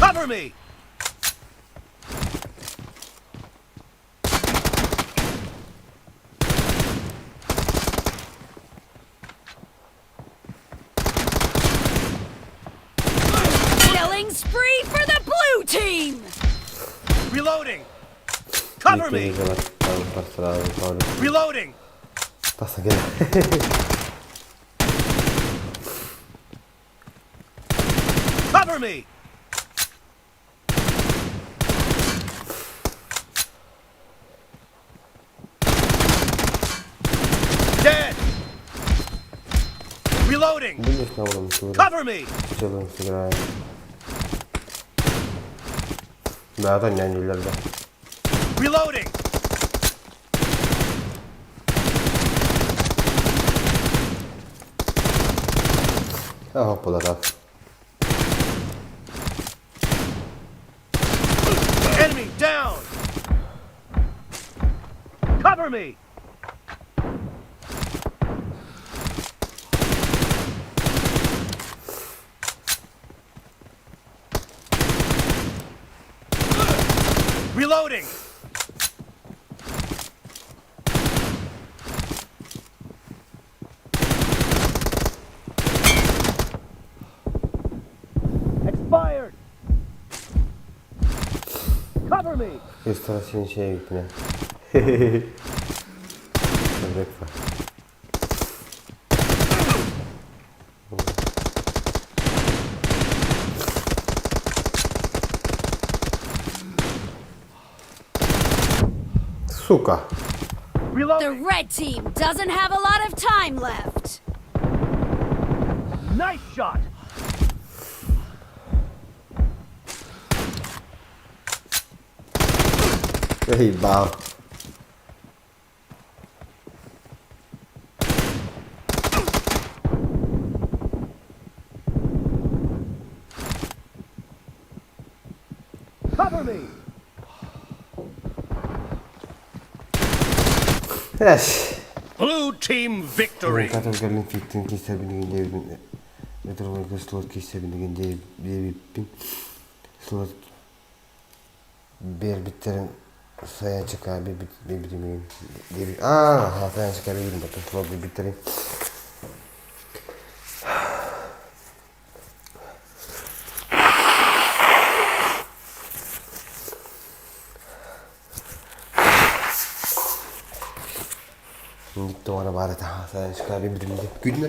Cover me! Killing spree for the blue team. Reloading! Cover me! Reloading! Passa aqui. Cover me! Dead! Reloading! Будешь на уровне тура? Cover me! Челлендж играем. Daha da önemli ileride. Reloading. Ah, hoppala da. Enemy down. Cover me. Reloading. Expired. Cover me. Restorasyon şeye gitti ne? Böbrek var. Сука. The Reloading. red team doesn't have a lot of time left. Nice shot. Hey, bao. Cover me. Yes. Blue team victory. Kategorinin fikrini kesebildiğin devrin. Metropolitan slot kesebildiğin devrin. Slot bir bitlerin saya çıkar bir bitirmeyin. Saya çıkarayım da slot bir bitireyim. Gitti ona bari daha saya çıkarayım bir bitirmeyin. Gülme.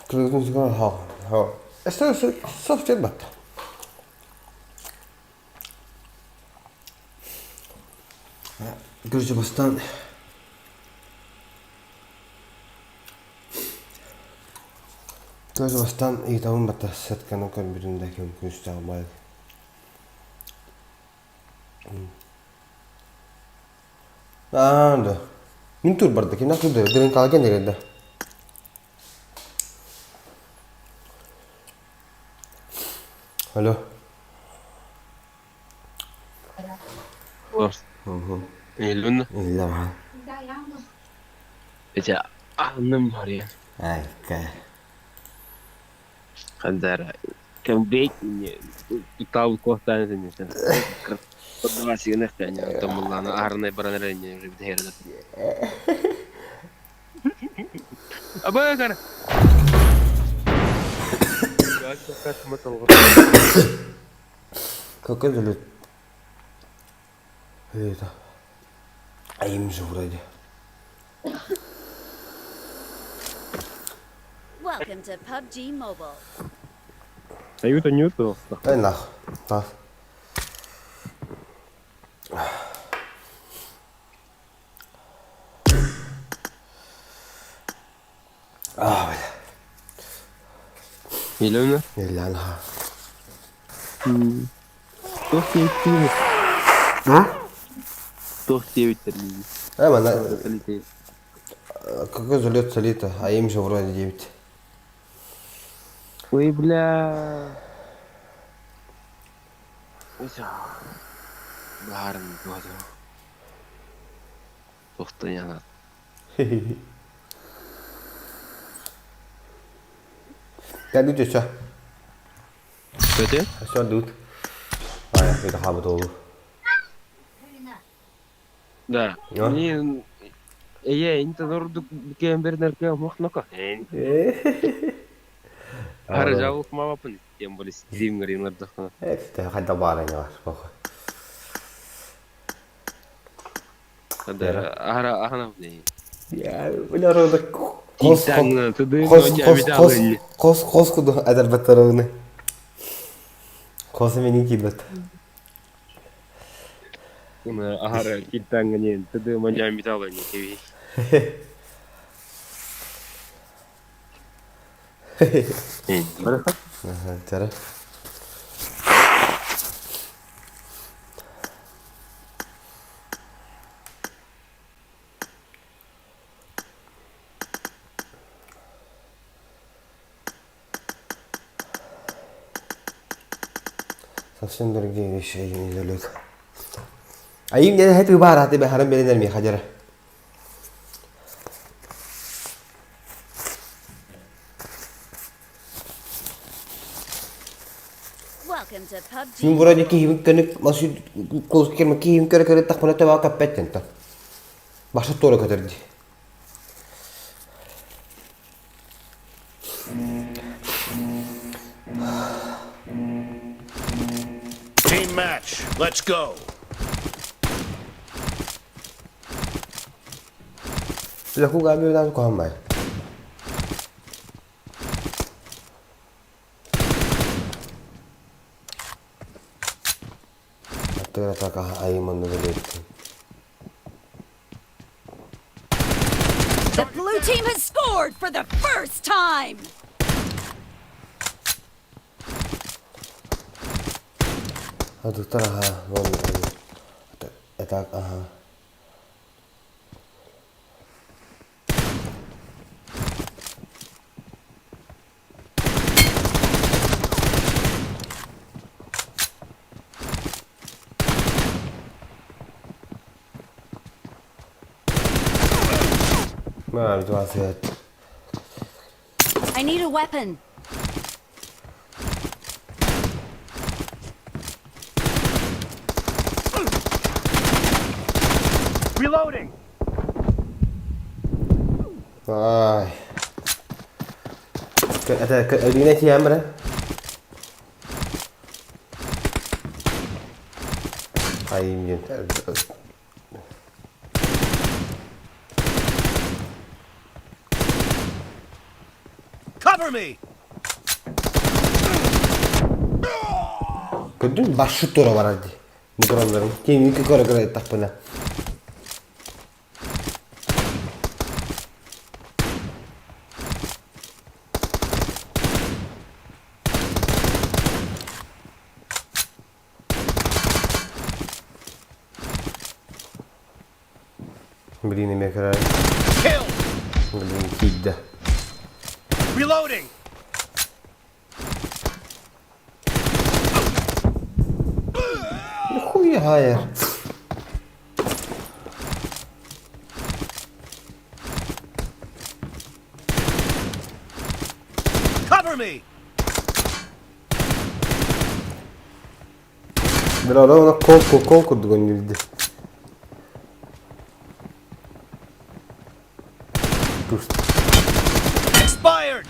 그래도 지금 수업 좀 맞다. 그렇지 봤을 때 ei ta umbata hetken on birbirindeki kustaamaan. Anda. Min tur bardaki na tur derin kalken nerede? Alo. Dost. Elun. İyiler ha. Ya annem var ya. Ay kay. Kadar. Kan break ini. Tahu kota ini. Kota masih enak kayaknya. Temulan arne berananya lebih heran. Apa kan? Какой залет? Это. А им же вроде. Welcome to PUBG Mobile. Аюта нету. Дай нах. Так. А, бля. Елена? Елена. Кто тебе? А? Кто тебе термин? Какой залет солита? А им же вроде 9. Ой, бля. Барн, вот. Повторяю. Cái đút chưa? Что тебе? Sao đút? А, это хабу. Да. Мне я инта дорду кембернер мохнока. Харжавук мамапын. Тем более зим гринлер дахна. Это хадда барanya var. Bak. Kadar ahana ne? Ya, benar orada Kitang tuh Kos kudu adar batarını. Kos menin kibat. Ahara kitang ne? Tuh macam vital ne TV. Berapa? Cara. Совсем другие вещи не залет. А им не это выбора, ты бы харам беленер ми хаджара. Welcome to PUBG. Şimdi burada kim kene masih close kelime kim kere takmana tava kapet ta. Başa doğru kadar di. Team match. Let's go. Aku gak ambil tangan kau mai. Ternyata ay mandalit. The blue team has scored for the first time. Aduh terah, attack aha. Nah, itu asyik. I need a weapon. Reloading. Ay. Ở đi này thì em đấy. Ay nhìn. Cover me. Gördün mü? Bak şu tora var hadi. Mikronların. Kendini kore takpına. Блин, имя край. Kill. Блин, кидда. Reloading. hayır. Cover me! Bir ara ona kol kurduk onun gibi. Dur. Expired!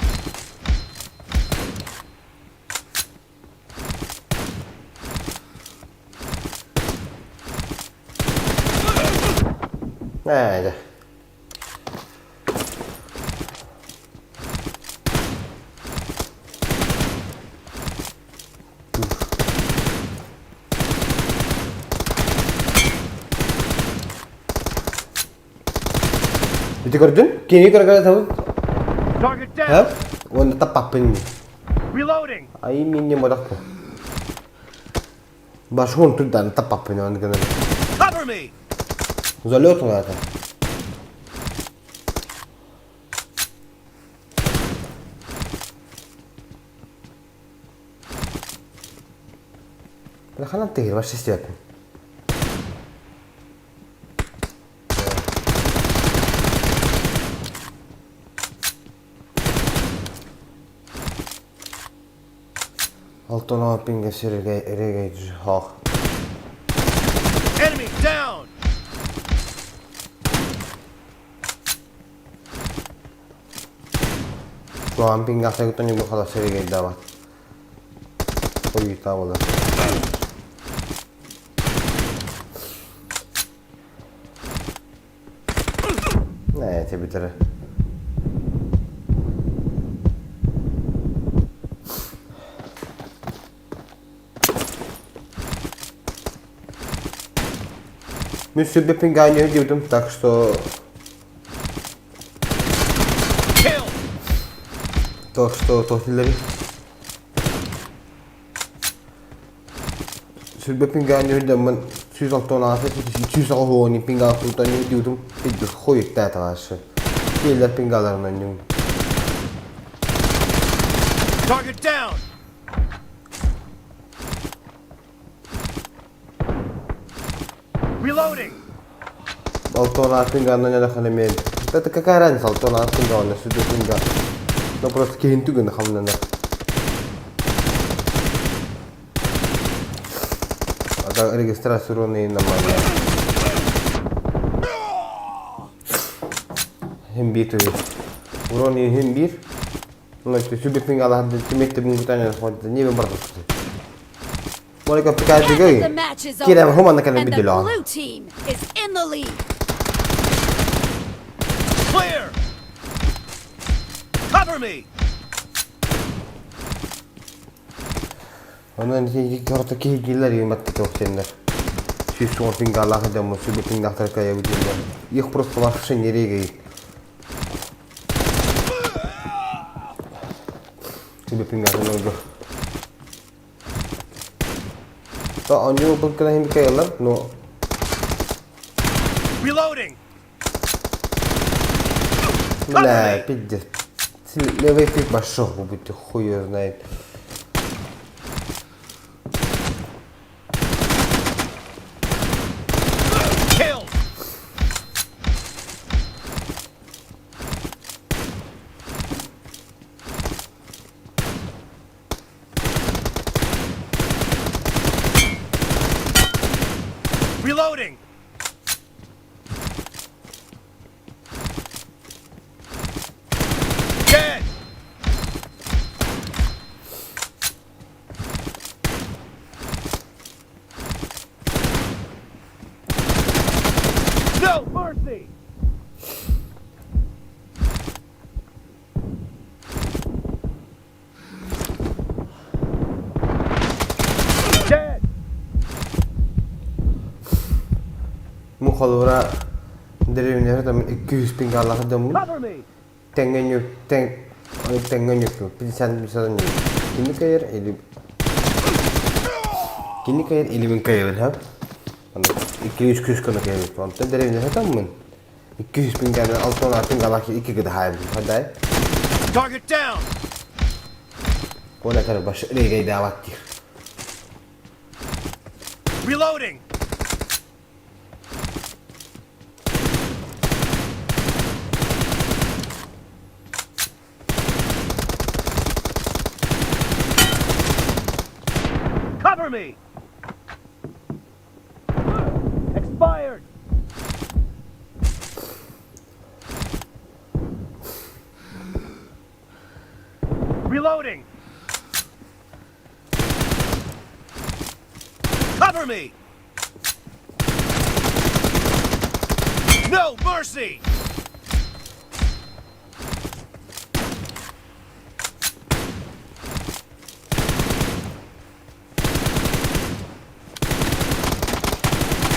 Haydi. Itu gördün? Kini kira-kira tahu? Target down! Ha? Wala tapapin niya. Reloading! Ay, minyo mo ako. Bashon tu dan tapapin niya. Ano ganun? Cover me! Zalot nga ata. Wala ka nang tigil. Wala siya siya. Altına pinga sirgay ha. Enemy down! Şu an pinga sa gusto niyo bakala sirgay dapat. Uyita wala. Ne tebitere. Мы себе пинга не идем, так что... Kill! То хилери. Себе пинга не идем, мы сюда то нас, сюда хони пинга тут не идем, иду ходит это ваше. Хилер пинга на нем. Target down! Reloading! Алтона пинга на нее нахалимел. Это какая разница, алтона пинга, он сюда пинга. Но просто кентуга нахалимел. А регистрация уровней на мане. Химбир. Уровни химбир. Ну, это сюда пинга, а ты меты бунгутания находится. Не выбрал. Monika pikir juga. The match is Kira over, homa nak and lebih the dulu. blue team is in the lead. Clear! Cover me! Onun için ortaki giller yemekte tohtenler. Şu son pingalar da mı şu pingalar terkaya bilirler. İlk просто вообще не регает. Şu pingalar ne oldu? To oni berkena hindi kayalar, no. Reloading! Бля, пиздец. Левый пик пошел, будь хуй его знает. Kill! Reloading! Dead! No mercy! Dead! Mukhalura derevleri de 200 pingalar da mı? Cover me! Tengen yok, tengen yok. Bir sen yok. Kini kayar elimin kayar ha. Hani 200 küs kana kayar. Ondan derevleri tamam mı? 200 pingalar altına pingalar ki iki kadar hayal. Hadi. Target down! Ona kadar baş regay davat. Reloading! Cover me! Expired! Reloading! Cover me! No mercy!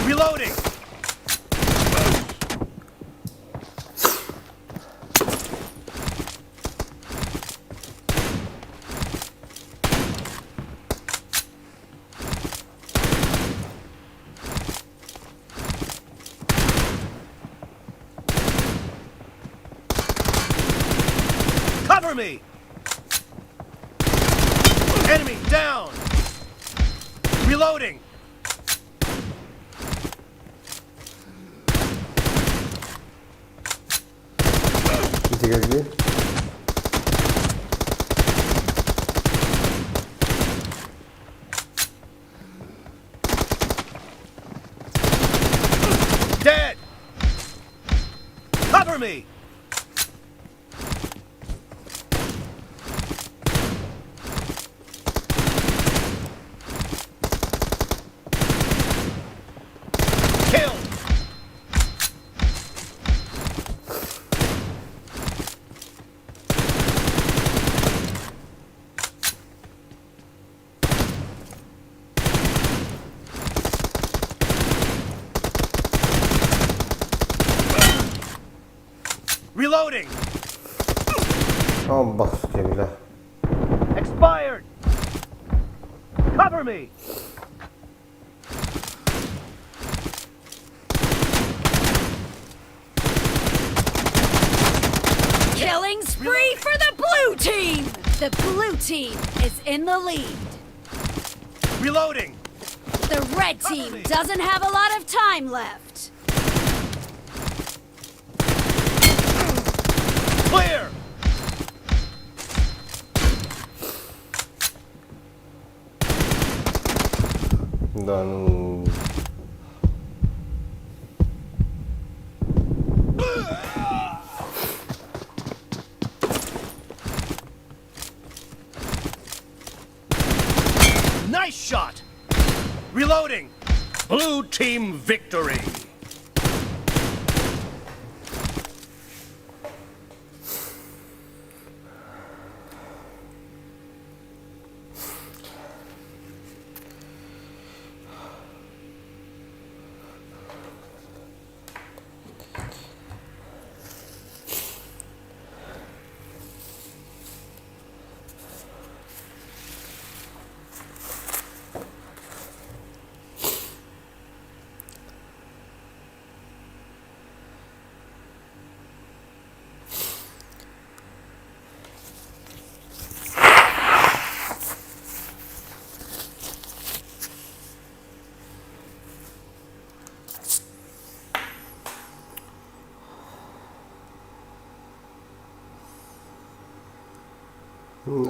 Reloading! Cover me! Enemy down! Reloading! Интересно. Dead! Cover me! Kill! Reloading! Oh bak Cemile. Expired! Cover me! Killing spree for the blue team! The blue team is in the lead. Reloading! The red team doesn't have a lot of time left. Clear! Да ну. Nice shot! Reloading! Blue team victory!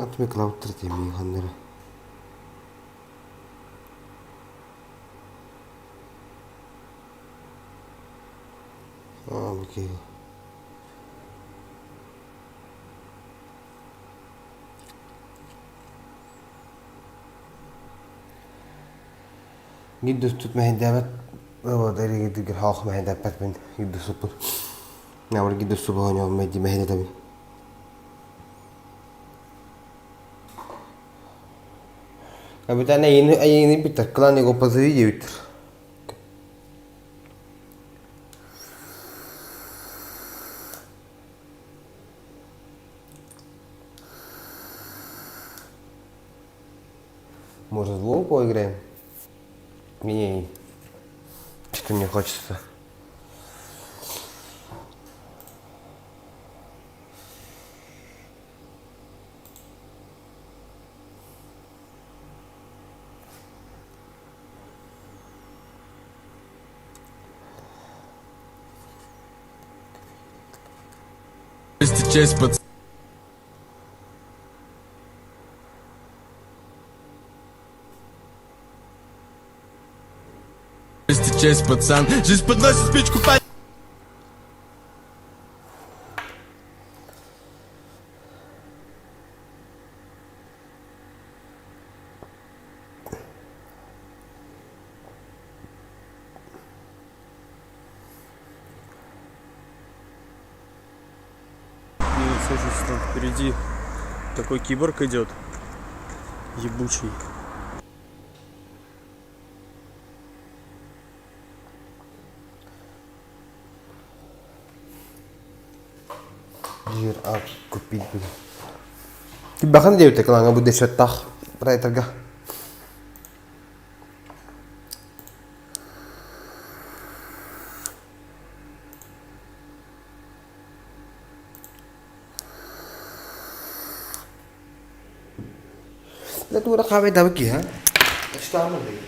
Atmak lauter temi hanner. Okey. جد استوت ما هندابت هو داري جد الحاخ ما هندابت من جد السوبر نعمل جد السوبر هون ما يدي ما هندابي Capitana ini bitter klan ego pazarı bitter. Может, в лол поиграем? Не, что-то мне хочется. Часть под... Честь, пацан. Жизнь подносит спичку по... Слушайте, там впереди такой киборг идет. Ебучий. Жир, купить буду. Ти баха надеюсь, когда она будет шатах про это. لا تقول قاعد دابكي ها ايش تعمل لي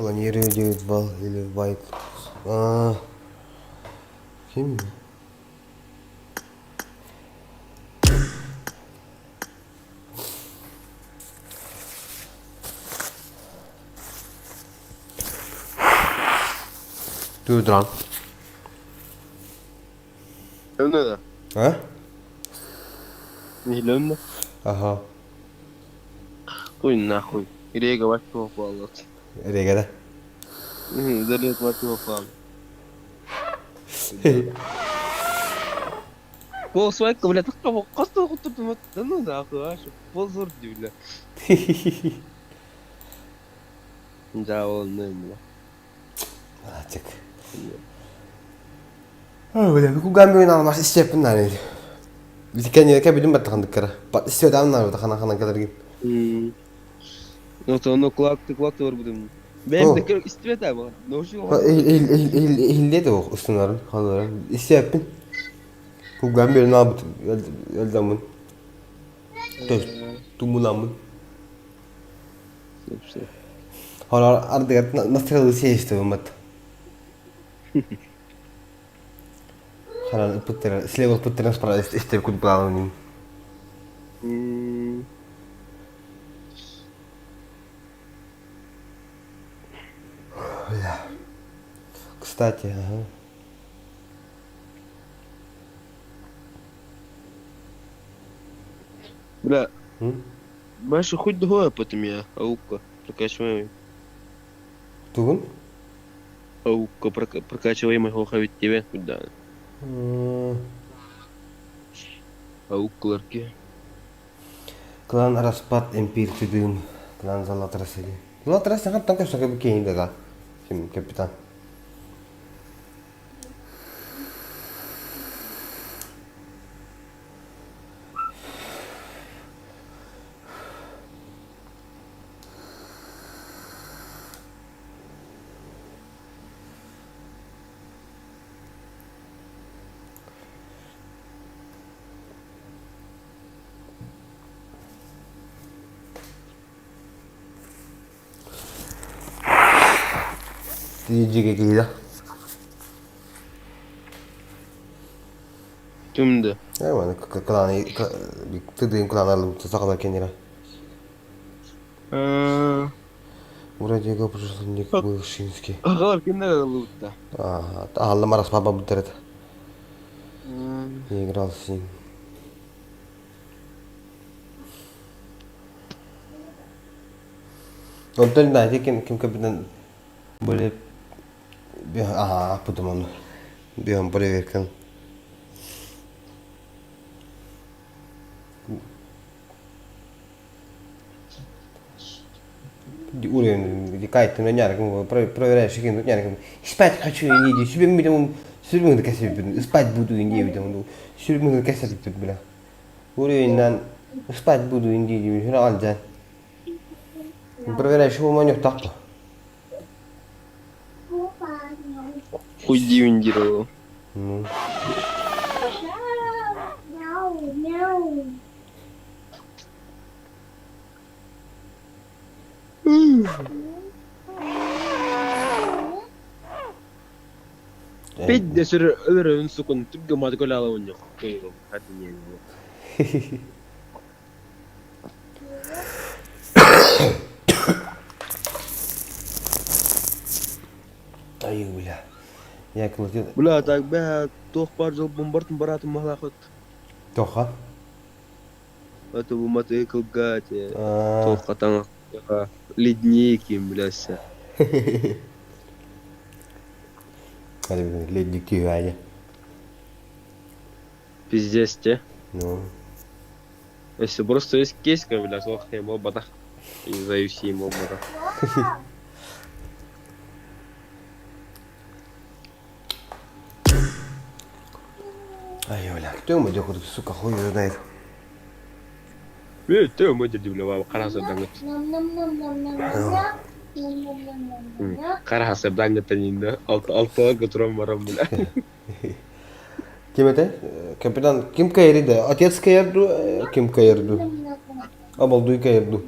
Планирую 9 балл или вайт. Кем? Ты дран. Лёмно да? А? Не лёмно? Ага. Хуй нахуй. Рега ватного фала. Рега да? Залет ватного фала. Пол свайка, блядь, кого косто кутуп, да ну нахуй, аж пол зурди, бля. Да, он не, бля. Ачык. Бля, ку гамбы наш истепин наред. Бизикени кабидим баттахандыккара. Бат истедан наред хана каларги. Ну то оно клакты бар будем. Ben de kırık istiyor da bu. Ne oluyor? İlle de o üstünlerin halların. İstepin. Ку гамбы набут. Элдамын. Тумуламын. Hala artık nasıl şey istiyorum mat. Hala puttera, slevo puttera para este kun плаванием. Кстати, ага. Бля. Больше хоть другое потом я, аука, прокачиваем. Тугун? Аука, прокачиваем его хавить тебе, да. Аукларки. Клан распад эмпир тыдым. Клан Золотарасыды. Золотарас sangat tangkas sa kabikin daga. Sim kapitan. Diyecek geliyor. Kimdi? Yani klanı tıdığın klanlarla sakala kendine. Вроде как не Вышинский. Ағалар кімді қалуытта? Алла марас папа бұдырды. Играл с ним. Он то не знаю, кем капитан более... Ага, потом он бегом проверкан. Уровень кайты на нярком, проверяешь, каким тут нярком. Спать хочу и не иди, себе мы там, сюрьмы на кассете, спать буду и не видим, сюрьмы на кассете тут, бля. Уровень на спать буду и не иди, реально. Проверяешь, его манёк так-то. Уйди, виндировал. Петь де сүр өрін сұқын түпке мадкөл ала өне қойылым. Хәді не өне. Ай, бля. Я колотил. Бля, так бә, тоқ бар жыл бомбартын баратын мала қыт. Тоха? Это bu мотоцикл гате. Тоққа таңа. Ледники, бляся. Ледники, Аня. Пиздец, те. Ну. Если просто есть кейска, бля, слох ему бата. И заюси ему бата. Ай, бля, кто ему идет, сука, хуй его знает. Ты ему дядя, бля, қарасы даңғыт. Қарасы даңғыт әнейді. Алтыға тұрам барам, бля. Кем это? Капитан, кем кайырды? Отец кайырды, кем кайырды? Абалдуй кайырды.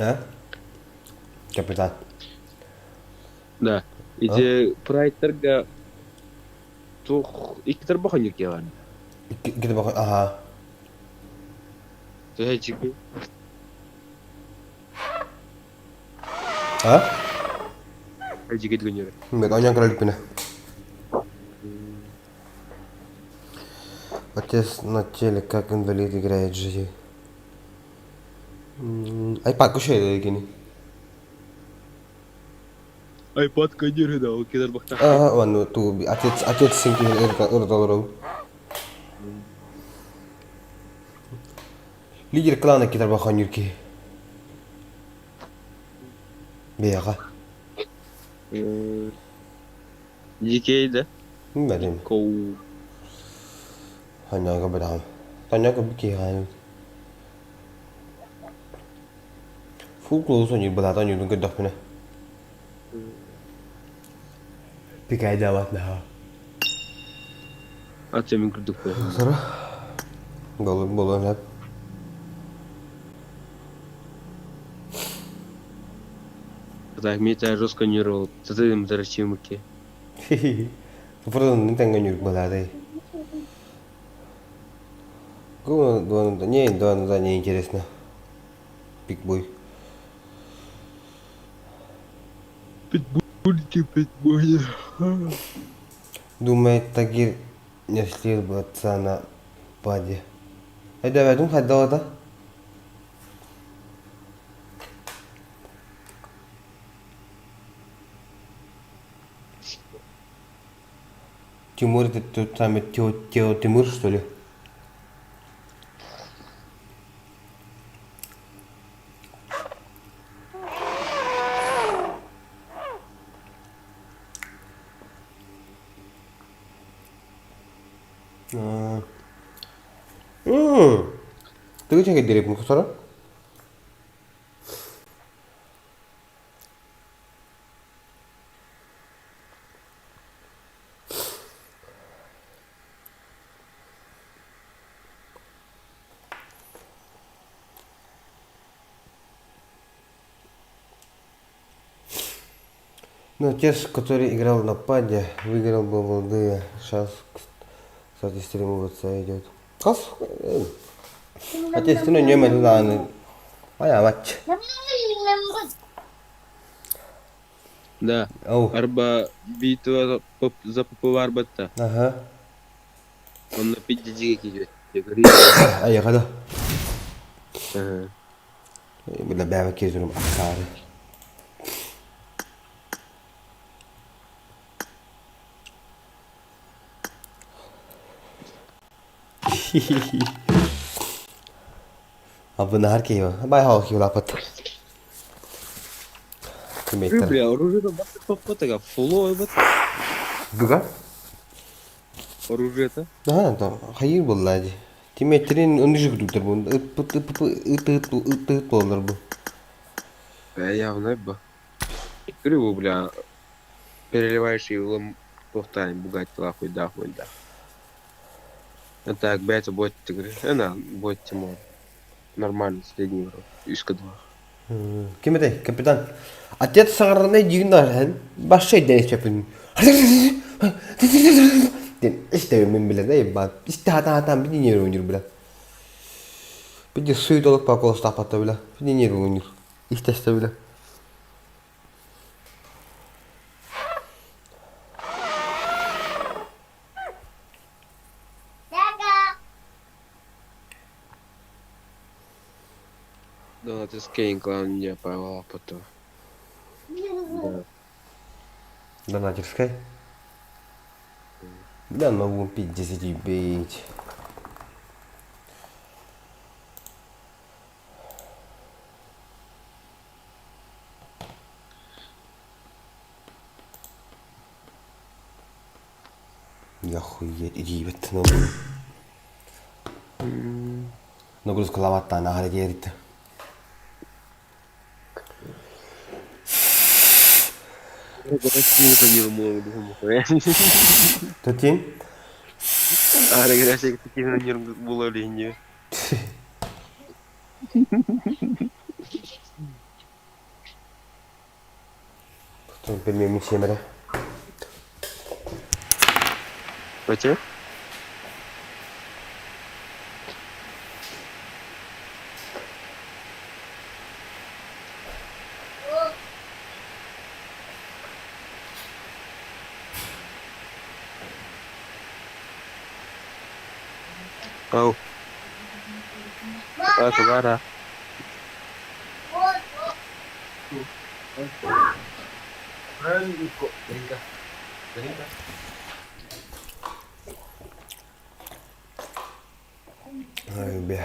А? Капитан. Да. Иде прайтерга тоқ иктер бахан еркеған. Иктер бахан, ага. Ты чипи. А? Жигет гөнер. Мен анян кралик пене. Отец на теле как инвалид играет жизнь. Ай, пак şeyleri gene. iPad кадир да, кедер бахта. Он ту отец синки ордалару. Лидер клана кедер бахан юрки. Бияга. Дикейде. Bilmedim. Коу. Hanyaga bedam. Hanyaga bir ki hayal. Full close on you, but I don't you good document. Pikai jawat dah. Atayım kırdık be. Sonra bolon hep. Так, мне это жестко нервировал. Ты им зарачим руки. Просто не tengo nyuruk balade. Не интересно. Пикбой. Питбуль. Думает, Тагир не слил бы отца на паде. Давай, думай, хоть да? Тимур, это тот самый Тимур, что ли? Ты что дерек муксора? Ну, отец, который играл на паде, выиграл бы молодые. Сейчас, кстати, стрим вот идет. Kas? Отец, ты не имеешь данные. Моя мать. Да. Оу. Арба битва за попуар бата. Ага. Он на 50 идет. Я говорю, Ай, kada. ага. Bila bävä kirjoittanut akkaari. Abi nahar ki yo. Bay hao ki lapat. Kimeter. Бля, оружие-то бата попотага. Фулло бата. Guga? Оружие-то. Ha, to. Hayır bollaji. Kimeterin önücü tutar bu. It olur bu. Явно бы. Говорю, бля, переливаешь его повтарим, бугать лахуй, да, хуй, да. А так, бэта, бот, ты говоришь, она, бот, Тимур. Нормально, средний уровень. Ишка 2. Kimete? Kapitan. Atlet sağırına yığınlar. Başka deniz yapın. İşte ben bile değil bak. İşte hata bir dinler oynuyor bile. Bir de suyu dolup bak olsa tapatta bile. Bir dinler oynuyor. İşte bile. Да, ты скейн клан не порвал потом. Да. Донатерской. Да, могу пить 10 бить. Я хуеть, ребят, нагрузка ломата на гарантире. Tutayım. Ara girersek tekini oynuyorum bulabileyince. Tutayım benim şeyimere. Kaçı? Oh. Ah, kemana? Ay be.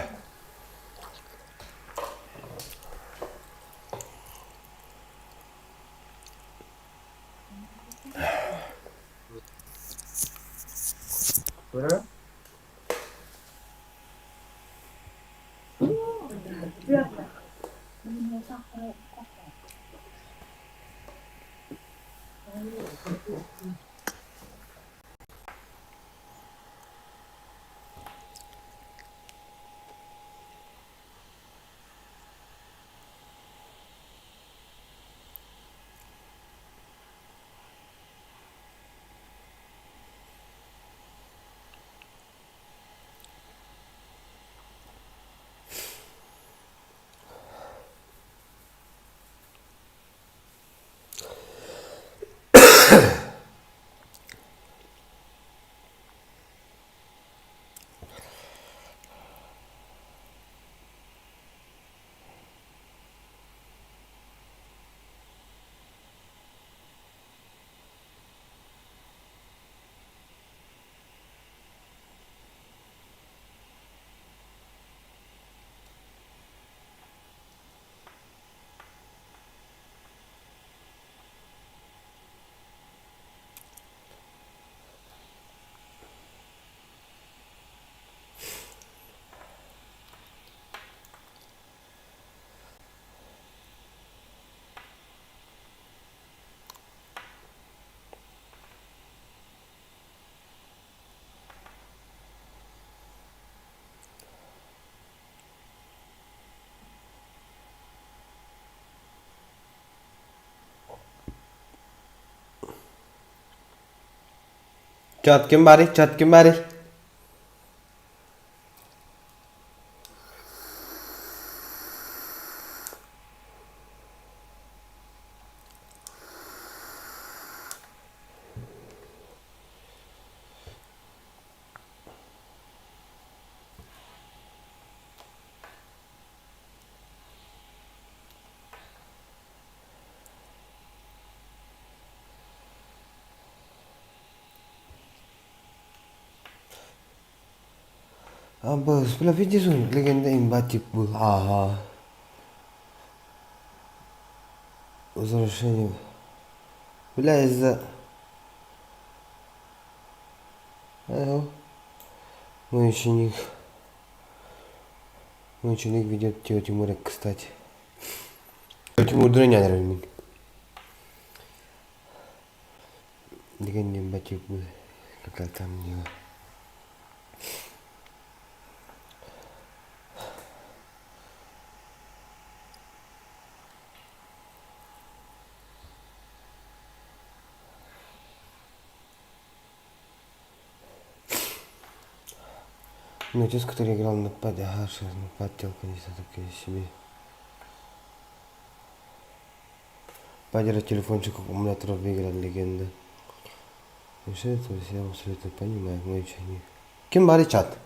Chat kembali. Apa sebelah video tu legenda imbatik bu. Возвращение. Бля, из-за... Мой ученик ведет тетю Тимура, кстати. Тимур дроня нравится. Легенда имбатик bu. Какая там него. Ну, отец, который играл на паде, что на паде, конечно, такие себе. Падера телефончик аккумуляторов выиграл легенда. И что это все абсолютно понимаю, мой ученик. Кем бали чат?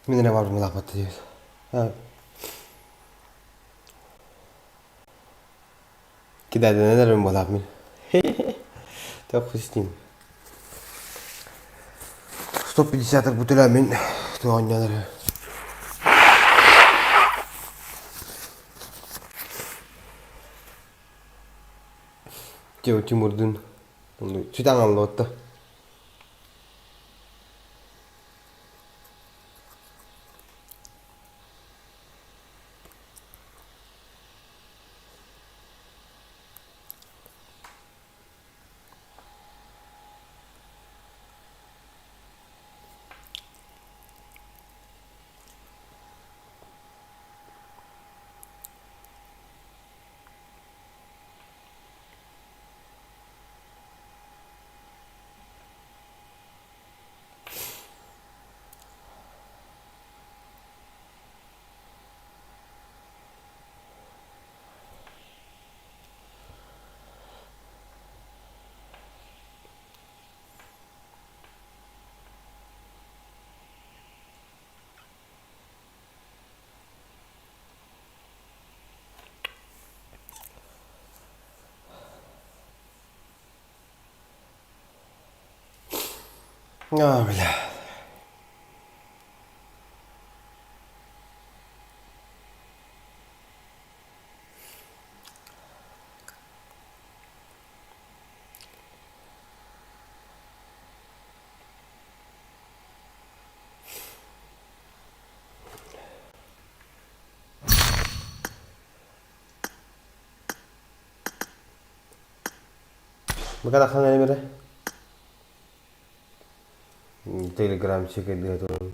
Minä varmaan lapatta jos. Кидай, да не дарим лапми. Так пустим. 150 бутылями. То он не дарит. Тимур дын. Читан аллотта. Бля. Бакада хана не бере. Telegram check दिया तो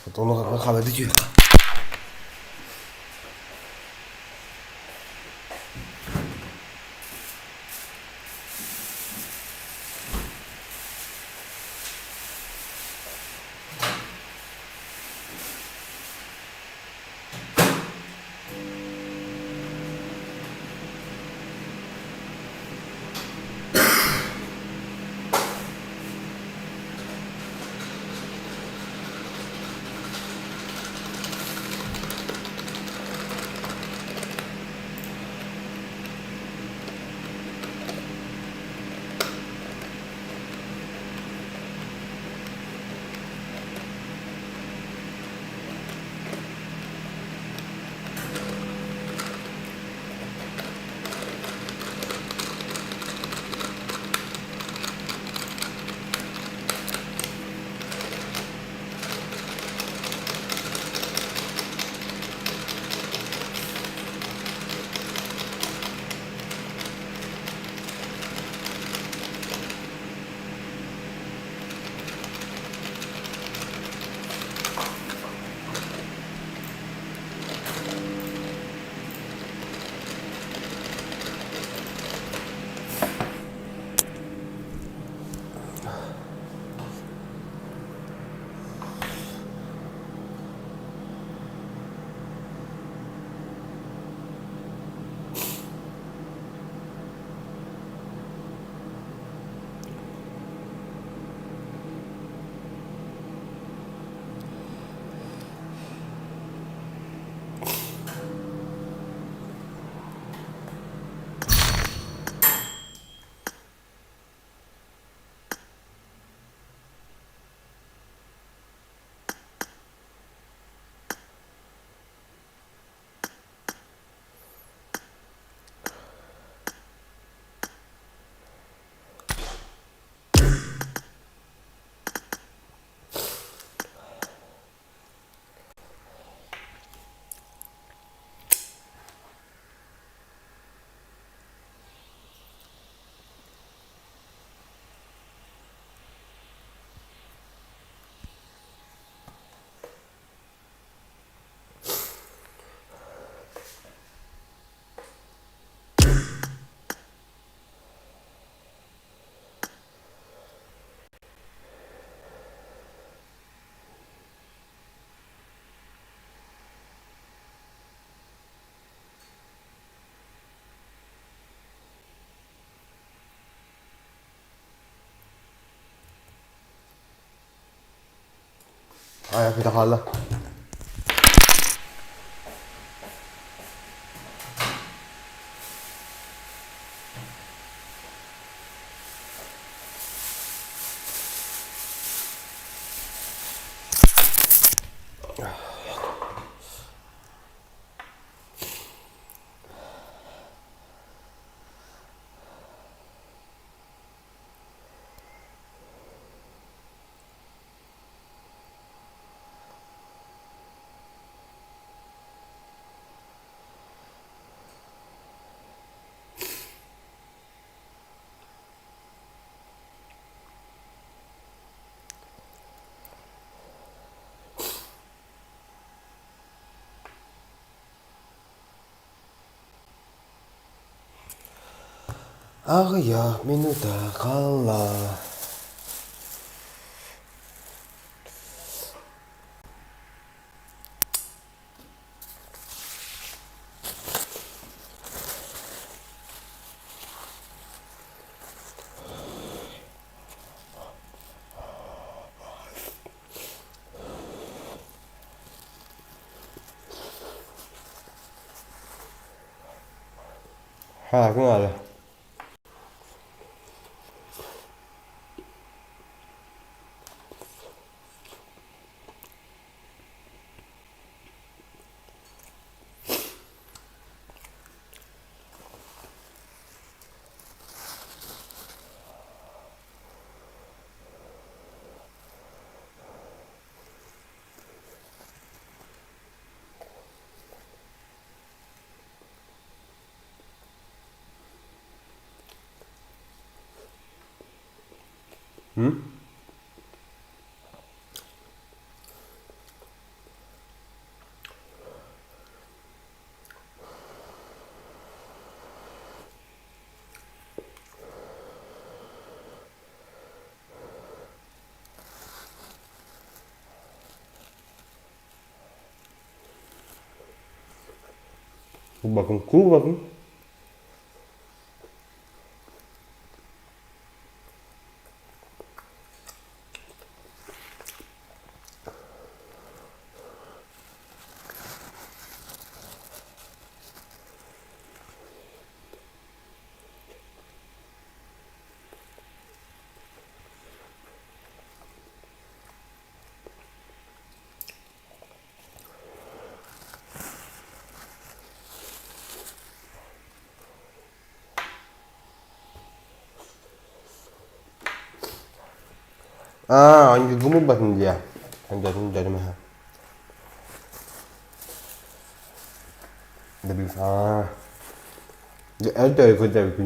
Потом как хавать идёт. Ayak bir kaldı. Ayak minuta kala. Ha, cái này. Hı? Kul bakın. Anh cũng muốn bệnh gì à? Anh đợi mà. Để bị ở trời của trời của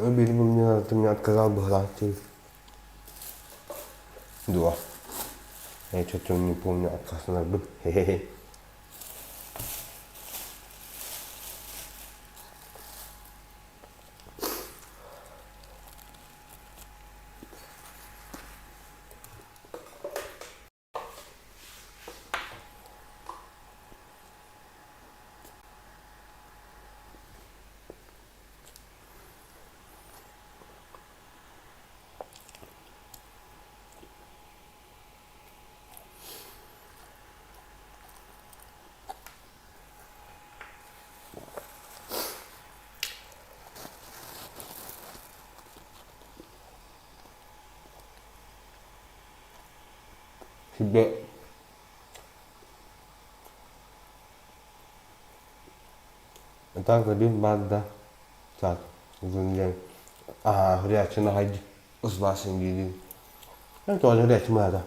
Benim ternyata berhasil. Dua. Cocoknya punya atas nabi. Hehehe. Tidak. Entah tadi mana saat Uzun reaksiyona haydi ıslasın gibi. Ben de onun reaksiyonu da.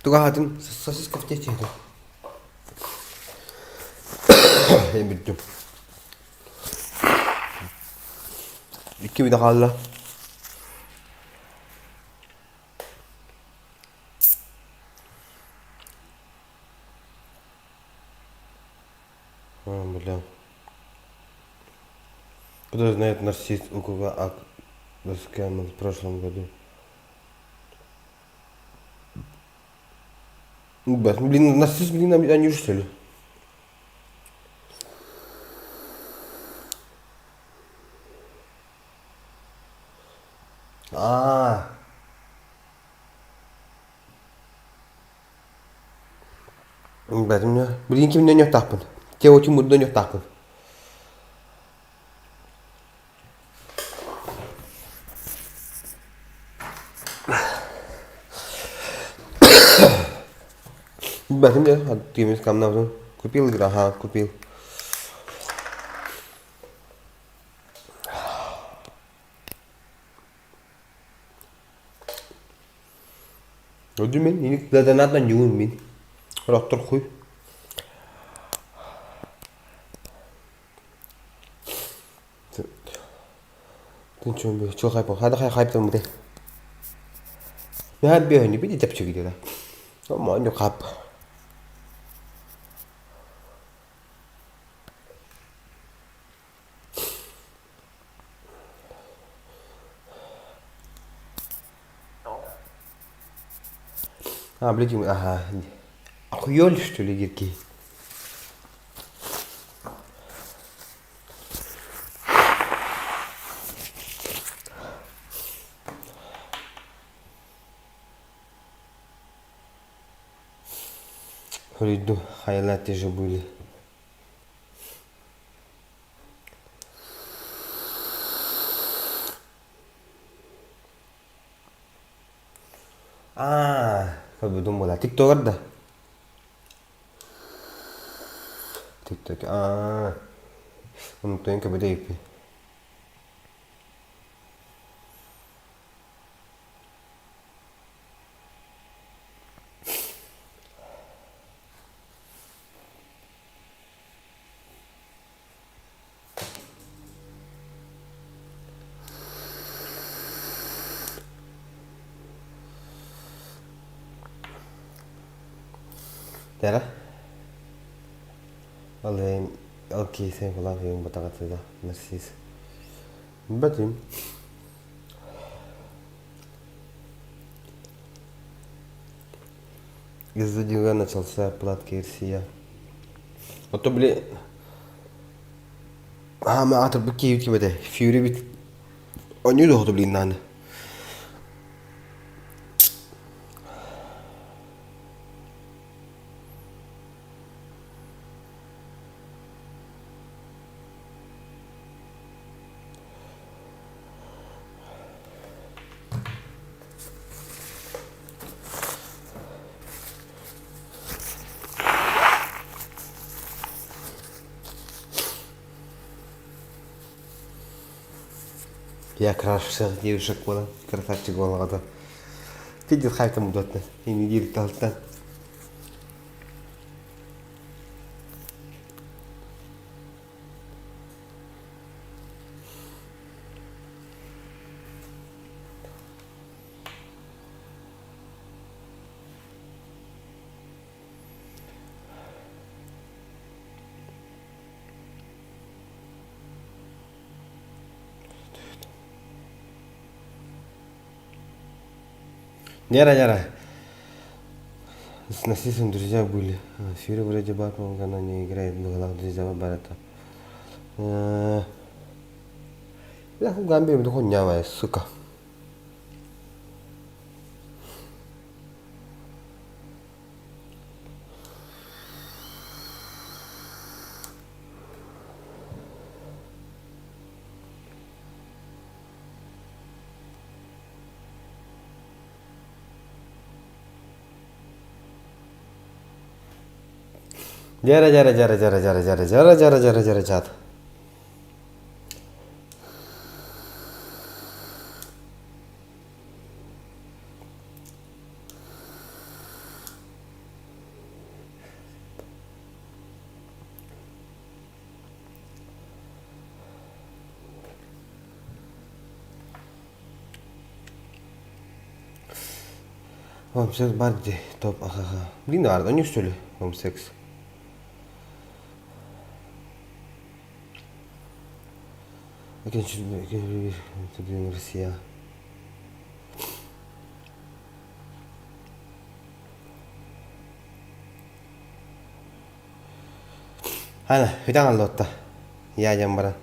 Tuh hatin sosis köfte çekti. Hem bittim. İki bir daha hala. Бля. Кто знает нарцист, у кого ак доскамил в прошлом году. Блин, нарцисс, блин, они же что ли? Блин, блин, кем не тапан. Те очень мудро не тапан. Блин, я ты мне скам купил игра, ага, купил. Одним, ini Dонатом nyuwun min. Rotor хуй. Ты чё, блядь, чё хайпал? Хада хайптал мыды. Я бегаю, не видите, тяпчик где-то. Нормально хайп. Блядь, ага. Охуели, что ли, гирки? Приду, хайлайты же были. Как бы думала, тиктокер да? Тикток, он только бы дейпи. Tera? Vallahi okey sen falan film batakat sudah narsis. Betul. Из-за дела начался платки Россия. Вот то, блин. Мы отрубки YouTube это. Фьюри бит. Он не доход, блин, надо. Я крашу всех девушек была, красавчик голова. Ты где хайп там удобно, и не делит толстан. Яра. С насильством друзья были. Фиры вроде бы, по-моему, она не играет, но главное друзья барата. Я в Гамбии буду хуйнявая, сука. Jara chat. Home sex birthday top Блин, да не что ли? Home sex. Россия. Ана, 회장 안 넣었다. 야, 양반아.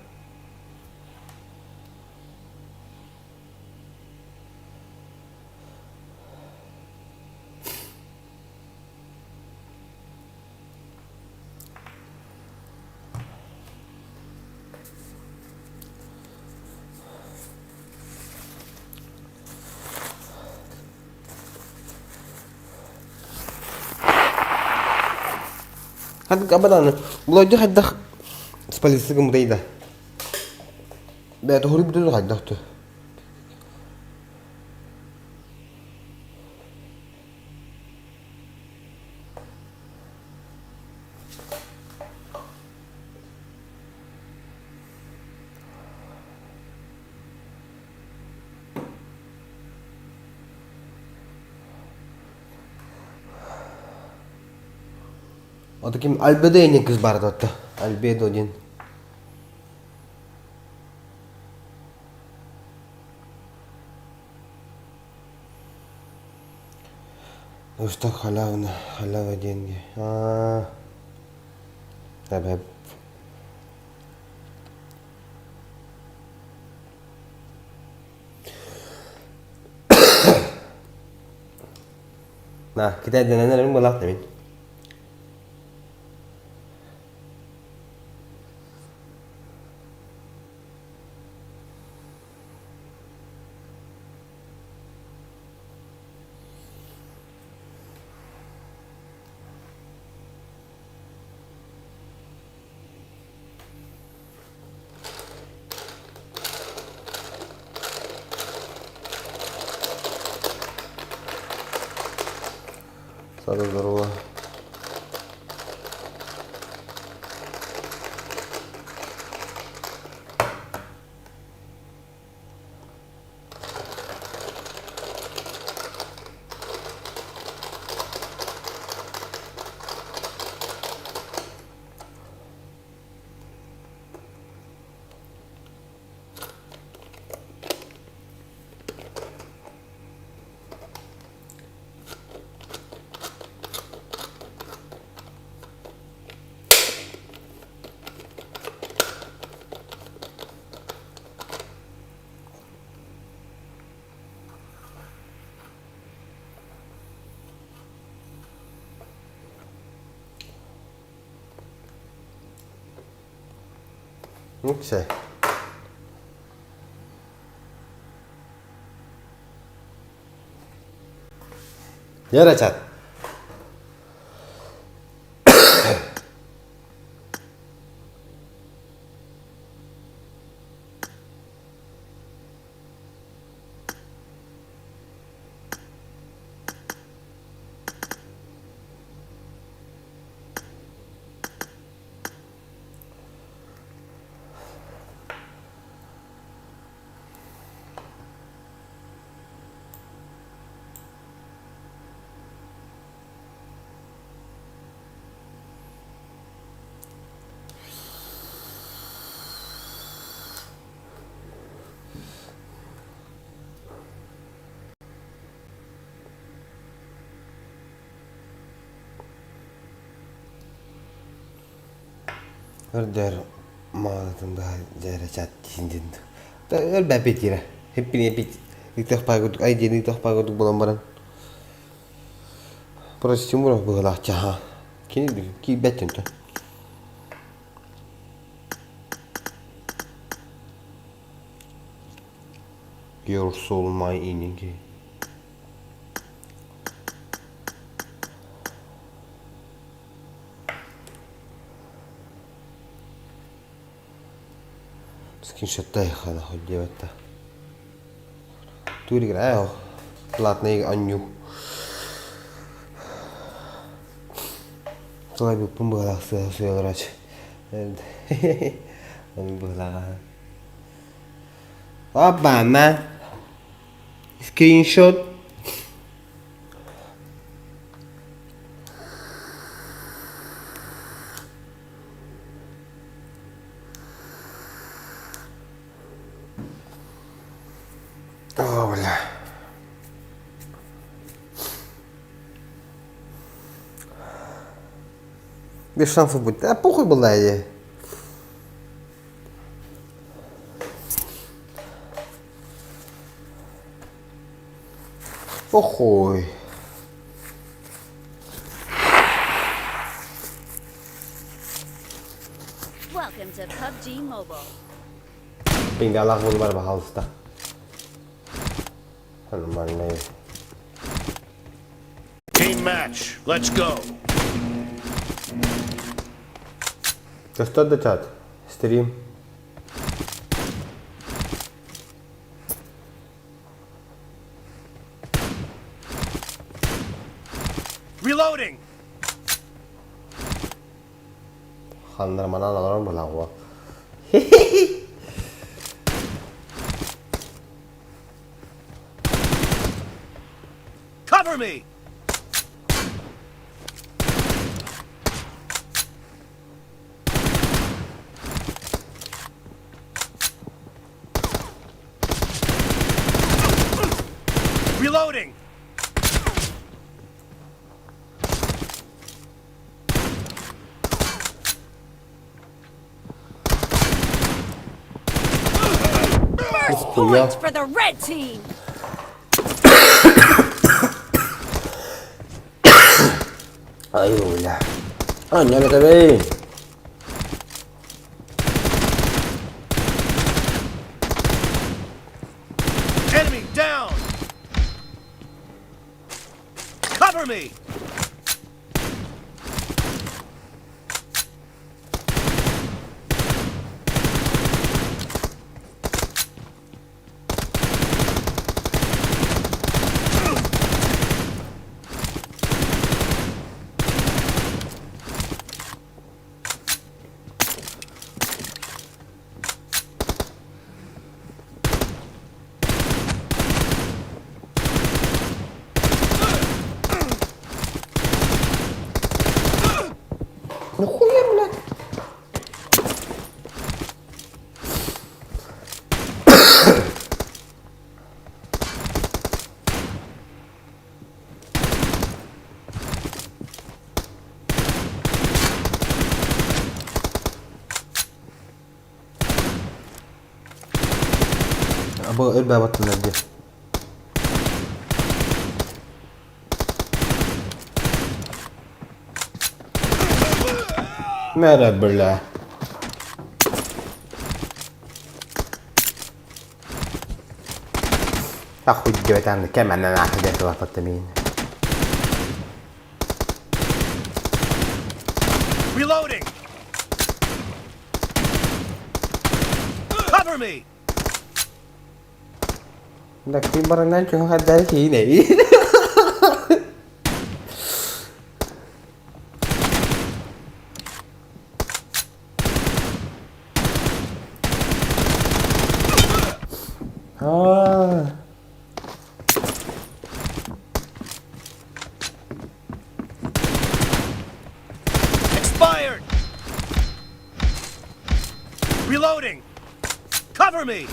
Hadi abadan bulacak hadi spalisi kumdayda. Ben doğru bir dolu hadi doktor. Ada kim albedo ini kız barda hatta. Albedo din. Usta halava деньги. Tabii. Nah, kita dengerin mulak demin. Здорово. Okay. Yara chat. Order maalatında jara chatting. Tak berapa kira? Happy ni happy. Kita pakai AIDI ni kita pakai untuk bulan-bulan. Proses cuma berlah cah. Kini ki betul tu. Your soul my inning. Скриншот хана ходивата. Тур играю. Платный аню. Tôi bị bơm bờ lạc sờ sờ rồi. Bơm bờ lạc. Obama. Screenshot. Oh, bля. Без шансов будет. А похуй была идея. Похуй. Welcome to PUBG Mobile. Pindah lah pun berbahal sta. Mana? Team match. Let's go. Что до чат? Стрим. Reloading. Handlar mana orang berlawa. Cover me. Reloading. First point for the red team. Ayolah. Nyala tadi. Enemy down. Cover me. Нахуя, блядь? Або бабат надо. Merhaba bля. اخو الجوات عندك كم انا حاجات وقت مين Reloading. Cover me. Đặc khi barang nan chung had dal hi nei. Expired. Reloading. Cover me.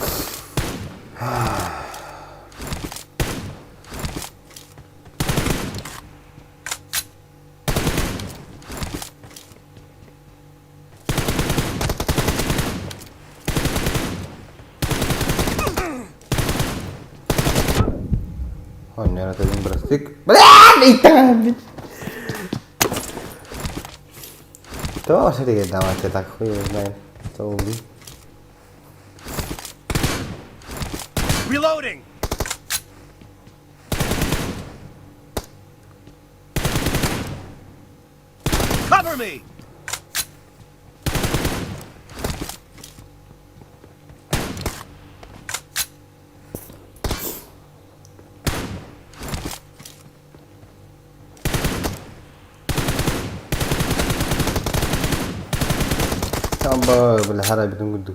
Ogni rata di stick. Balik! Tuh sedikit nama cetak main. Zombie. Reloading. Cover me. Tambah بالحرب بدون قدو.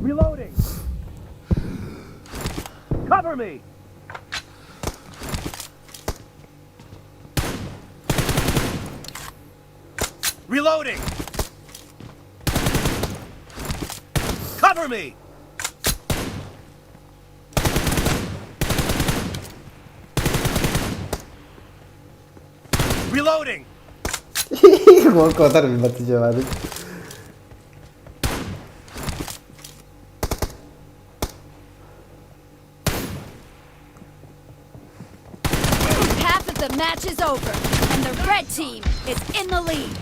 Reloading. Cover me. Reloading. Cover me. Reloading. Gua kotor banget jawaban. Half of the match is over, and the red team is in the lead.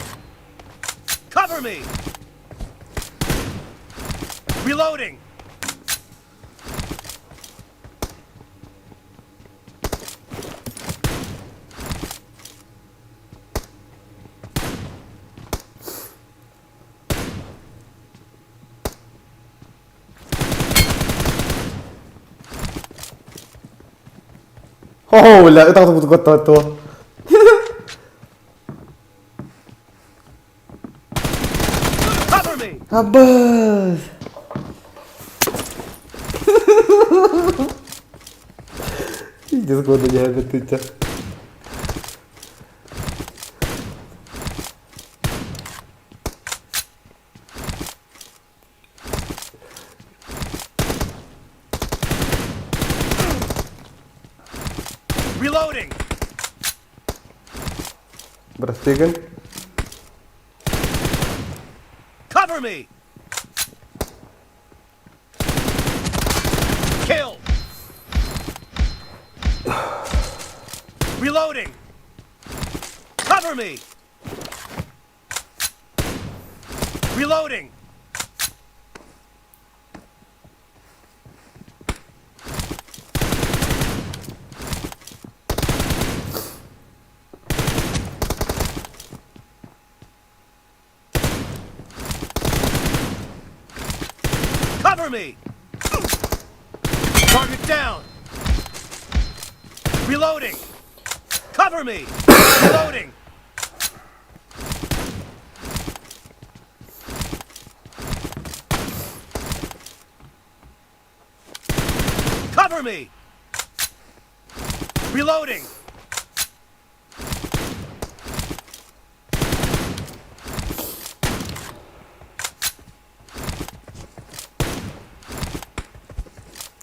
Cover me. Reloading. Oh, wala. Takot to. Cover me. Abas. Just go to the head teacher. Reloading. Berhenti kan? Cover me. Kill. Reloading. Cover me. Reloading. Cover me. Target down. Reloading. Cover me. Reloading. Cover me. Reloading.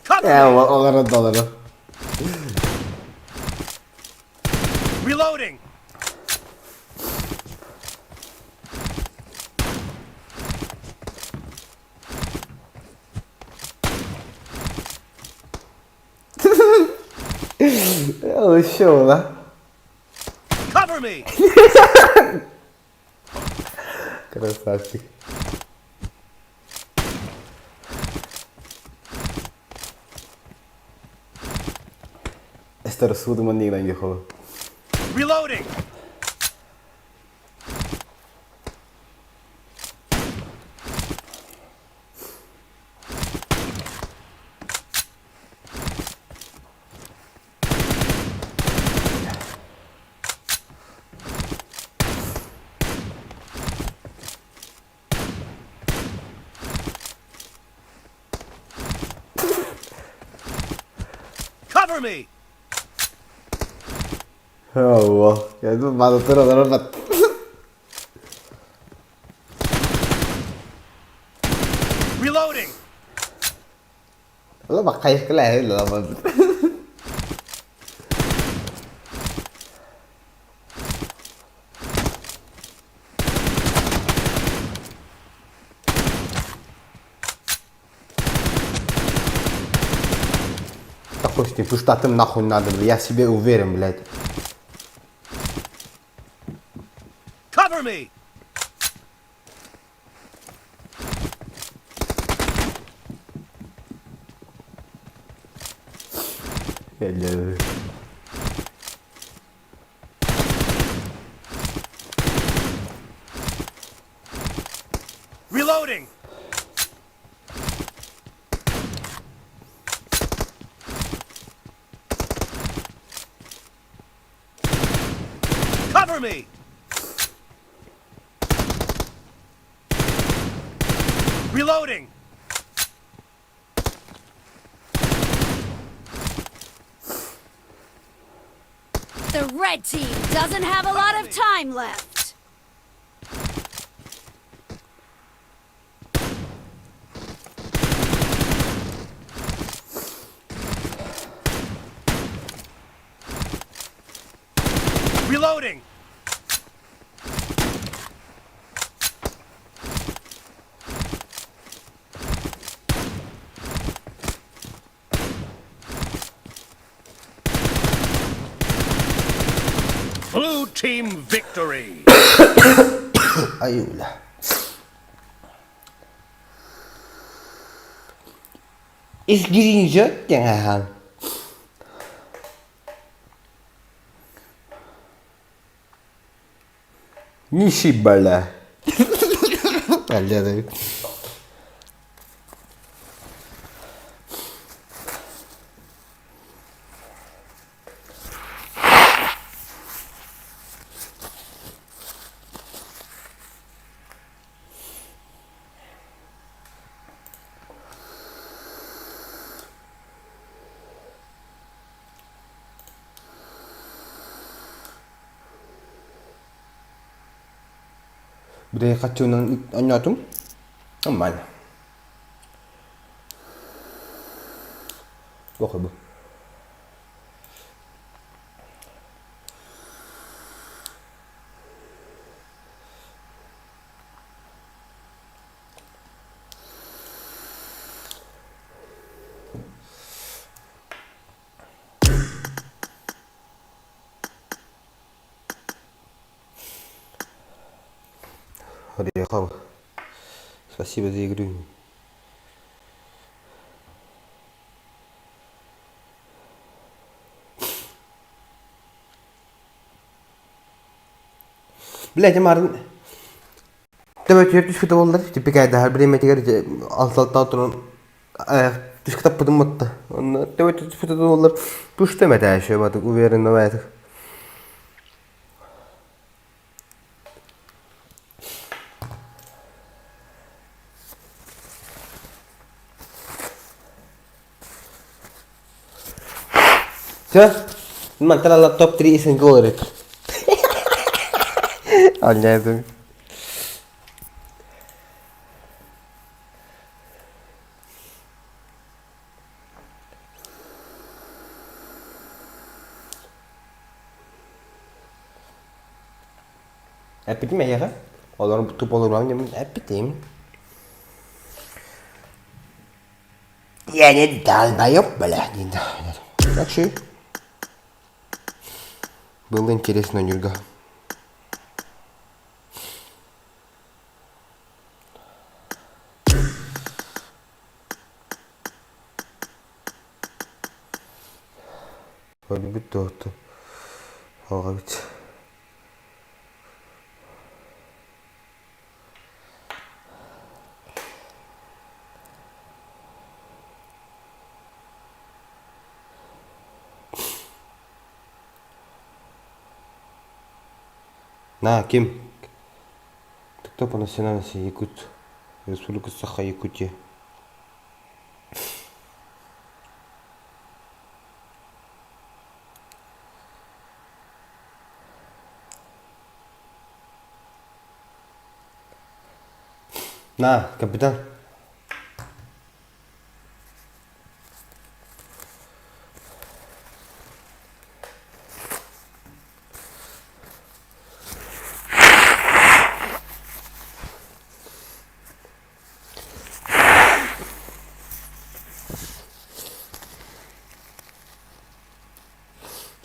Cover Ya, me. olur. Reloading. Oh, show lah. Cover me. Красавчик. Esta raçuda mandiga ainda rola. Reloading. Cover me. Allah, ya itu malu terus. Reloading. Lo pakai sekali lo. хуй с ним, пуштатым нахуй надо, блядь, я в себе уверен, блядь. Cover me! Hello. Reloading! Cover me! Reloading! The red team doesn't have a lot of time left. Reloading! Blue team victory! Ayuda. İzgirince genel. Nişi böyle. Elde Budaya kacauan anyatum. Aman. Bakın bu. Приехал. Спасибо за игру. Блять, Мартин. Давайте я тушку доллар, типа кайда, har bir yemek yedir, alt oturan tuşku tapmadım mı? Onunla, давайте tuşku dollar, tuş demedi her şey, batık, uverinde batık. Все, смотрел топ 3 из говорит. А не это. Epitim ya? Olur bu top olur mu? Epitim. Yani dalga yok böyle. Так что было интересно, Нюрга. Hadi bir tortu. Evet. На, Ким. Кто по национальности Якут? Республика Саха-Якутия. На, капитан.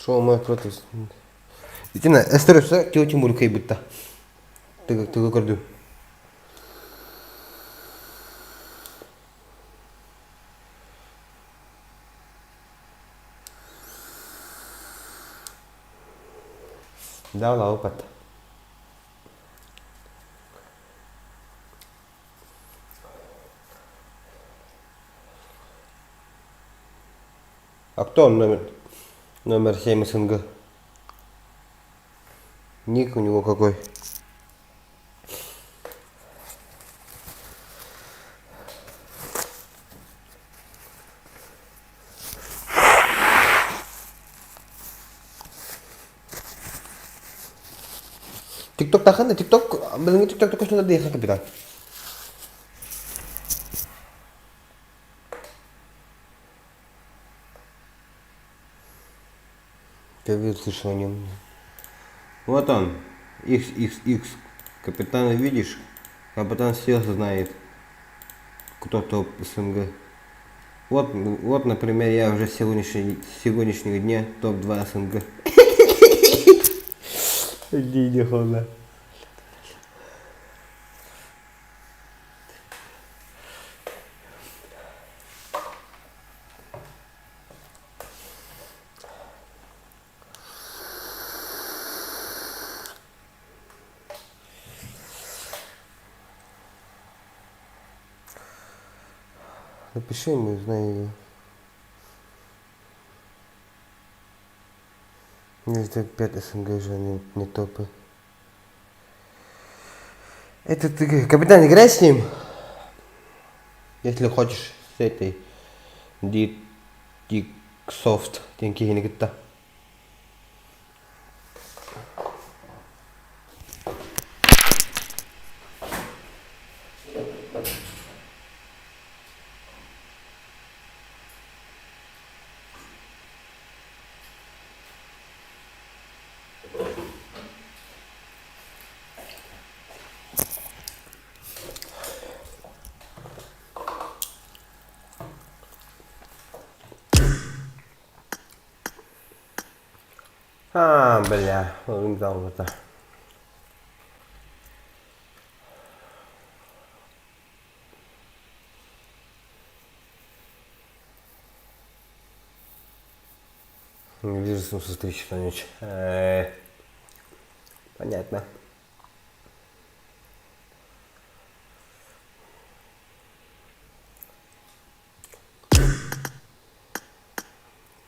Что мой против? Дитина, СТРИМ Тимур Кайбута. Ты РЕКОРД. Да, опыт. А кто номер 7 СНГ? Ник у него какой? TikTok tahan ya TikTok, bilang TikTok terus nggak dia kan kapitan. Ты слышал о нем? Вот он, XXX. Капитана видишь? Капитан сел знает, кто топ СНГ. Вот, например, я уже с сегодняшнего дня топ-2 СНГ. Иди, холодно. Напиши ему, знаю его. Это 5 СНГ же, не топы. Это ты, капитан, играй с ним. Если хочешь с этой Диксофт, деньги не где-то. Бля, он дал это. Не вижу смысла встречи на ночь. Понятно.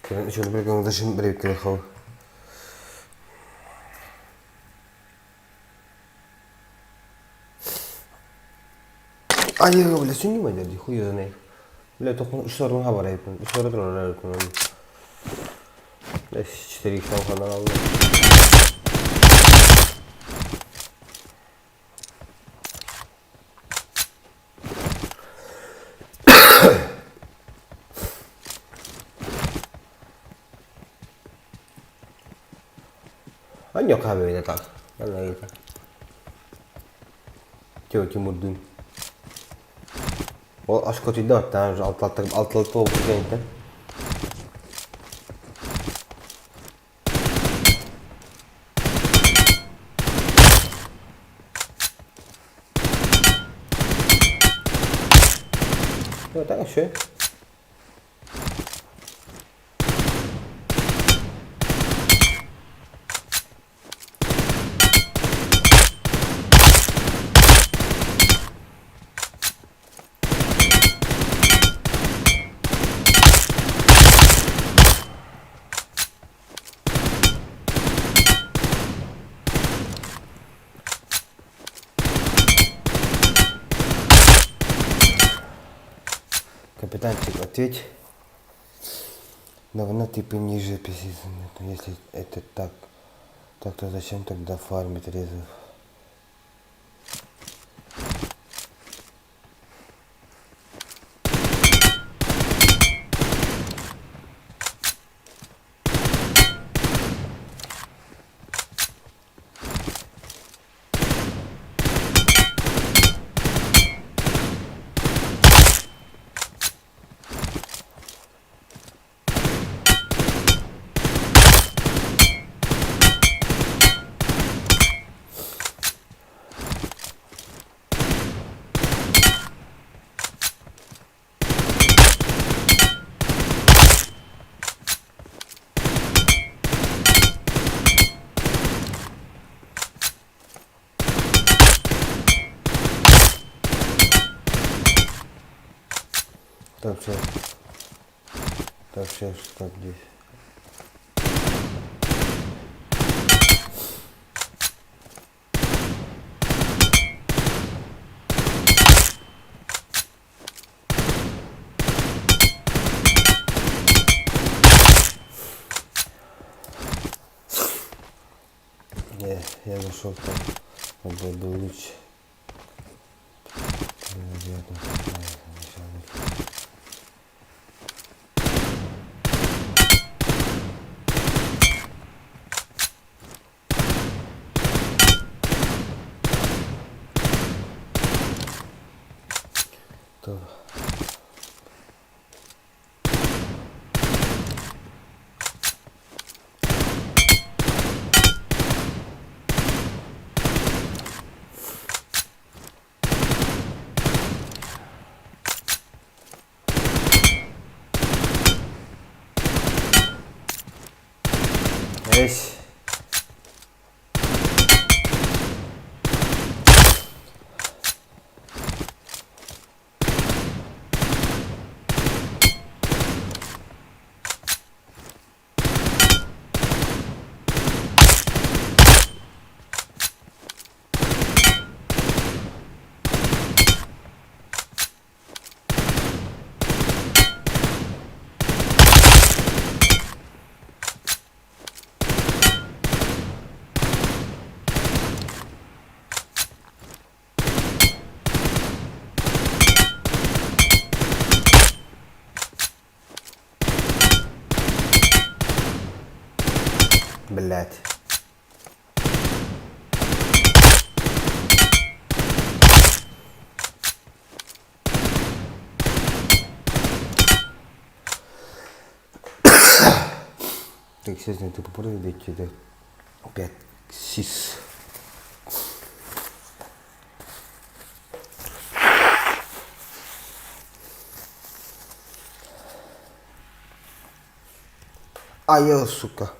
Что, например, зачем брейк приехал? А я говорю, бля, сегодня не мадер, хуй знает. Бля, только что равно говорит, что равно говорит. 4 часа на равно. А не кабы это так, она это. Чего Тимур дым? O aşk kötüydü hatta altı oldu gençten. Evet, tak schön. Капитанчик, ответь. Давно типа ниже присоединен. Если это так, то зачем тогда фармить резов? Топ-6. Топ-6, топ-10. Я нашел там, это был лучше. Есь. Блять. Так, естественно, ты попробуй дать это 5-6. А я, сука.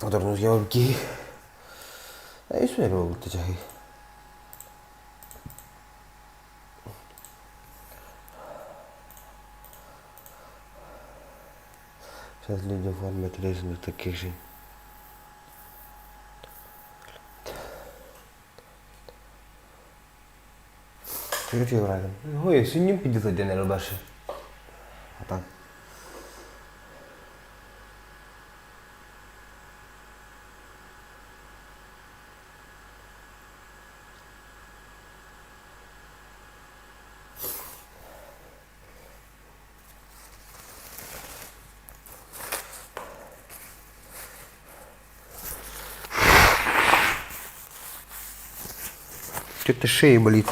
Otornus jauki. Ei se ollut tässä. Сейчас люди оформят резину таких же. Короче, играем. Ой, сегодня 50 дней больше. А так. Что-то шея болит.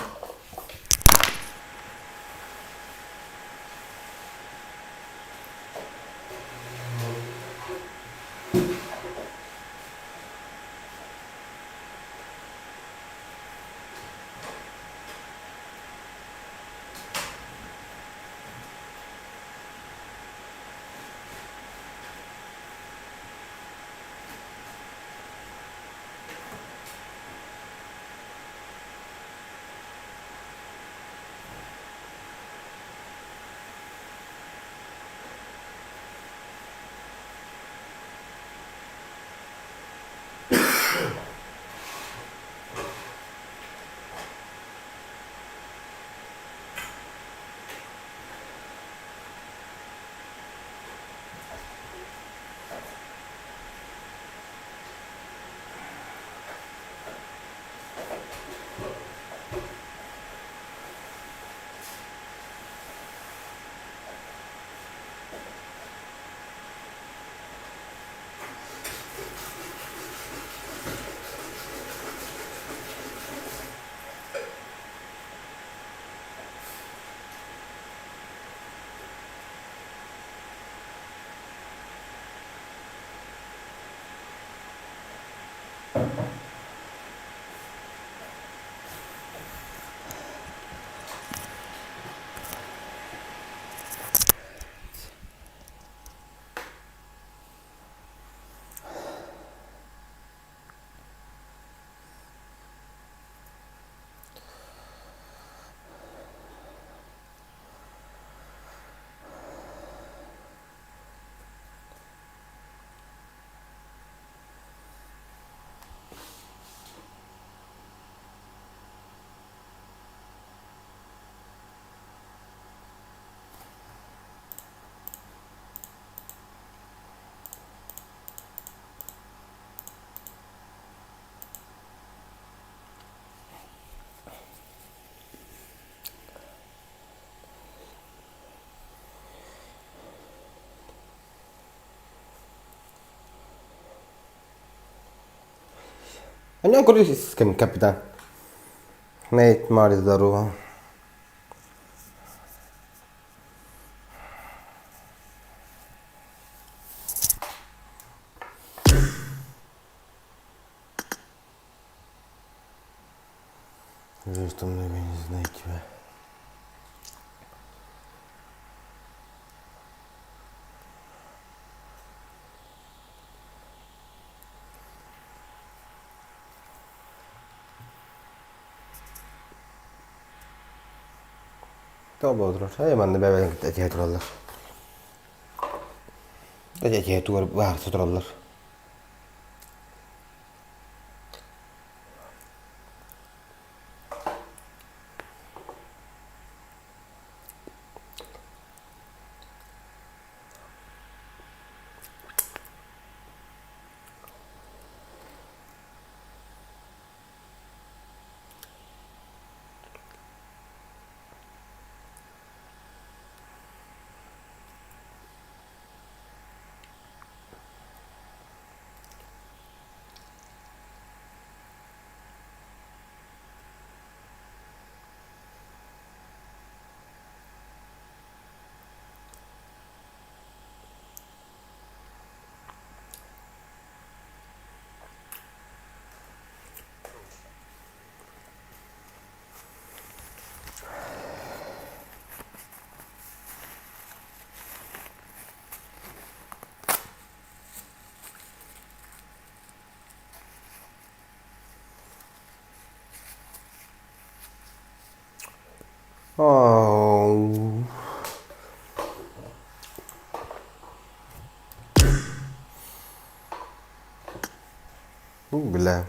Andiamo con il schema, capitano. Nate, Mario, da Roma. Что много не знаете. Tolba oturur. Hemen de bebeğin etiye dururlar. Etiye tuvar bağırsa dururlar. Oh. بالله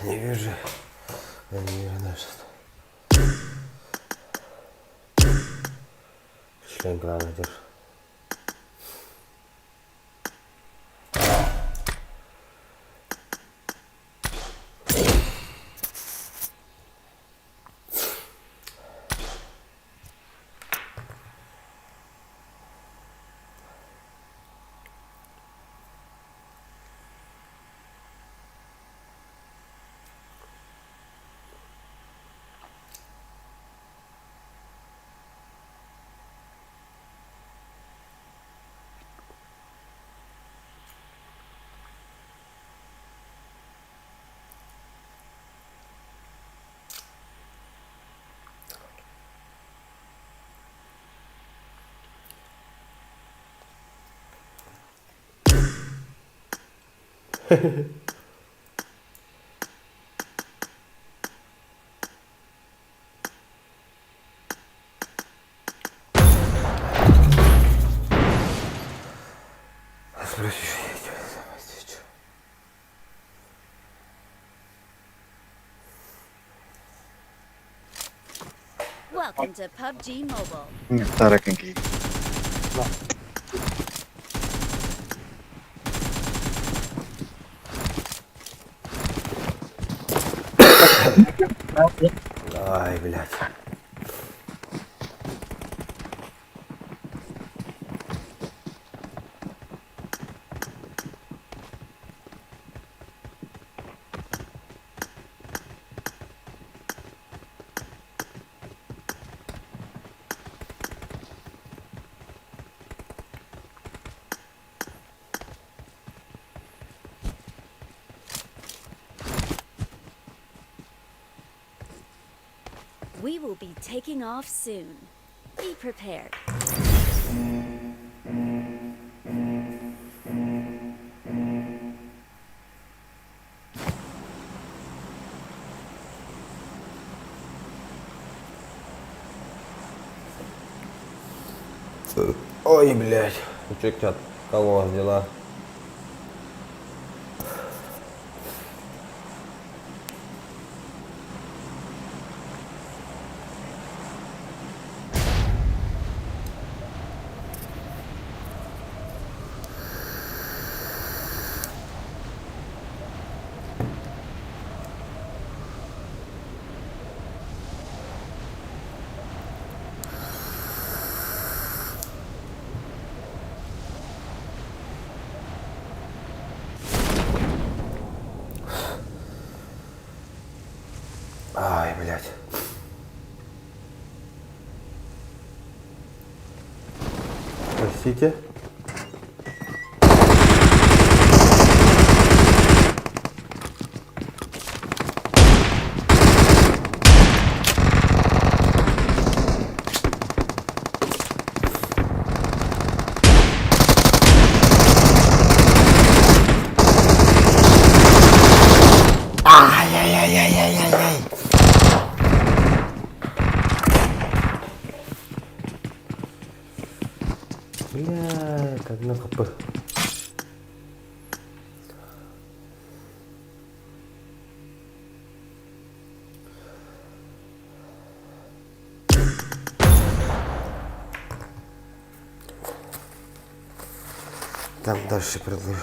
не вижу. Я не вижу даже. Член главный держи. Welcome to PUBG Mobile. Тараkanki. Ай, блядь. We will be taking off soon. Be prepared. Ой, блядь. Ну чё, чат, как у вас дела? Ай, блядь. Простите. Ай-яй-яй-яй-яй-яй. Блядь, одна хп. Там дальше предложу.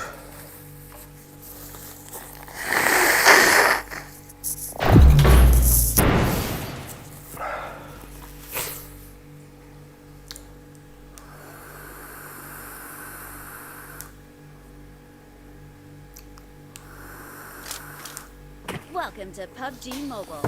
Welcome to PUBG Mobile.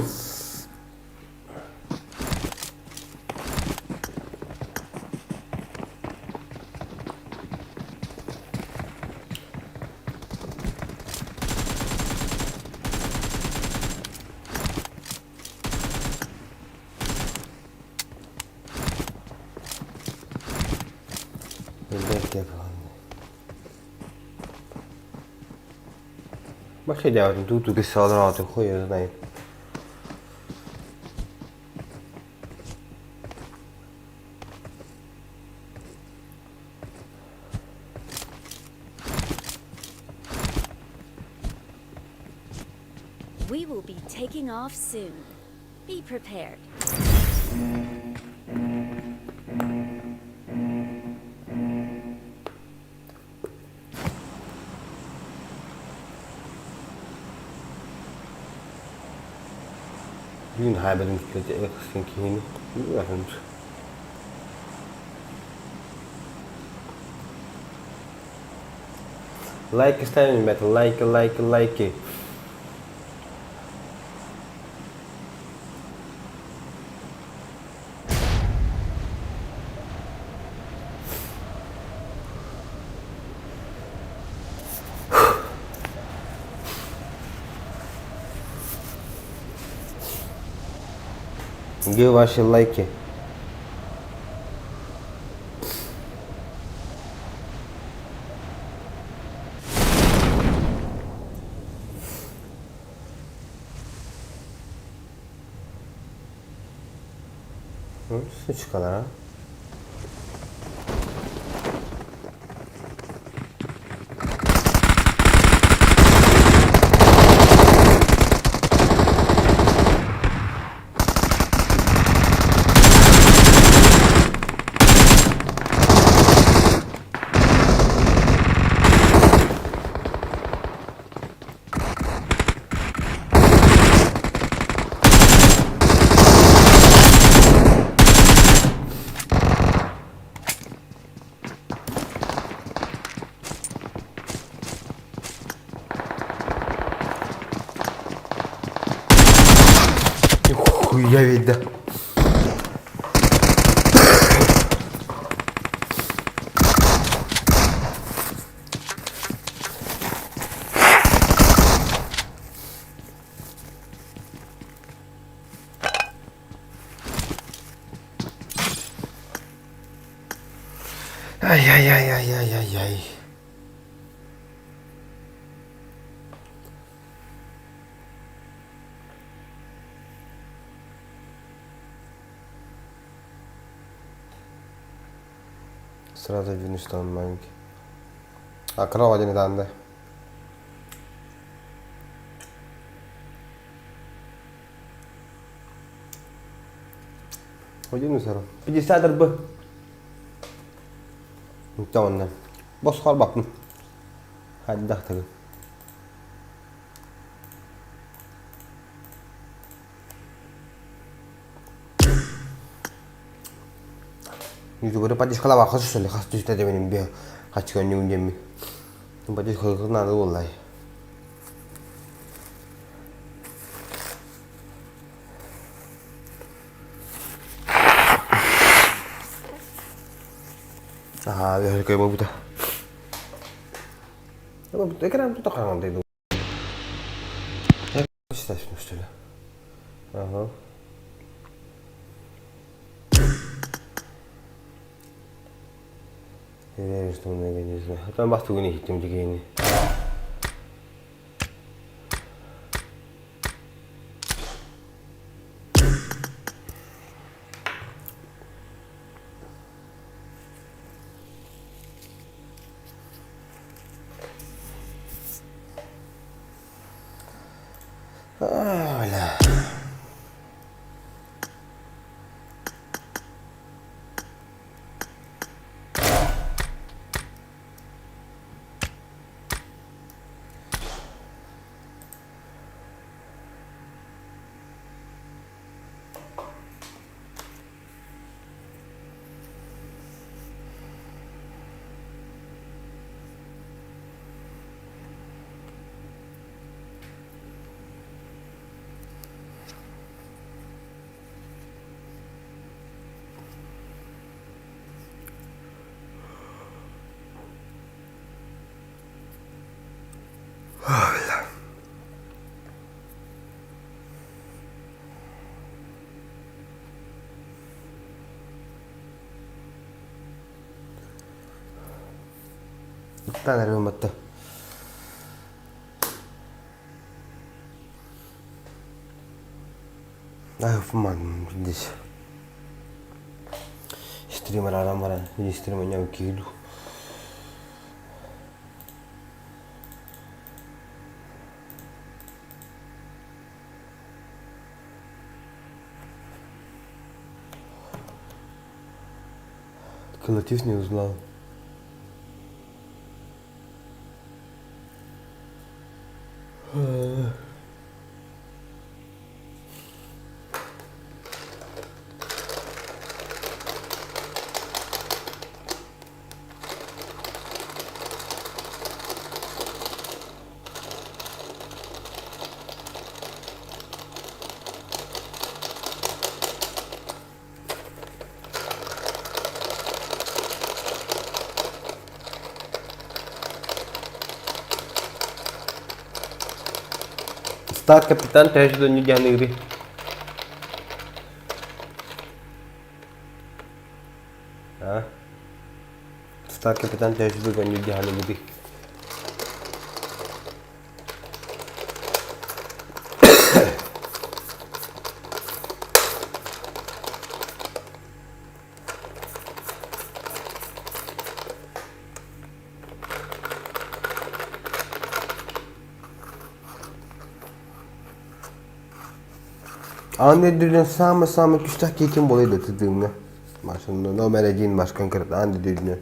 Ma che diavolo, tutto che sta Donato, qua io dai. We will be taking off soon. Be prepared. Bugün haybedim ki yeni. Bilmiyorum. Like ставим, ребята, лайки. Где ваши лайки? Сучка, Хуя ведь, да. Ай-яй-яй-яй-яй-яй-яй. Сразу видно, что он маленький. А кров один там, да? Один сразу. 50 рб. Тонна. Бос харбак. Хаддах так. 유튜브를 빠지 컬러가 커졌을래 가서 있다 되면 비 같이 건 용잼이 빠지 그거 나도 몰라 아 왜 이렇게 뭐부터 뭐부터 그냥 또 가는 건데 너 시다 싶어 아하 Я что много не знаю. А там басту не хитим дигейни. 일단 내려면 맞다. 아유, 그만 здесь. Стример арамара, не стример не укиду. Коллектив не узнал. Стар капитан теж до нидяна игри. А? Стар капитан теж до нидяна игри. Andi dünya sama küçük kekim bolaydı dediğimde. Başında no mereceğin başkan kırdı andi dünya.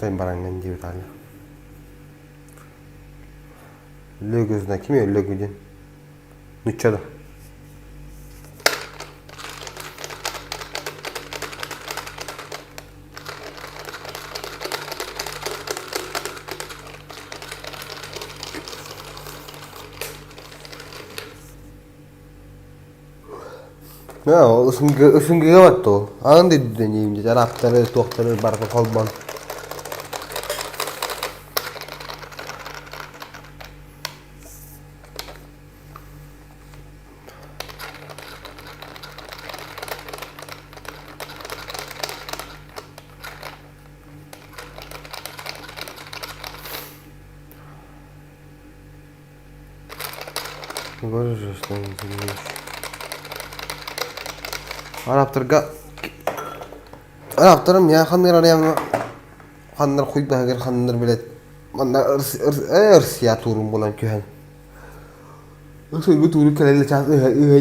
Tay barangan jiw tali. Lögözüne kim ya lögüdün? Nüçada. No, ısıngıya battı o. Ağın dedi deneyim. Arapları, tohtarı, barkı kalban. Görürüz işte. Araplarım ya kanlar arayam kanlar koyup da kanlar bilet manlar ırs ya turun bulan köhen. Nasıl bu turun kalele çatı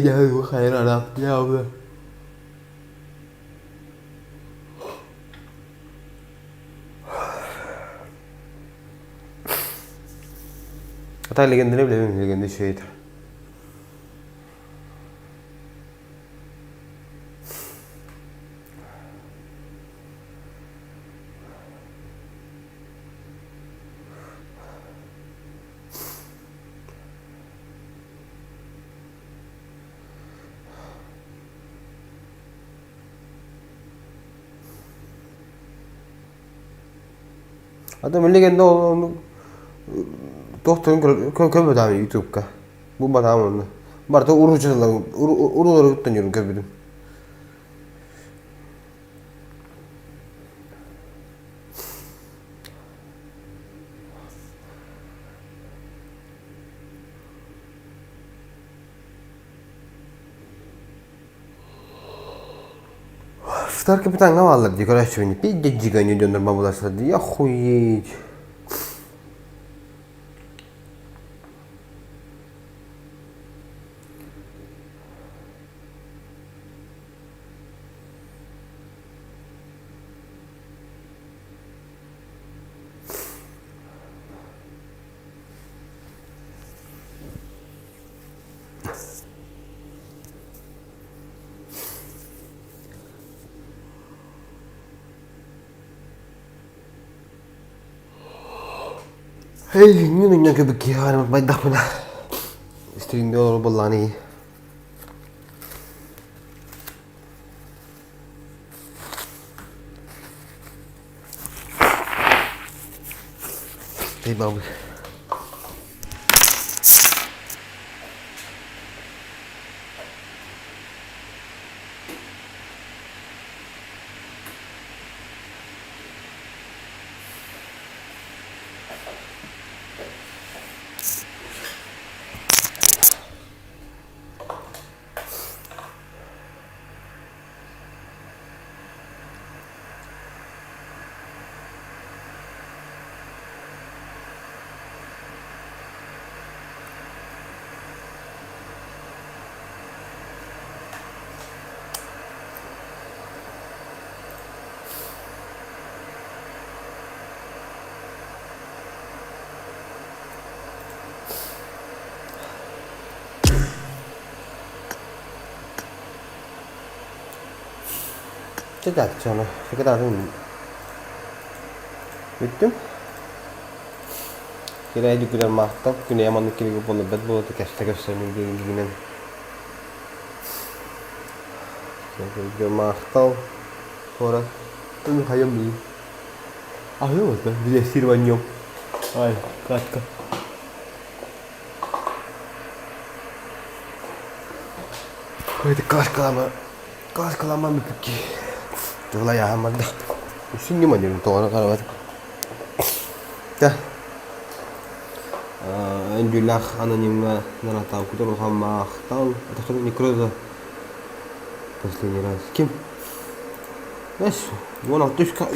ya bu hayır Arap ya bu. Hatta legendine bile bilmiyorum legende şeydir. Adam legende onu doktorun kömür tane YouTube'da. Bu bana onu. Barda uruları tutuyorum kömürüm. Star kapitan kavallar diye karıştırmayın. Bir de ciganya döndürme bulaşsa diye хуеть. Hey, ini nanya ke begian, baik dah pernah. Istri dia orang belah ni. Hey, babu. Cedak sana, sekedar ini. Bittim. Kira juga dah mantap, kini yang mana kini aku pun lebih boleh terkes ni gini. Juga mantap. Orang tu hayam ni. Ayo, tu dia sirwanyom. Ay, kat. Kau itu kelas kelama mipiki. Itulah ya amat dah. Pusing gimana ni tu orang kalau dah. Alhamdulillah anonimnya Донатом, который сам стал, это что-то не круто. Последний раз. Кем? Знаешь, вон артушка.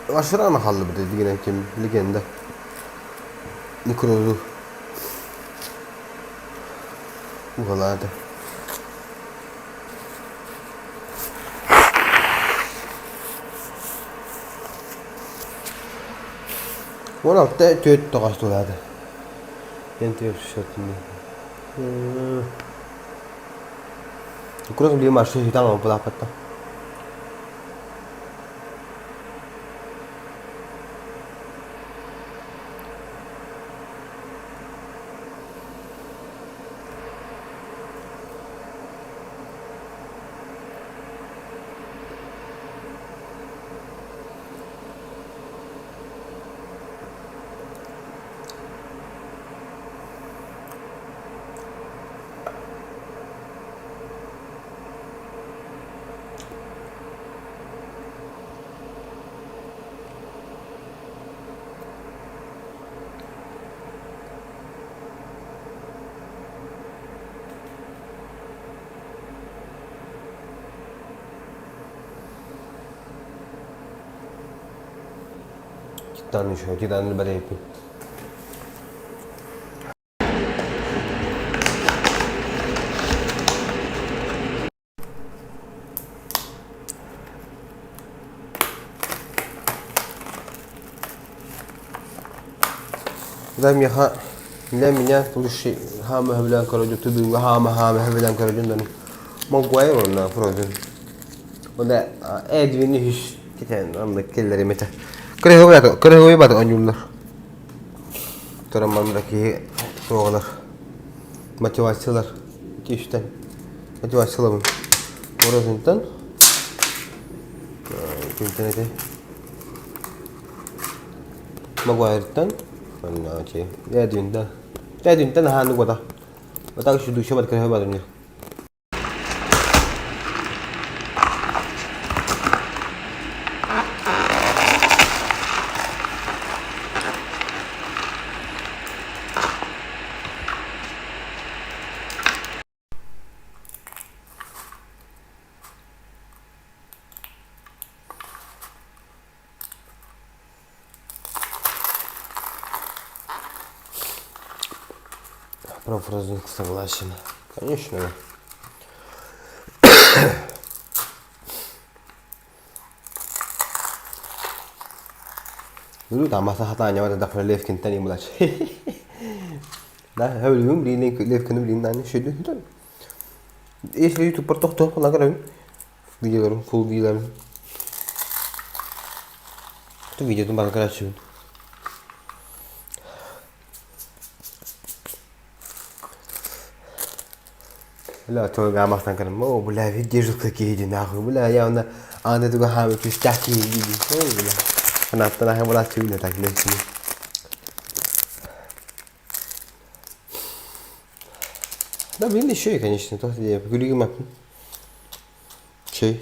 Ашрана халлы бит дигән кем легенда. Не круто. Угадать. Вон алты төт тагаш турады. Ентер шотны. Курс били машин хитан бula патта. Tanışıyor, cidden böyle yapayım. Dam ya ha lemnya polisi hama bilang kalau jutu dulu hama bilang kalau jutu dan mau gue orang frozen. Udah Edwin hiç kita namda kelleri meta. Kere batu anjullar. Toram mamdaki soğular. Maçı başlar. İşte maçı başlayalım. Orasından. İnternete. Maguire'dan. Mana cik? Edwin han gua ta. Bata sudah coba kere batunya. Про фразу согласен. Конечно. Dulu tak masa hatanya ada daftar live kita ni mulai. Dah, habis belum beli live kena beli nani schedule itu. Is YouTube pertok nak kerana video full video. Tu video tu bakal kerana. لا تو قاعد مثلا كلام مو ولا فيديو جزء كيدي ناخذ ولا يا أنا تقول حامل تستحكي جدي ولا أنا طلع ولا تسوي لك ليش لا بيني شيء كان يشتي تحدي بقول لي ما شيء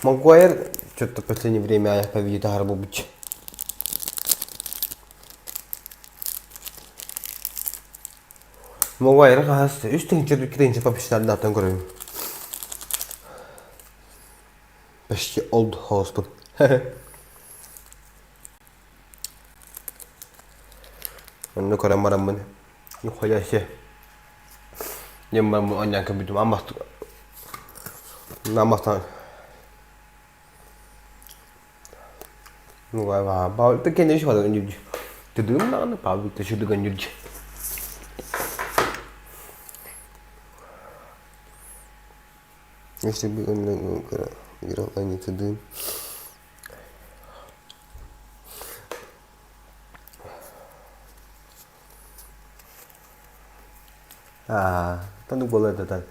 Магуайр что-то в последнее время я по видео гарбу быть. Магуайр хас üstün çocuk gidince papişler dağıtan görüyorum. Başki old hospital. Onu koran maram bunu. Yok ya şey. Yemem bu anyan kabidum ama namastan. Ngoài vào bao tất nhiên nó phải nhiều từ đứng nó bảo từ sự được gần nhiều если бы он играл они туда tanıdık bolay da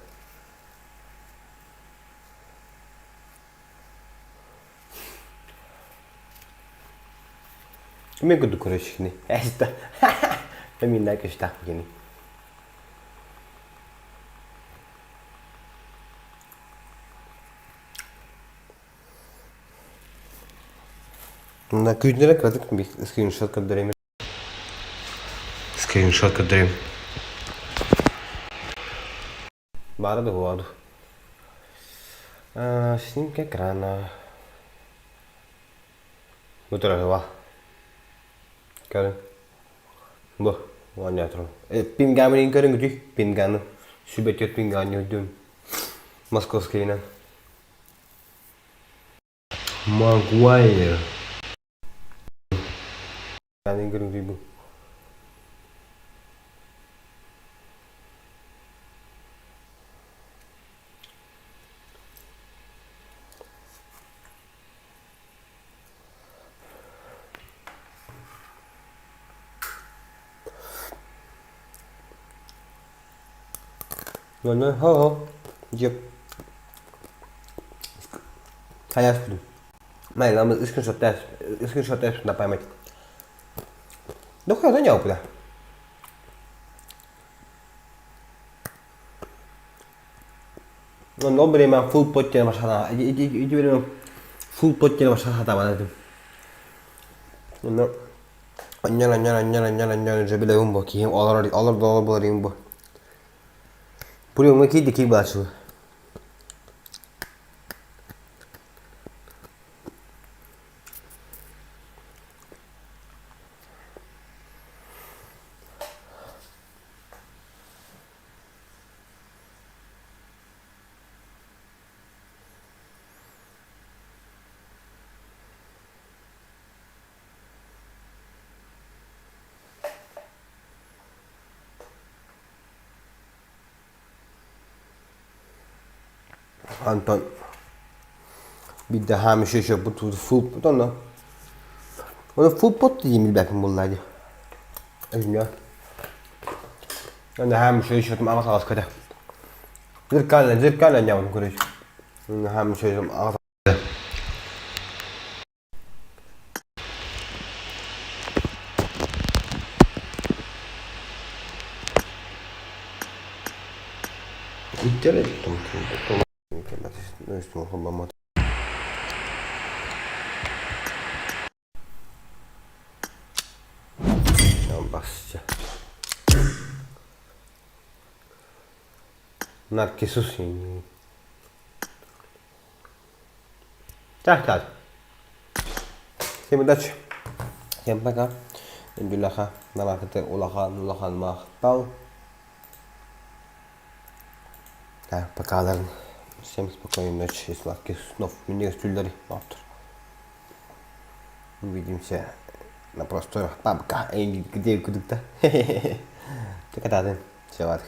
Kimi kudu kuruşuk ni? Esta. Emin nak işte gini. Na küçüklere kadar bir screenshot kadarım. Screenshot kadarım. Бара да воду. Снимка экрана. Утро това. Karen. Bu, oynayalım. Pingamın karen gücü, pinganı. Sübetçet pinganı dün. Moskovska'yla. Maguire. Karen karen gücü bu. Rồi nó hô dịp hay là mày làm một screenshot test là phải mày nó không có nhiều cả nó beri mah full pot trên masalah, ini beri full pot trên masalah apa itu? No. Anjana je bile umbo ki alır bular umbo. Puri umbo ki dikik baçu. Anton bir de hamisha şu bu full pot onda. Onu full pot diyeyim bir bakayım bunlardı. Bilmiyorum. Ben de hamisha şu tam ağız ağız kadar. Zırkayla yavrum kuruş. Hamisha şu ağız. Интересно, ну есть мы хоббамот. Там басча. Наркисус и. Так. Всем удачи. Всем пока. Индюляха, налахате, улахан махтал. Да, пока, наверное. Всем спокойной ночи и сладких снов. Мне стульдари завтра. Увидимся на просторах пабка. Эй, где куда-то. Так, да, все, ладно.